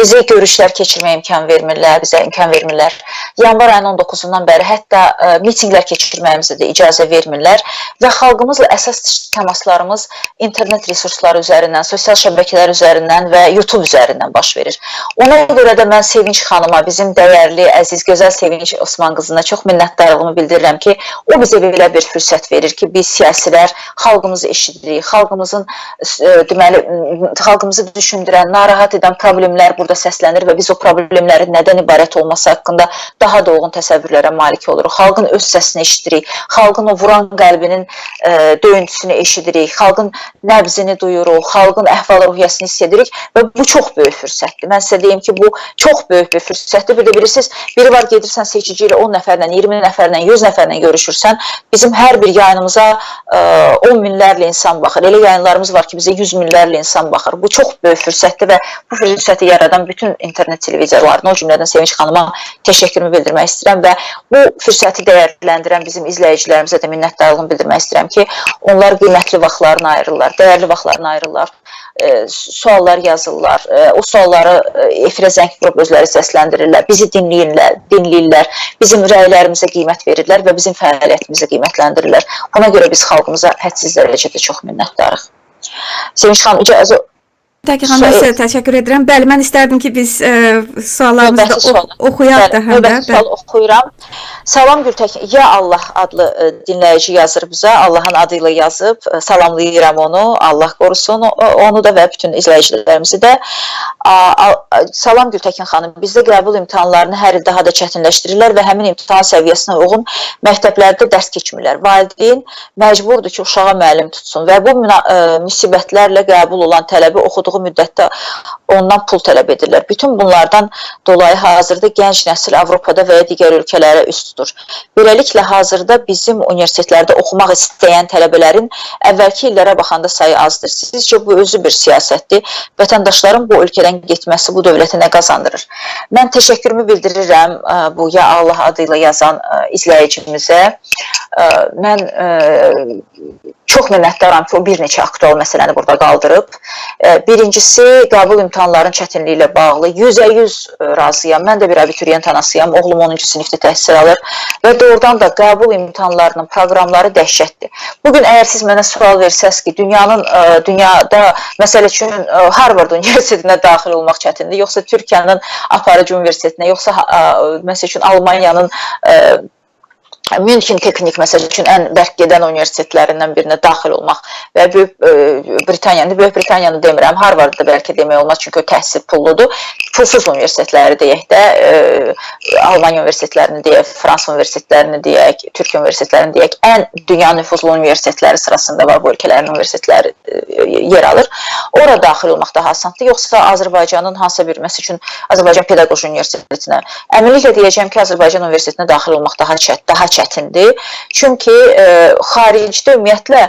Bizə görüşlər keçirməyə imkan vermirlər, bizə imkan vermirlər. Yanvar ayının 19-undan bəri hətta mitinqlər keçirməyimizə də icazə vermirlər və xalqımızla əsas təmaslarımız internet resursları üzərindən, sosial şəbəkələr üzərindən və YouTube üzərindən baş verir. Ona görə də mən Sevinç xanıma, bizim dəyərli, əziz, gözəl Sevinç Osmanqizina çox minnətdarlığımı bildirirəm ki, o bizə belə bir fürsət verir ki, biz siyasilər xalqımızı eşidirik, xalqımızı düşündürən, narahat edən problemlər burada səslənir və biz o problemlərin nədən ibarət olması haqqında daha dolğun təsəvvürlərə malik oluruq. Xalqın öz səsini eşidirik, xalqın o vuran qəlbinin döyüntüsünü eşidirik, xalqın nəbzini duyuruq, xalqın əhval-ruhiyyəsini hiss edirik və bu çox böyük fürsətdir. Mən sizə deyim ki, bu çox böyük bir fürsətdir. Bir də bilirsiniz, biri var gedirsən seçici ilə 10 nəfərlə, 20 nəfərlə, 100 nəfərlə görüşürsən, bizim hər bir yayınımıza 10 minlərlə insan baxır. Elə yayınlarımız var ki, bizə 100 minlərlə insan baxır. Bu çox böyük fürsətdir və bu fürsəti yaradan bütün internet televiziyalarına, o cümlədən Sevinç xanıma təşəkkürümü bildirmək istəyirəm və bu fürsəti dəyərləndirən bizim izləyicilərimizə də minnətdarlığımı bildirmək istəyirəm ki, onlar qiymətli vaxtlarını ayırırlar, dəyərli vaxtlarını ayırırlar, suallar yazırlar, o sualları efirə zəng vurub özləri səsləndirirlər, bizi dinləyirlər, bizim rəylərimizə qiymət verirlər və bizim fəaliyyətimizə qiymətləndirirlər. Buna görə biz xalqımıza hədsiz dərəcədə çox minnətdarıq. Sevinç xanım, icazə... Gültəkin xanım, mən sizə təşəkkür edirəm. Bəli, mən istərdim ki, biz suallarımızı oxuyaq da həm də. Sual oxuyuram. Salam Gültəkin, Ya Allah adlı dinləyici yazır bizə, Allahın adıyla yazıb, salamlayıram onu, Allah qorusun onu da və bütün izləyicilərimizi də. Salam Gültəkin xanım, bizdə qəbul imtahanlarını hər il daha da çətinləşdirirlər və həmin imtahan səviyyəsinə uyğun məktəblərdə dərs keçmirlər. Valideyn məcburdur ki, uşağa müəllim tutsun və bu müsibətlərlə qəbul olan tələbi oxuduğu müddətdə ondan pul tələb edirlər. Bütün bunlardan dolayı hazırda gənc nəsil Avropada və ya digər ölkələrə üst tutur. Beləliklə, hazırda bizim universitetlərdə oxumaq istəyən tələbələrin əvvəlki illərə baxanda sayı azdır. Sizcə bu özü bir siyasətdir. Vətəndaşların bu ölkədən getməsi bu dövlətə nə qazandırır? Mən təşəkkürümü bildirirəm bu Ya Allah adıyla yazan izləyicimizə. Mən çox minnətdaram ki, o bir neçə aktual məsələni burada qaldırıb. Birincisi, qəbul imtahanların çətinliyi ilə bağlı 100% razıyam. Mən də bir abituriyent anasıyam. Oğlum 10-cu sinifdə təhsil alır və doğrudan da qəbul imtahanlarının proqramları dəhşətdir. Bugün əgər siz mənə sual versəz ki, dünyada məsəl üçün Harvard Universitetinə daxil olmaq çətindir, yoxsa Türkiyənin aparıcı universitetinə, yoxsa məsəl üçün Almanyanın München Teknik məsəl üçün ən bərk gedən universitetlərindən birinə daxil olmaq və Böyük Britaniyanı demirəm, Harvardda bəlkə demək olmaz, çünki o təhsil pulludur. Pulsuz universitetləri deyək də, Almanya universitetlərini deyək, Fransa universitetlərini deyək, Türkiyə universitetlərini deyək, ən dünya nüfuzlu universitetləri sırasında var, bu ölkələrin universitetləri yer alır. Ora daxil olmaq daha asandır, yoxsa Azərbaycanın hansısa bir, məsəl üçün Azərbaycan Pedaqoji Universitetinə. Əminliklə deyəcəm ki, Azərbaycan Universitetinə daxil olmaq daha çətindir. Çünki xaricdə ümumiyyətlə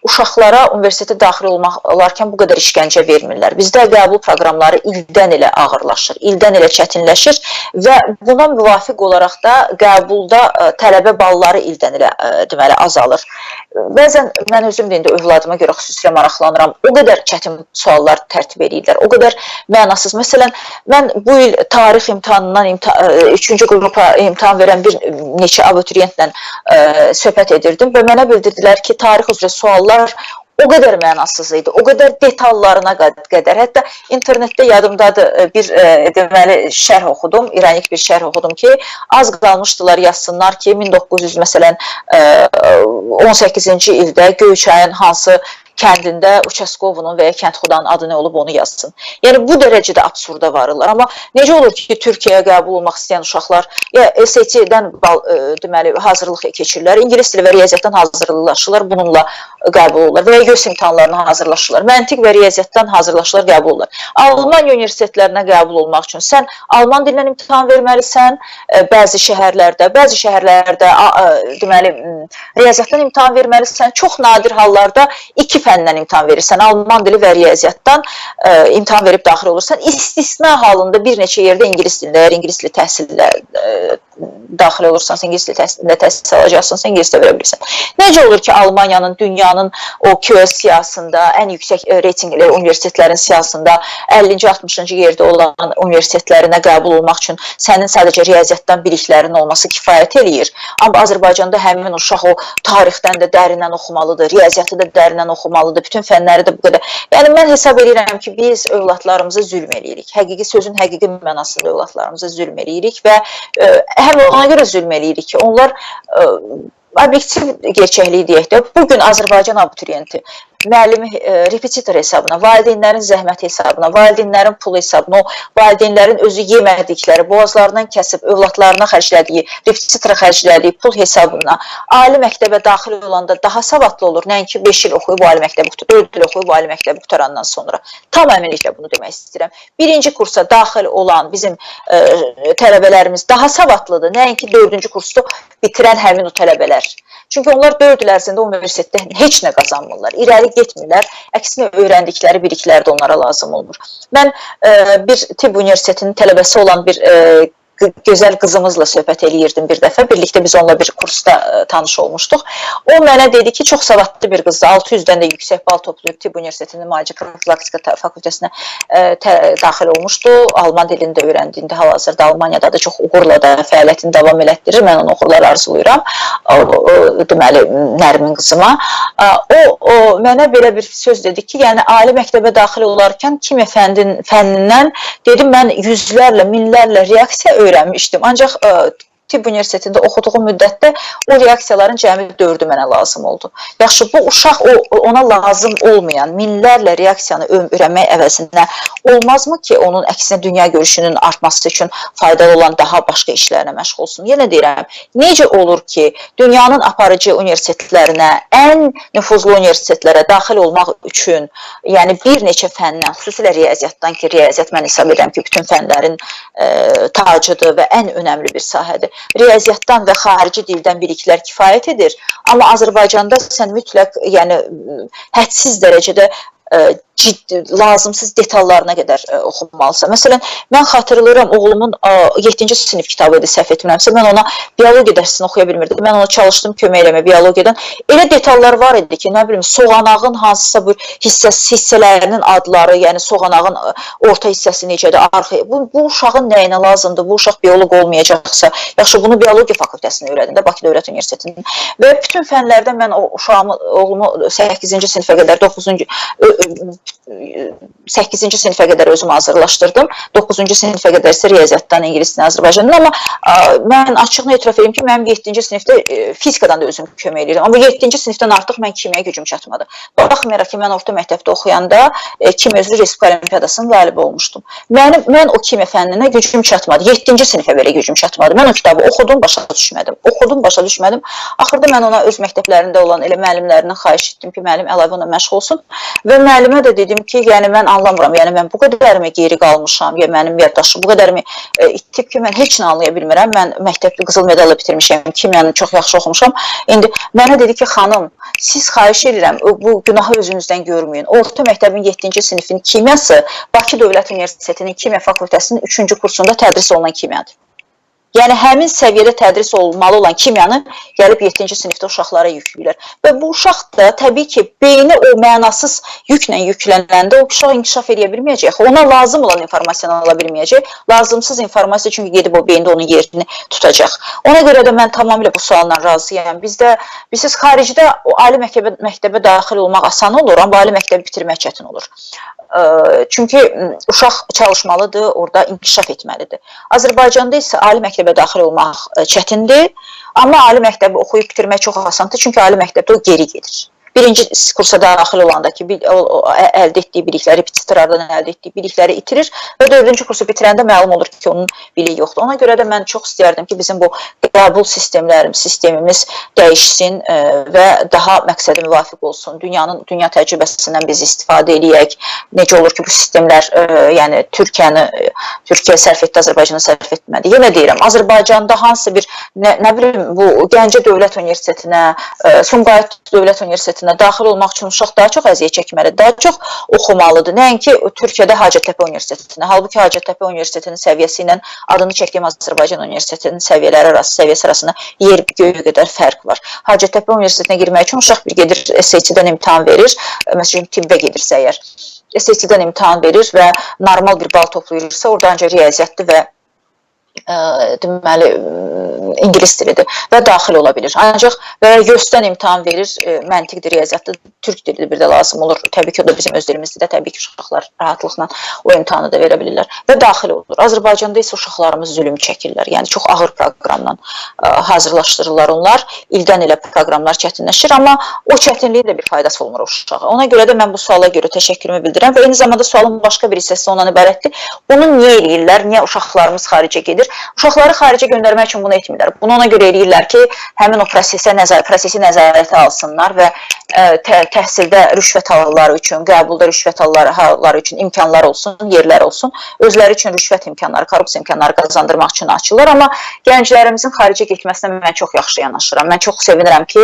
uşaqlara universitetə daxil olarkən bu qədər işgəncə vermirlər. Bizdə qəbul proqramları ildən ilə ağırlaşır, ildən ilə çətinləşir və buna müvafiq olaraq da qəbulda tələbə balları ildən ilə deməli azalır. Bəzən mən özüm də indi övladıma görə xüsusilə maraqlanıram. O qədər çətin suallar tərtib edirlər, o qədər mənasız. Məsələn, mən bu il tarix imtahanından 3-cü qrupa imtahan verən bir neçə abituriyentlə söhbət edirdim və mənə bildirdilər ki, tarix üzrə suallar o qədər mənasız idi, o qədər detallarına qədər. Hətta internetdə yadımdadır bir deməli şərh oxudum, ironik bir şərh oxudum ki, az qalmışdılar yazsınlar ki, 1900 məsələn 18-ci ildə Göyçayın hansı kəndində Uçaskovunun və ya Kəndxudanın adı nə olub onu yazsın. Yəni bu dərəcədə absurda varırlar. Amma necə olur ki, Türkiyəyə qəbul olmaq istəyən uşaqlar ya SAT-dən deməli hazırlıq keçirirlər, ingilis dili və riyaziyyatdan hazırlaşırlar, bununla qəbul olurlar və ya YÖS imtahanlarına hazırlaşırlar. Məntiq və riyaziyyatdan hazırlaşırlar, qəbul olurlar. Almanya universitetlərinə qəbul olmaq üçün sən alman dilindən imtahan verməlisən bəzi şəhərlərdə deməli riyaziyyatdan imtahan verməlisən. Çox nadir hallarda 2 fəndən imtahan verirsən, Alman dili və riyaziyyatdan imtahan verib daxil olursan, istisna halında bir neçə yerdə ingilis dilində, əgər ingilis dili təhsillə daxil olursansa, ingilis dili təhsilində təhsil alacaqsınsa, ingilis də verə bilirsən. Necə olur ki, Almanyanın, dünyanın o QS siyasında, ən yüksək reytingli universitetlərin siyasında 50-ci, 60-cı yerdə olan universitetlərinə qəbul olmaq üçün sənin sadəcə riyaziyyatdan biliklərinin olması kifayət eləyir. Amma Azərbaycanda həmin uşaq o tarixdən də dərindən oxumalıdır, riyaziyyatı da dərindən oxumalıdır, bütün fənləri də bu qədər. Yəni, mən hesab edirəm ki, biz övladlarımıza zülm eləyirik. Həqiqi sözün həqiqi mənasında övladlarımıza zülm eləyirik və həm ona görə zülm eləyirik ki, onlar obyektiv gerçəkliyi deyək də, bugün Azərbaycan abituriyenti müəllimi repetitor hesabına, valideynlərin zəhməti hesabına, valideynlərin pulu hesabına, valideynlərin özü yemədikləri, boğazlarından kəsib, övladlarına xərclədiyi, repetitora xərclədiyi pul hesabına ali məktəbə daxil olanda daha savadlı olur. Nəinki 5 il oxuyub, ali məktəbi 4 il oxuyub, ali məktəbi qutarandan sonra. Tam əminliklə bunu demək istəyirəm. Birinci kursa daxil olan bizim tələbələrimiz daha savadlıdır. Nəinki 4-cü kursu bitirən həmin o tələbələr. Çünki onlar 4 il ərzində universitetdə heç nə qazanmırlar, irəli getmirlər, əksinə öyrəndikləri biliklər də onlara lazım olmur. Mən bir tibb universitetinin tələbəsi olan bir gözəl qızımızla söhbət eləyirdim bir dəfə. Birlikdə biz onunla bir kursda tanış olmuşduq. O mənə dedi ki, çox savadlı bir qızdır. 600-dən də yüksək bal toplayıb Tibb Universitetinin Müalicə Profilaktika fakültəsinə daxil olmuşdu. Alman dilini də öyrəndiyində hal-hazırda Almaniyada da çox uğurla da fəaliyyətini davam elətdirir. Mən onu uğurlar arzulayıram. Deməli, Nərmin qızıma. O mənə belə bir söz dedi ki, yəni ali məktəbə daxil olarkən kimya fənnindən dedim, mən yüzlərlə, minlərlə reaksiya öyrənmişdim. Ancaq Tibb Universitetində oxuduğum müddətdə o reaksiyaların cəmi 4-ü mənə lazım oldu. Yaxşı, bu uşaq ona lazım olmayan minlərlə reaksiyanı öyrənmək əvəzində olmazmı ki, onun əksinə dünya görüşünün artması üçün faydalı olan daha başqa işlərlə məşğul olsun? Yenə deyirəm, necə olur ki, dünyanın aparıcı universitetlərinə, ən nüfuzlu universitetlərə daxil olmaq üçün, yəni bir neçə fəndən, xüsusilə riyaziyyatdan ki, riyaziyyat mən hesab edirəm ki, bütün fənlərin tacıdır və ən önəmli bir sahədir. Riyaziyyatdan və xarici dildən biliklər kifayət edir. Amma Azərbaycanda sən mütləq, yəni hədsiz dərəcədə lazımsız detallarına qədər oxunmalısan. Məsələn, mən xatırlayıram, oğlumun 7-ci sinif kitabı idi, səhv etmirəmsə, mən ona biologiya dərsini oxuya bilmirdim. Mən ona çalışdım kömək eləmə biologiyadan. Elə detallar var idi ki, nə bilim, soğanağın hansısa bir hissələrinin adları, yəni soğanağın orta hissəsi necədir, arxaya. Bu uşağın nəyinə lazımdır? Bu uşaq bioloq olmayacaqsa, yaxşı, bunu biologiya fakültəsində öyrədin də, Bakı Dövlət Universitetinin. Və bütün fənlərdən mən oğlumu 8-ci sinifə qədər, 8-ci sinifə qədər özümü hazırlaşdırdım. 9-cu sinifə qədər isə riyaziyyatdan, ingilisdən, Azərbaycandan. Amma mən açığını etiraf edeyim ki, mənim 7-ci sinifdə fizikadan da özüm kömək edirəm. Amma 7-ci sinifdən artıq mən kimyaya gücüm çatmadı. Baxmayaraq ki, mən orta məktəbdə oxuyanda kimya üzrə Respublika Olimpiadasının qalibi olmuşdum. Mən o kimya fənninə gücüm çatmadı. 7-ci sinifə belə gücüm çatmadı. Mən o kitabı oxudum, başa düşmədim. Axırda mən ona öz məktəblərində olan elə müəllimlərindən xahiş etdim ki, müəllim əlavə ona məşğul olsun. Və müəllimə də dedim ki, yəni mən anlamıram, yəni mən bu qədərmi geri qalmışam, ya mənim yaddaşım bu qədərmi itib ki, mən heç nə anlaya bilmirəm. Mən məktəbdə qızıl medalla bitirmişəm, kimyanı çox yaxşı oxumuşam. İndi mənə dedi ki, xanım, siz xahiş edirəm, bu günahı özünüzdən görməyin. Orta məktəbin 7-ci sinifin kimyası Bakı Dövlət Universitetinin kimya fakültəsinin 3-cü kursunda tədris olunan kimyadır. Yəni, həmin səviyyədə tədris olmalı olan kimyanı gəlib 7-ci sinifdə uşaqlara yükləyirlər. Və bu uşaq da təbii ki, beyni o mənasız yüklə yüklənəndə o uşaq inkişaf edə bilməyəcək. Ona lazım olan informasiyanı ala bilməyəcək. Lazımsız informasiya çünki gedib o beyində onun yerini tutacaq. Ona görə də mən tamamilə bu sualla razıyam. Biz xaricdə ali məktəbə daxil olmaq asan olur, amma ali məktəbi bitirmək çətin olur. Çünki uşaq çalışmalıdır, orada inkişaf etməlidir. Azərbaycanda isə ali məktəbə daxil olmaq çətindir, amma ali məktəbi oxuyub bitirmək çox asandır, çünki ali məktəbdə o geri gedir. Birinci kursa daxil olanda ki, əldə etdiyi bilikləri, repetitorlardan əldə etdiyi bilikləri itirir və 4-cü kursu bitirəndə məlum olur ki, onun biliyi yoxdur. Ona görə də mən çox istəyərdim ki, bizim bu qəbul sistemimiz dəyişsin və daha məqsədə müvafiq olsun. Dünya təcrübəsindən biz istifadə edək. Necə olur ki, bu sistemlər, yəni Türkiyə sərf etdi, Azərbaycana sərf etmədi. Yenə deyirəm, Azərbaycanda hansı bir, nə bilim, bu Gəncə Dövlət Universitetinə, Sumqayıt Dövlət Universitetinə Universitetinə daxil olmaq üçün uşaq daha çox əziyyət çəkməlidir, daha çox oxumalıdır. Nəinki Türkiyədə Hacəttepe Universitetinə. Halbuki Hacəttepe Universitetinin səviyyəsi ilə adını çəkdiyim Azərbaycan Universitetinin səviyyəsi arasında yer göy qədər fərq var. Hacəttepe Universitetinə girmək üçün uşaq bir gedir SAT-dən imtahan verir, məsələn tibbə gedirsə əgər, SAT-dən imtahan verir və normal bir bal toplayırsa, orada ancaq riyaziyyatdır və deməli ingilis dilidir və daxil ola bilir. Ancaq və YÖS-dən imtahan verir, məntiqdir, riyaziyyatdır, türk dilidir bir də lazım olur. Təbii ki, o da bizim öz dilimizdir də, təbii ki, uşaqlar rahatlıqla o imtahanı da verə bilirlər və daxil olur. Azərbaycanda isə uşaqlarımız zülüm çəkirlər, yəni çox ağır proqramla hazırlaşdırırlar onlar. İldən ilə proqramlar çətinləşir, amma o çətinliyin də bir faydası olmur o uşağa. Ona görə də mən bu suala görə təşəkkürümü bildirirəm və eyni zamanda sualın başqa bir hissəsi ondan ibarətdir. Bunu niyə eləyirlər, niyə uşaqlarımız xaricə gedir? Uşaqları xaricə göndərmək üçün bunu etmirlər. Bunu ona görə eləyirlər ki, həmin o prosesi nəzarətə alsınlar və təhsildə rüşvət halları üçün, qəbulda rüşvət halları üçün imkanlar olsun, yerlər olsun. Özləri üçün rüşvət imkanları, korrupsiya imkanları qazandırmaq üçün açılır. Amma gənclərimizin xaricə getməsinə mən çox yaxşı yanaşıram. Mən çox sevinirəm ki,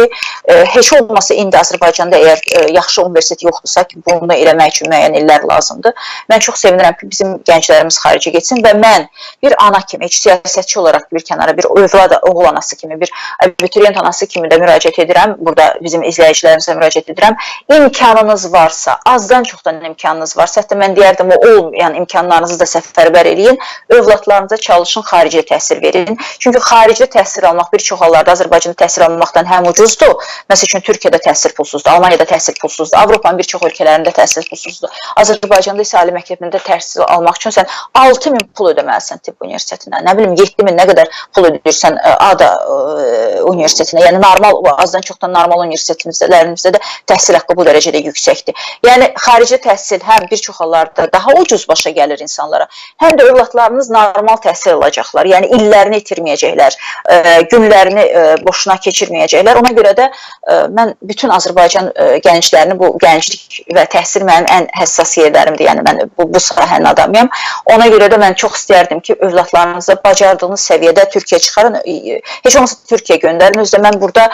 heç olmasa indi Azərbaycanda əgər yaxşı universitet yoxdursa ki, bunu eləmək üçün müəyyən illər lazımdır. Mən çox sevinirəm ki, bizim gənclərimiz xaricə getsin və mən bir ana kimi, heç siyasətçi olaraq bir kənara, bir övlad, oğul anası kimi, bir abituriyent anası kimi də müraciət edirəm. Burada bizim izləyicilərimizə müraciət edirəm. İmkanınız varsa, azdan çoxdan imkanınız varsa, hətta mən deyərdim, o olmayan imkanlarınızı da səfərbər eləyin, övladlarınıza çalışın, xarici təhsil verin. Çünki xarici təhsil almaq bir çox hallarda Azərbaycanda təhsil almaqdan həm ucuzdur, məsəl üçün Türkiyədə təhsil pulsuzdur, Almaniyada təhsil pulsuzdur, Avropanın bir çox ölkələrində təhsil pulsuzdur. Azərbaycanda isə ali məktəbində təhsil almaq üçün sən 6000 pul ödəməlisən tibb universitetinə, nə bilim 7000 nə qədər pul ödəyirsən ADA universitetinə, yəni normal, azdan çoxdan normal universitetlərimizdə də təhsil haqqı bu dərəcədə yüksəkdir. Yəni xarici təhsil həm bir çox hallarda daha ucuz başa gəlir insanlara, həm də övladlarınız normal təhsil alacaqlar, yəni illərini itirməyəcəklər, günlərini boşuna keçirməyəcəklər. Ona görə də mən bütün Azərbaycan gənclərini, bu gənclik və təhsil mənim ən həssas yerlərimdir, yəni mən bu sahənin adamıyam. Ona görə də mən çox istərdim ki, övladlarınıza bacardığınız səviyyədə Türkiyə çıxarın, heç olmasa Türkiyə göndərin. Özdə mən burada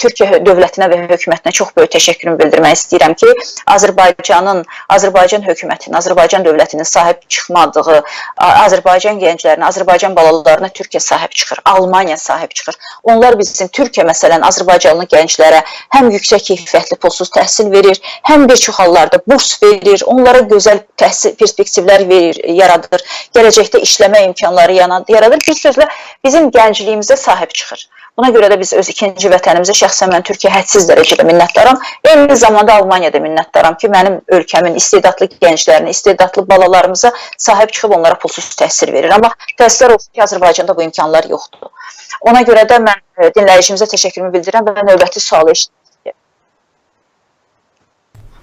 Türkiyə dövlətinə və hökumətinə çox böyük təşəkkürümü bildirmək istəyirəm ki, Azərbaycan hökumətinin, Azərbaycan dövlətinin sahib çıxmadığı, Azərbaycan gənclərinə, Azərbaycan balalarına Türkiyə sahib çıxır, Almaniya sahib çıxır. Onlar bizim Türkiyə məsələn Azərbaycanlı gənclərə həm yüksək keyfiyyətli pulsuz təhsil verir, həm bir çox hallarda burs verir, onlara gözəl təhsil perspektivlər verir, yaradır, gələcəkdə işləmə imkanları yaradır. Bir sözlə bizim gəncliyimizə sahib çıxır. Buna görə də biz öz ikinci vətənimizə, şəxsən mən Türkiyə hədsiz dərəcədə minnətdaram. Eyni zamanda Almaniyada minnətdaram ki, mənim ölkəmin istedadlı gənclərinə, istedadlı balalarımıza sahib çıxıb onlara pulsuz təhsil verir. Amma təəssüflər olsun ki, Azərbaycanda bu imkanlar yoxdur. Ona görə də mən dinləyicimizə təşəkkürümü bildirirəm və növbəti sualı eşitdim.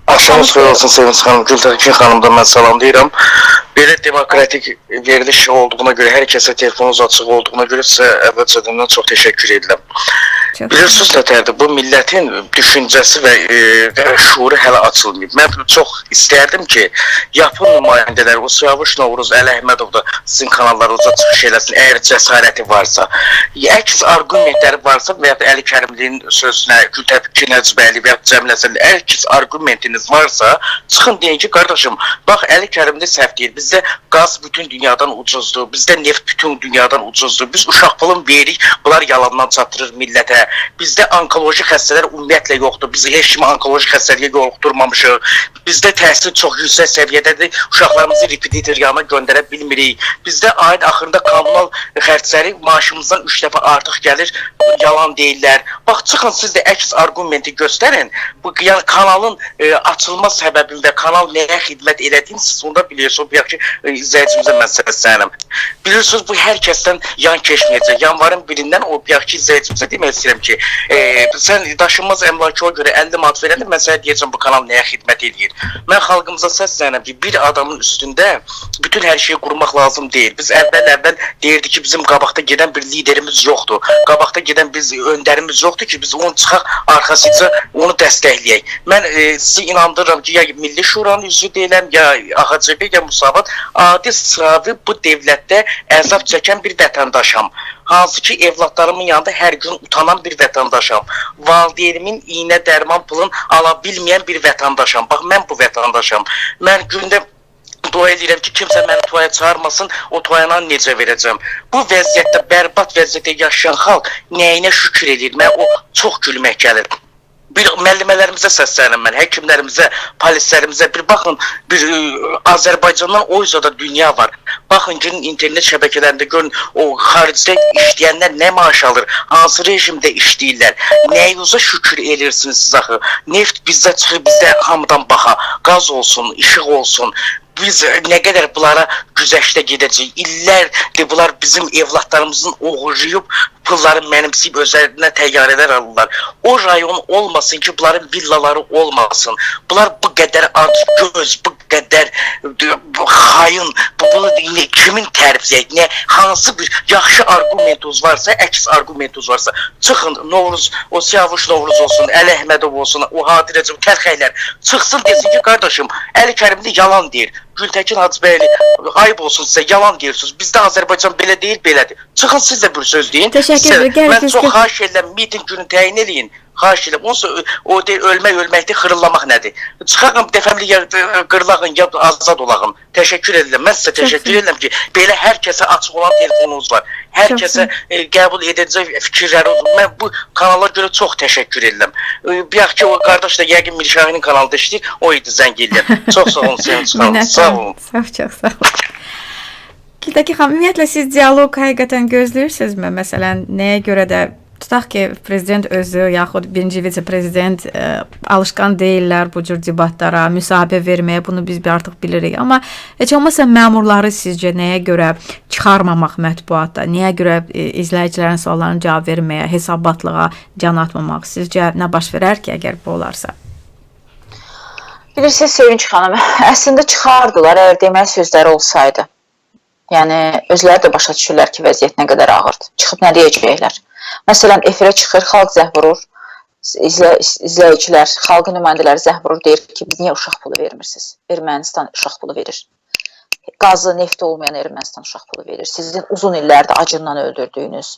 Axşamınız xeyir olsun Sevinç xanım, Gültəkin xanımdan mən salamlayıram. Belə demokratik veriliş olduğuna görə, hər kəsə telefonunuz açıq olduğuna görə sizə əvvəlcədən çox təşəkkür edirəm. Bilirsiniz nətərdir, bu millətin düşüncəsi və şuuru hələ açılmayıb. Mən çox istərdim ki, yapın nümayəndələr, o Siyavuş Novruz, Əli Əhmədov da sizin kanallarınıza çıxış eləsin, əgər cəsarəti varsa, əks argumentləri varsa və ya Əli Kərimlinin sözünə, Gültəkin Hacıbəyli və ya Cəmiləsin, əks argumentiniz varsa, çıxın deyin ki, qardaşım, bax Əli Kərimli səhv deyir, bizdə qaz bütün dünyadan ucuzdur, bizdə neft bütün dünyadan ucuzdur, biz uşaq pulun veririk, bunlar yalandan çatdırır millətə. Bizdə onkoloji xəstələr ümumiyyətlə yoxdur. Biz heç kimi onkoloji xəstəliyə yoluxdurmamışıq. Bizdə təhsil çox yüksək səviyyədədir. Uşaqlarımızı repetitoriyana göndərə bilmirik. Bizdə ayın axırında kommunal xərcləri maaşımızdan 3 dəfə artıq gəlir. Yalan deyirlər. Bax, çıxın siz də əks argumenti göstərin. Bu yəni kanalın açılma səbəbində kanal nəyə xidmət elədiyini siz onda bilirsiniz. Bu yaxşı izləyicimizə mən səslənirəm. Bilirsiniz, bu hər kəsdən yan keçməyəcək. Yanvarın birindən o yaxşı izləyicimizə demək istəyirəm ki, sən daşınmaz əmlaka görə 50 manat verəndə mən sənə deyəcəm bu kanal nəyə xidmət edir. Mən xalqımıza səslənirəm ki, bir adamın üstündə bütün hər şeyi qurmaq lazım deyil. Biz əvvəl deyirdik ki, bizim qabaqda gedən bir liderimiz yoxdur. Qabaqda gedən biz öndərimiz yoxdur ki, biz onu çıxaq arxasıca onu dəstəkləyək. Mən sizi inandırıram ki, ya Milli Şuranın üzvü deyiləm, ya AXCB, ya Musavat, adi sıravi bu devlətdə əzab çəkən bir vətəndaşam. Hansı ki, evlatlarımın yanında hər gün utanan bir vətəndaşam. Valideynimin iynə dərman pulunu ala bilməyən bir vətəndaşam. Bax, mən bu vətəndaşam. Mən gündə dua edirəm ki, kimsə məni tuaya çağırmasın, o tuyana necə verəcəm. Bu vəziyyətdə, bərbad vəziyyətdə yaşayan xalq nəyinə şükür edir? Mən o çox gülmək gəlir. Bir müəllimələrimizə səslənirəm mən, həkimlərimizə, polislərimizə, bir baxın, bir Azərbaycandan o üzrə dünya var. Baxın ki, internet şəbəkələrində görün, o xaricdə işləyənlər nə maaş alır, hansı rejimdə işləyirlər, nəyinizə şükür edirsiniz siz axı. Neft bizdə çıxır, bizdə hamıdan baxa, qaz olsun, işıq olsun. Biz nə qədər bunlara güzəşdə gedəcəyik, illərdir bunlar bizim evlatlarımızın oğurlayıb, pulları mənimsiyib özlərinə təyyarələr alırlar. O rayon olmasın ki, bunların villaları olmasın. Bunlar bu qədər acgöz, bu qədər xayın, bunu kimin tərifləyək, hansı bir yaxşı argumentiniz varsa, əks argumentiniz varsa, çıxın, Novruz, o Siyavuş Novruz olsun, Əli Əhmədov olsun, o Hadirəcəm, Kəlxəylər, çıxsın desin ki, qardaşım, Əli Kərimli yalan deyir. Gültəkin Hacıbəyli, ayıb olsun sizə, yalan deyirsiniz. Bizdə Azərbaycan belə deyil, belədir. Çıxın siz də bir söz deyin. Mən çox xahiş edirəm, miting günü təyin eləyin. Xahiş edirəm. Onsa o deyil, ölməkdir, xırıllamaq nədir? Çıxaqın, dəfəmli qırılağın, ya azad olağın. Təşəkkür edirəm. Mən sizə təşəkkür edirəm ki, belə hər kəsə açıq olan telefonunuz var. Hər kəsə qəbul edəcək fikirləri olur. Mən bu kanala görə çox təşəkkür edirəm. Biyaq ki, o qardaş da yəqin Milli Şuranın kanalında işləyir, o idi zəng edirəm. Çox sağ olun, Sayın Çıxanım. Sağ olun. Çox sağ olun. Gültəkin xanım, ümumiyyətlə siz dialoq həqiqətən gözləyirsinizmi? Məsələn, nəyə görə də tutaq ki, prezident özü, yaxud birinci vitse-prezident alışqan deyirlər bu cür debatlara, müsahibə verməyə, bunu biz artıq bilirik. Amma heç olmasa məmurları sizcə nəyə görə çıxarmamaq mətbuatda, nəyə görə izləyicilərin suallarını cavab verməyə, hesabatlığa can atmamaq, sizcə nə baş verər ki, əgər bu olarsa? Bilirsiniz, Sevinç xanım, əslində çıxardılar, əgər demək sözləri olsaydı. Yəni, özləri də başa düşürlər ki, vəziyyət nə qədər ağırdır. Çıxıb nə deyəcəklər? Məsələn, efirə çıxır, xalq zəh vurur, izləyicilər, xalqın nümayəndələri zəh vurur, deyir ki, biz niyə uşaq pulu vermirsiniz? Ermənistan uşaq pulu verir. Qazı, nefti olmayan Ermənistan uşaq pulu verir. Sizin uzun illərdə acından öldürdüyünüz,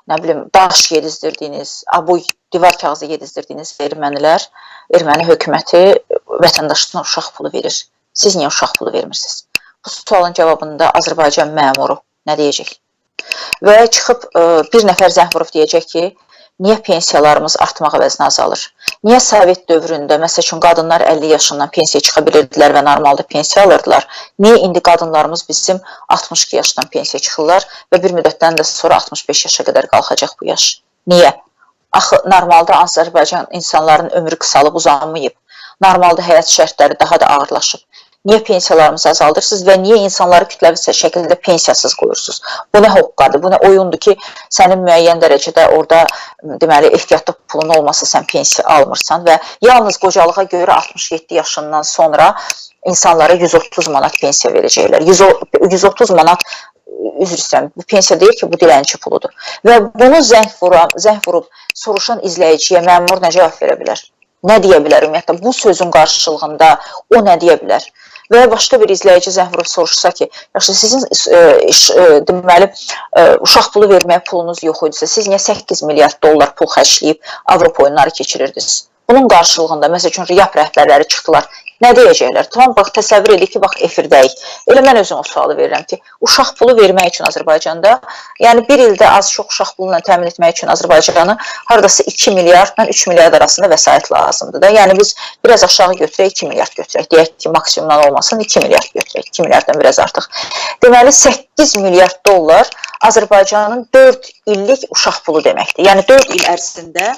nə bilim, daş yedizdirdiyiniz, abu divar kağızı yedizdirdiyiniz ermənilər, erməni hökuməti vətəndaşına uşaq pulu verir. Siz niyə uşaq pulu vermirsiniz? Bu sualın cavabında Azərbaycan məmuru nə deyəcək? Və çıxıb bir nəfər zəng vurub deyəcək ki, niyə pensiyalarımız artmaq əvəzinə azalır? Niyə Sovet dövründə, məsəl üçün, qadınlar 50 yaşından pensiya çıxa bilirdilər və normalda pensiya alırdılar? Niyə indi qadınlarımız bizim 62 yaşdan pensiya çıxırlar və bir müddətdən də sonra 65 yaşa qədər qalxacaq bu yaş? Niyə? Axı, normalda Azərbaycan insanların ömrü qısalıb uzanmayıb. Normalda həyat şərtləri daha da ağırlaşıb. Niyə pensiyalarımızı azaldırsınız və niyə insanları kütləvi şəkildə pensiyasız qoyursunuz? Bu nə hoqqadır, bu nə oyundur ki, sənin müəyyən dərəcədə orada deməli, ehtiyatlı pulun olmasa sən pensiya almırsan və yalnız qocalığa görə 67 yaşından sonra insanlara 130 manat pensiya verəcəklər. 130 manat, üzr istəyirəm, bu pensiya deyir ki, bu dilənçi puludur. Və bunu zəng vurub soruşan izləyiciyə məmur nə cavab verə bilər? Nə deyə bilər ümumiyyətlə? Bu sözün qarşılığında o nə deyə bilər? Və başqa bir izləyici zəng vurub soruşsa ki, yaxşı, sizin deməli, uşaq pulu verməyə pulunuz yox idisə, siz niyə 8 milyard dollar pul xərcləyib Avropa oyunları keçirirdiniz? Bunun qarşılığında, məsəl üçün, RİAP rəhbərləri çıxdılar. Nə deyəcəklər? Tamam, bax, təsəvvür edik ki, bax, efirdəyik. Elə mən özüm o sualı verirəm ki, uşaq pulu vermək üçün Azərbaycanda, yəni bir ildə az-çox uşaq puluna təmin etmək üçün Azərbaycanı haradasa 2 milyardla 3 milyard arasında vəsait lazımdır da. Yəni biz biraz aşağı götürək, 2 milyard götürək. Deyək ki, maksimumdan olmasın, 2 milyard götürək. 2 milyarddan biraz artıq. Deməli, 8 milyard dollar Azərbaycanın 4 illik uşaq pulu deməkdir. Yəni 4 il ərzində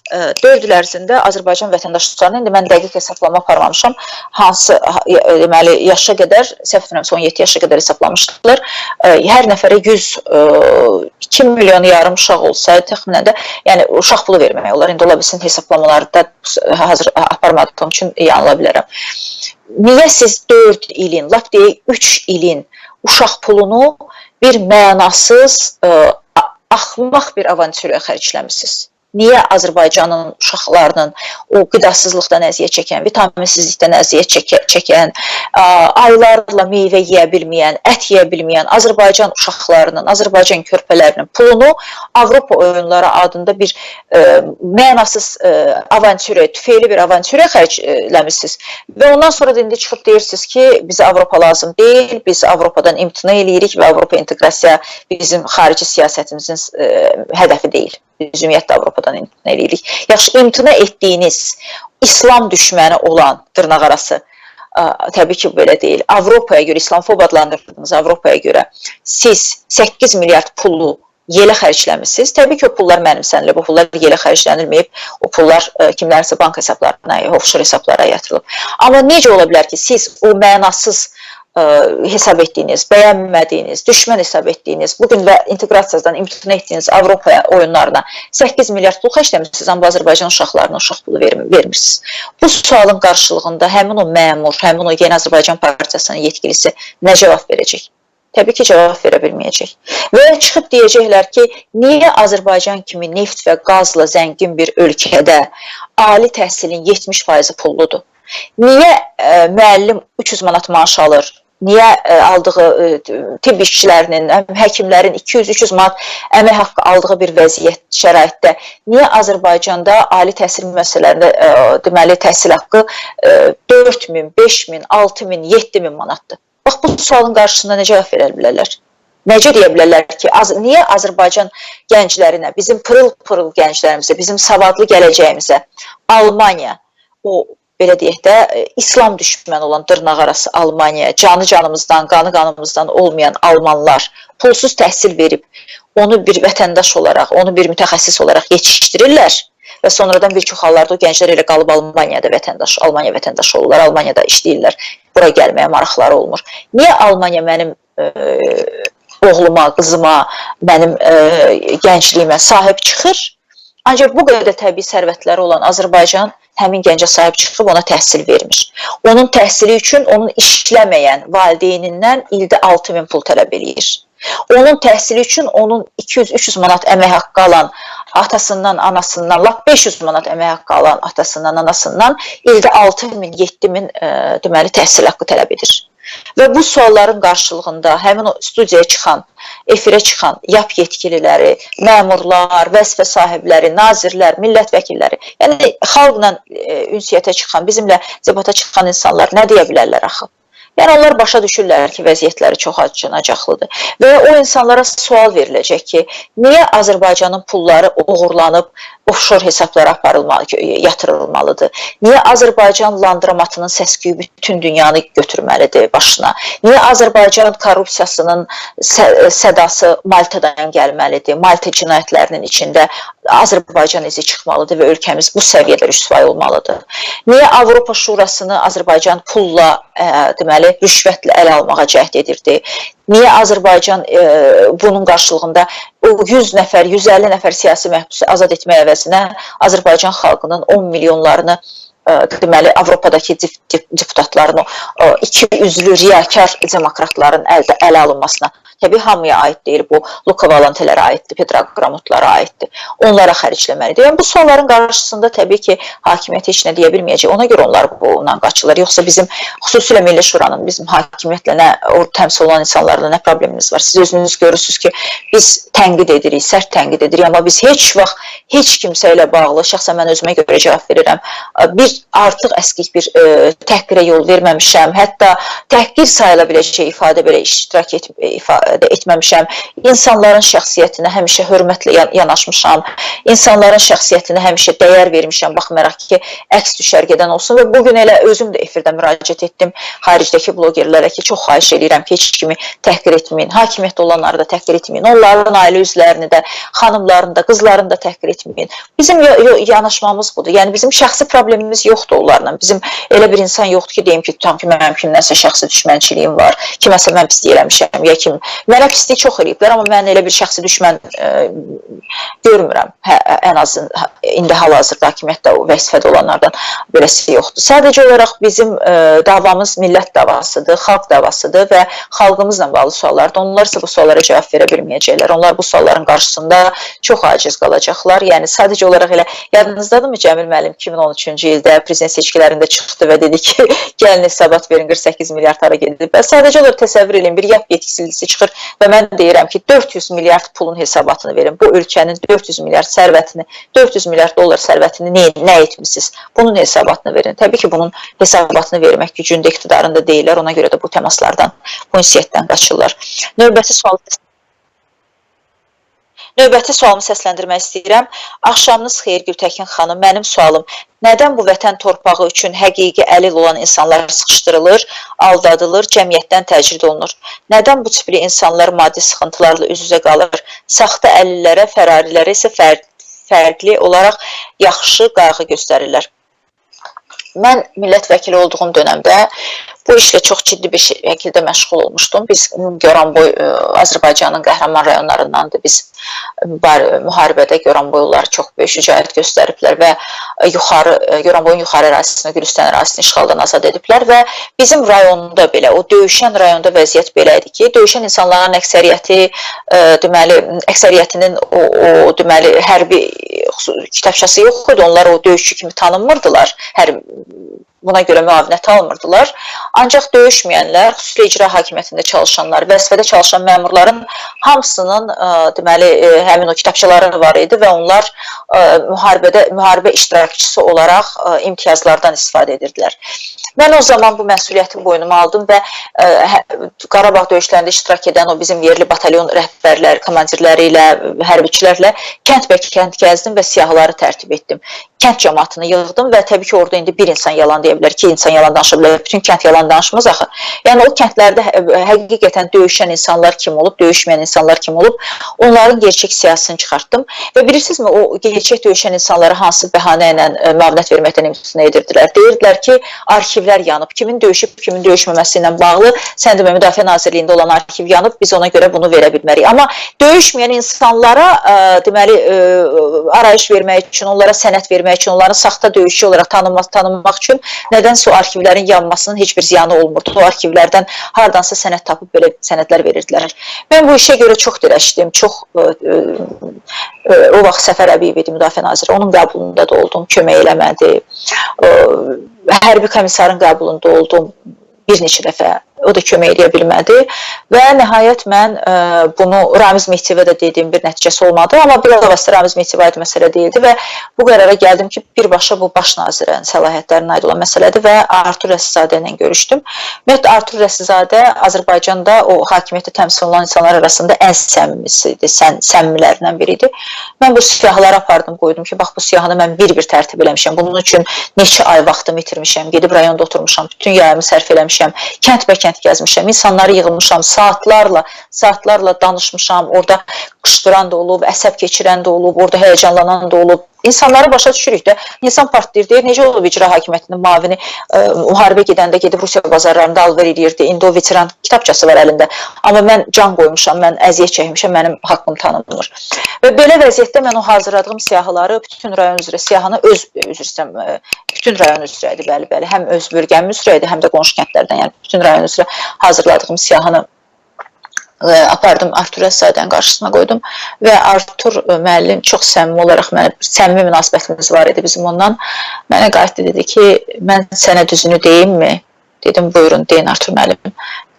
4 il ərzində Azərbaycan vətəndaşlarının, indi mən dəqiq hesablama aparmamışam, hansı, deməli, yaşa qədər, səhv etmirəmsə 17 yaşa qədər hesaplamışdılar, hər nəfərə 2 milyon yarım uşaq olsaydı, təxminən də, yəni uşaq pulu verməmək olar, indi ola bilsin hesablamaları da hazır aparmadığım üçün yanıla bilərəm. Niyə siz 4 ilin, lap deyək 3 ilin uşaq pulunu bir mənasız, axmaq bir avanturya xərcləmişsiniz? Niyə Azərbaycanın uşaqlarının o qidasızlıqdan əziyyət çəkən, vitaminsizlikdən əziyyət çəkən, aylarla meyvə yeyə bilməyən, ət yeyə bilməyən Azərbaycan uşaqlarının, Azərbaycan körpələrinin pulunu Avropa oyunları adında bir mənasız avantürə, tüfeyli bir avantürə xərcləmişsiniz. Və ondan sonra da indi çıxıb deyirsiniz ki, bizə Avropa lazım deyil, biz Avropadan imtina eləyirik və Avropa inteqrasiya bizim xarici siyasətimizin hədəfi deyil. Biz ümumiyyətlə Avropadan imtina eləyirik. Yaxşı, imtina etdiyiniz İslam düşməni olan dırnaqarası, təbii ki, belə deyil. Avropaya görə, İslamfob adlandırdığınız Avropaya görə siz 8 milyard pulu yelə xərcləmişsiniz. Təbii ki, o pullar mənimsənilib, o pullar yelə xərclənilməyib, o pullar kimlərsə bank hesablarına, offshore hesablara yatırılıb. Amma necə ola bilər ki, siz o mənasız hesab etdiyiniz, bəyənmədiyiniz, düşmən hesab etdiyiniz, bugün və inteqrasiyadan imtina etdiyiniz Avropa oyunlarına 8 milyard pul xərcləmişsiniz, amma Azərbaycan uşaqlarına uşaq pulu vermirsiniz. Bu sualın qarşılığında həmin o məmur, həmin o Yeni Azərbaycan Partiyasının yetkilisi nə cavab verəcək? Təbii ki, cavab verə bilməyəcək. Və çıxıb deyəcəklər ki, niyə Azərbaycan kimi neft və qazla zəngin bir ölkədə ali təhsilin 70% pulludur? Niyə müəllim 300 manat maaş alır? Niyə aldığı tibb işçilərinin, həkimlərin 200-300 manat əmək haqqı aldığı bir vəziyyət şəraitdə niyə Azərbaycanda ali təhsil müəssisələrində deməli təhsil haqqı 4000, 5000, 6000, 7000 manatdır? Bax, bu sualın qarşısında nə cavab verə bilərlər? Necə deyə bilərlər ki, niyə Azərbaycan gənclərinə, bizim pırıl-pırıl gənclərimizə, bizim savadlı gələcəyimizə Almaniya, o belə deyək də, İslam düşməni olan dırnaqarası Almaniya, canı canımızdan, qanı qanımızdan olmayan Almanlar pulsuz təhsil verib, onu bir vətəndaş olaraq, onu bir mütəxəssis olaraq yetişdirirlər və sonradan bir çox hallarda o gənclər elə qalıb Almaniyada vətəndaş, Almaniya vətəndaşı olurlar, Almaniyada işləyirlər, bura gəlməyə maraqları olmur. Niyə Almaniya mənim oğluma, qızıma, mənim gəncliyimə sahib çıxır? Ancaq bu qədər təbii sərvətləri olan Azərbaycan həmin gəncə sahib çıxıb ona təhsil vermiş. Onun təhsili üçün onun işləməyən valideynindən ildə 6000 pul tələb eləyir. Onun təhsili üçün onun 200-300 manat əmək haqqı alan atasından, anasından, lap 500 manat əmək haqqı alan atasından, anasından ildə 6000, 7000 deməli təhsil haqqı tələb edir. Və bu sualların qarşılığında həmin o studiyaya çıxan, efirə çıxan yap yetkililəri, məmurlar, vəzifə sahibləri, nazirlər, millət vəkilləri, yəni xalqla ünsiyyətə çıxan, bizimlə zəbata çıxan insanlar nə deyə bilərlər axı? Yəni onlar başa düşürlər ki, vəziyyətləri çox acınacaqlıdır. Və o insanlara sual veriləcək ki, niyə Azərbaycanın pulları uğurlanıb offshore hesablara yatırılmalıdır? Niyə Azərbaycan landramatının səs-küyü bütün dünyanı götürməlidir başına? Niyə Azərbaycan korrupsiyasının sədası Maltadan gəlməlidir? Malta cinayətlərinin içində Azərbaycan izi çıxmalıdır və ölkəmiz bu səviyyədə rüsvay olmalıdır. Niyə Avropa Şurasını Azərbaycan pulla, deməli, rüşvətlə ələ almağa cəhd edirdi? Niyə Azərbaycan bunun qarşılığında 100 nəfər, 150 nəfər siyasi məhbusu azad etmək əvəzinə Azərbaycan xalqının 10 milyonlarını deməli, Avropadakı deputatların, iki üzlü riyakar demokratların ələ alınmasına, təbii hamıya aid deyil, bu Luka Valentelərə aiddir, Petrogramotlara aiddir, onlara xərcləməlidir. Yəni, bu sualların qarşısında təbii ki, hakimiyyət heç nə deyə bilməyəcək, ona görə onlar bundan qaçırlar. Yoxsa bizim, xüsusilə Milli Şuranın bizim hakimiyyətlə, təmsil olan insanlarla nə problemimiz var? Siz özünüz görürsünüz ki, biz tənqid edirik, sərt tənqid edirik, amma biz heç vaxt, heç kimsə ilə bağlı, şəxsən mən özümə görə cavab verirəm, bir artıq əskik bir təhqirə yol verməmişəm, hətta təhqir sayıla biləcək ifadə belə iştirak etməmişəm, insanların şəxsiyyətinə həmişə hörmətlə yanaşmışam, insanların şəxsiyyətinə həmişə dəyər vermişəm, baxmayaraq ki, əks düşərgədən olsun və bugün elə özüm də efirdə müraciət etdim xaricdəki blogerlərə ki, çox xahiş edirəm ki, heç kimi təhqir etməyin, hakimiyyətdə olanları da təhqir etməyin, onların ailə üzvlərini də, xanımlarını da, qızlarını da təhqir etməyin. Bizim yanaşmamız budur, yəni bizim şəxsi problemimiz yoxdur onlarla, bizim elə bir insan yoxdur ki, deyim ki, tam ki, mənim kimdənsə şəxsi düşmənçiliyim var, kiməsə mən pislik eləmişəm, ya kim Mənə pislik çox eləyiblər, amma mən elə bir şəxsi düşmən görmürəm. Ən azından indi hal-hazırda hakimiyyətdə o vəzifədə olanlardan beləsi yoxdur. Sadəcə olaraq bizim davamız millət davasıdır, xalq davasıdır və xalqımızla bağlı suallardır. Onlar isə bu suallara cavab verə bilməyəcəklər. Onlar bu sualların qarşısında çox aciz qalacaqlar. Yəni sadəcə olaraq elə yadınızdadırmı Cəmil müəllim 2013-cü ildə prezident seçkilərində çıxdı və dedi ki, gəlin hesabat verin 48 milyard hara gedib. Və sadəcə olaraq təsəvvür edin, bir yetkilisi çıxır və mən deyirəm ki, 400 milyard pulun hesabatını verin. Bu ölkənin 400 milyard sərvətini, 400 milyard dollar sərvətini nə etmisiniz? Bunun hesabatını verin. Təbii ki, bunun hesabatını vermək gücündə iqtidarında deyirlər. Ona görə də bu təmaslardan, bu ünsiyyətdən qaçırlar. Növbəti sualımı səsləndirmək istəyirəm. Axşamınız xeyir Gültəkin xanım. Mənim sualım, nədən bu vətən torpağı üçün həqiqi əlil olan insanlar sıxışdırılır, aldadılır, cəmiyyətdən təcrid olunur? Nədən bu tipli insanlar maddi sıxıntılarla üz-üzə qalır? Saxta əlillərə, fərarilərə isə fərqli olaraq yaxşı qayğı göstərirlər. Mən millət vəkili olduğum dönəmdə bu işlə çox ciddi bir şəkildə məşğul olmuşdum. Biz Goranboy Azərbaycanın qəhrəman rayonlarındandır. Biz müharibədə Goranboylular çox böyük şücaət göstəriblər və Goranboyun yuxarı ərazisini, Gülüstan ərazisini işğaldan azad ediblər və bizim rayonda belə, o döyüşən rayonda vəziyyət belə idi ki, döyüşən insanların əksəriyyətinin deməli hərbi kitabçası yox idi. Onlar o döyüşçü kimi tanınmırdılar. Buna görə müavinət almırdılar. Ancaq döyüşməyənlər, xüsusilə icra hakimiyyətində çalışanlar, vəzifədə çalışan məmurların hamısının deməli həmin o kitabçaları var idi və onlar müharibə iştirakçısı olaraq imtiyazlardan istifadə edirdilər. Mən o zaman bu məsuliyyətin boynuma aldım və Qarabağ döyüşlərində iştirak edən o bizim yerli batalyon rəhbərləri, komandirləri ilə, hərbiçilərlə kənd gəzdim və siyahıları tərtib etdim. Kənd cəmaatını yığdım və təbii ki, orada indi bir insan yalan deyə bilər, 2 insan yalan danışa bilər, bütün kənd yalan danışmaz axı. Yəni o kəndlərdə həqiqətən döyüşən insanlar kim olub, döyüşməyən insanlar kim olub, onların gerçək siyasını çıxartdım və bilirsinizmi, o gerçək döyüşən insanlara hansı bəhanə ilə müavinət verməkdən imtina edirdilər. Deyirdilər ki, arxivlər yanıb, kimin döyüşüb, kimin döyüşməməsi ilə bağlı Səndimə Müdafiə Nazirliyində olan arxiv yanıb, biz ona görə bunu verə bilmərik. Amma döyüşməyən insanlara deməli arayış vermək üçün, onlara sənəd vermək üçün, onların saxta döyüşçü olaraq tanınmaq üçün nədənsə o arxivlərin yanmasının heç bir ziyanı olmurdu. O arxivlərdən hardansa sənəd tapıb belə sənədlər verirdilər. Mən bu işə görə çox dirəşdim, o vaxt Səfər Əbiyev idi Müdafiə Naziri, onun qəbulunda da oldum, kömək eləmədi. Hərbi komissarın qəbulunda oldum bir neçə dəfə, o da kömək edə bilmədi və nəhayət mən bunu Ramiz Mehtivə də dediyim bir nəticəsi olmadı, amma bir avasitə Ramiz Mehtivə aid məsələ deyildi və bu qərara gəldim ki, birbaşa bu baş nazirin səlahiyyətlərinə aid olan məsələdir və Artur Rəsizadə ilə görüşdüm. Ümumiyyətlə Artur Rəsizadə Azərbaycanda o hakimiyyətdə təmsil olunan insanlar arasında ən səmmisidir, səmmilərindən biridir. Mən bu siyahıları apardım, qoydum ki, bax bu siyahını mən bir-bir tərtib eləmişəm, bunun üçün neçə ay vaxtımı itirmişəm, gedib rayonda oturmuşam, bütün yayımı sərf eləmişəm, kənd bə kənd gəzmişəm, insanları yığılmışam, saatlarla danışmışam, orada qışdıran da olub, əsəb keçirən də olub, orada həyəcanlanan da olub. İnsanları başa düşürük də, insan partlayır deyir, necə olub icra hakimiyyətinin mavini müharibə gedəndə gedib Rusiya bazarlarında alver edirdi, indi o veteran kitabçası var əlində, amma mən can qoymuşam, mən əziyyət çəkmişəm, mənim haqqım tanınmır. Və belə vəziyyətdə mən o hazırladığım siyahıları bütün rayon üzrə, siyahını bütün rayon üzrə idi, bəli, həm öz bölgəmin üzrə idi, həm də qonşu kəndlərdən, yəni bütün rayon üzrə hazırladığım siyahını apardım, Artur Rəsizadənin qarşısına qoydum və Artur müəllim çox səmimi olaraq, səmimi münasibətimiz var idi bizim ondan. Mənə qayıtdı, dedi ki, mən sənə düzünü deyim mi? Dedim, buyurun, deyin Artur müəllim.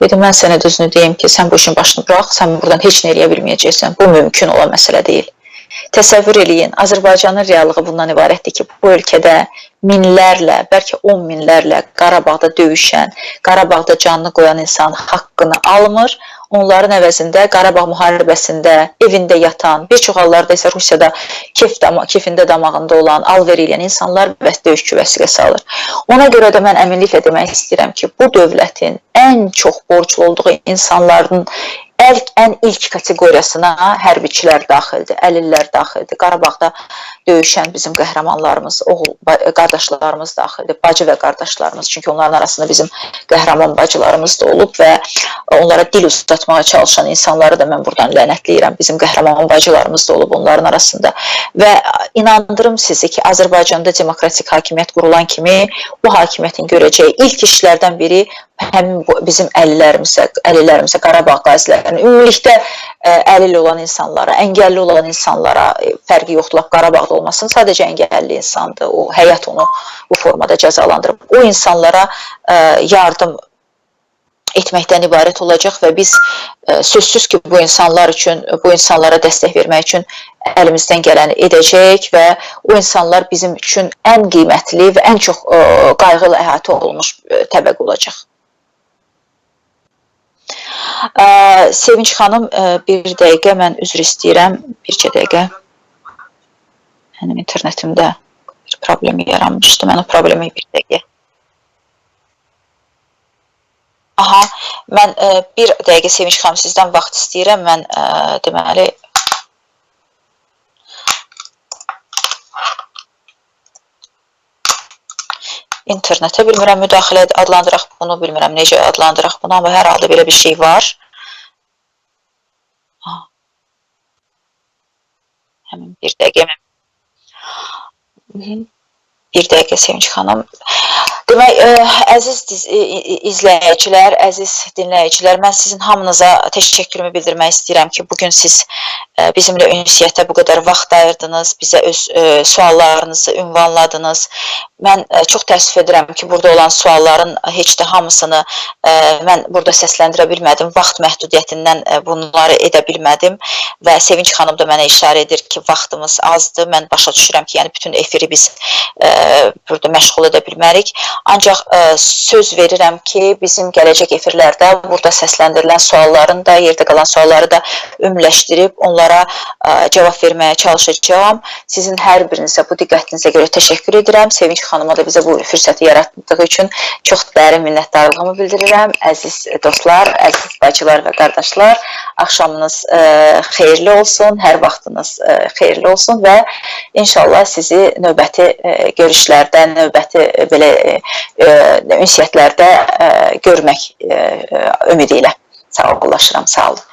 Dedim, mən sənə düzünü deyim ki, sən bu işin başını bıraq, sən buradan heç nə eləyə bilməyəcəksən, bu mümkün olan məsələ deyil. Təsəvvür eləyin, Azərbaycanın reallığı bundan ibarətdir ki, bu ölkədə minlərlə, bəlkə 10 minlərlə Qarabağda döyüşən, Qarabağda canını qoyan insan haqqını almır. Onların əvəzində Qarabağ müharibəsində evində yatan, bir çox hallarda isə Rusiyada kefində damağında olan, alver eləyən insanlar döyüşçü vəsiqəsi alır. Ona görə də mən əminliklə demək istəyirəm ki, bu dövlətin ən çox borclu olduğu insanların ən ilk kateqoriyasına hərbiçilər daxildir, əlillər daxildir. Qarabağda döyüşən bizim qəhrəmanlarımız, oğul qardaşlarımız daxildir, bacı və qardaşlarımız. Çünki onların arasında bizim qəhrəman bacılarımız da olub və onlara dil uzatmağa çalışan insanları da mən buradan lənətləyirəm. Bizim qəhrəman bacılarımız da olub onların arasında. Və inandırım sizi ki, Azərbaycanda demokratik hakimiyyət qurulan kimi bu hakimiyyətin görəcəyi ilk işlərdən biri həmin bizim əlilərimizə, Qarabağ qazilərinə, ümumilikdə əlil olan insanlara, əngəlli olan insanlara fərqi yoxdur, Qarabağda olmasın, sadəcə əngəlli insandır, o həyat onu bu formada cəzalandırıb. O insanlara yardım etməkdən ibarət olacaq və biz sözsüz ki, bu insanlar üçün, bu insanlara dəstək vermək üçün əlimizdən gələni edəcək və o insanlar bizim üçün ən qiymətli və ən çox qayğılı əhatə olunmuş təbəqə olacaq. Sevinç xanım, bir dəqiqə mən üzr istəyirəm, bircə dəqiqə. Mənim internetimdə bir problem yaranmışdı, mən o problemi bir dəqiqə. Aha, mən bir dəqiqə Sevinç xanım sizdən vaxt istəyirəm, mən deməli internetə bilmirəm, müdaxilə adlandıraq bunu, bilmirəm necə adlandıraq bunu, amma hər halda belə bir şey var. Həmin bir dəqiqə. Bir dəqiqə Sevinç xanım. Demək, əziz izləyicilər, əziz dinləyicilər, mən sizin hamınıza təşəkkürümü bildirmək istəyirəm ki, bugün siz bizimlə ünsiyyətə bu qədər vaxt ayırdınız, bizə öz suallarınızı ünvanladınız. Mən çox təəssüf edirəm ki, burada olan sualların heç də hamısını mən burada səsləndirə bilmədim, vaxt məhdudiyyətindən bunları edə bilmədim və Sevinç xanım da mənə işarə edir ki, vaxtımız azdır, mən başa düşürəm ki, yəni bütün efiri biz burada məşğul edə bilmərik. Ancaq söz verirəm ki, bizim gələcək efirlərdə burada səsləndirilən sualların da, yerdə qalan sualları da ümumiləşdirib onlara cavab verməyə çalışacağam. Sizin hər birinizə bu diqqətinizə görə təşəkkür edirəm. Sevinç xanıma da bizə bu fürsəti yaratdığı üçün çox dərin minnətdarlığımı bildirirəm. Əziz dostlar, əziz bacılar və qardaşlar, axşamınız xeyirli olsun, hər vaxtınız xeyirli olsun və inşallah sizi növbəti görüşlərdə, növbəti belə ünsiyyətlərdə görmək ümidi ilə. Sağollaşıram, sağ olun.